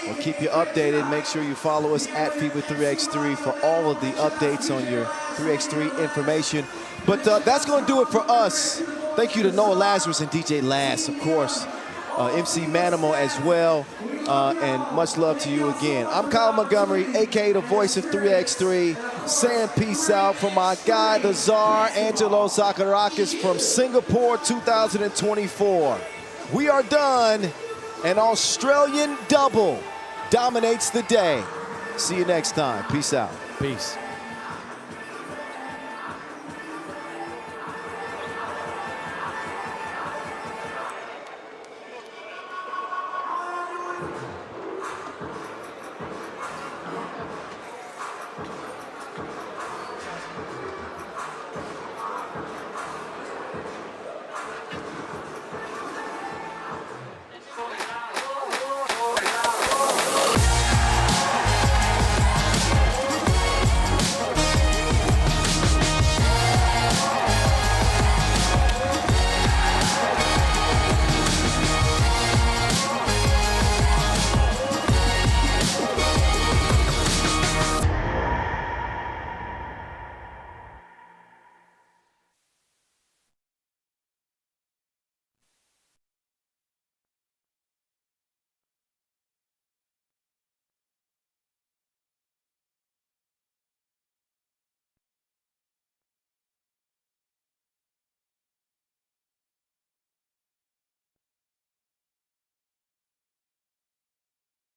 We'll keep you updated. Make sure you follow us at FIBA 3x3 for all of the updates on your 3x3 information. But that's going to do it for us. Thank you to Noah Lazarus and DJ Lass, of course. MC Manimal as well, and much love to you again. I'm Kyle Montgomery, aka the voice of 3x3, saying peace out from my guy, the Czar, Angelo Zakarakis from Singapore 2024. We are done. An Australian double dominates the day. See you next time. Peace out. Peace.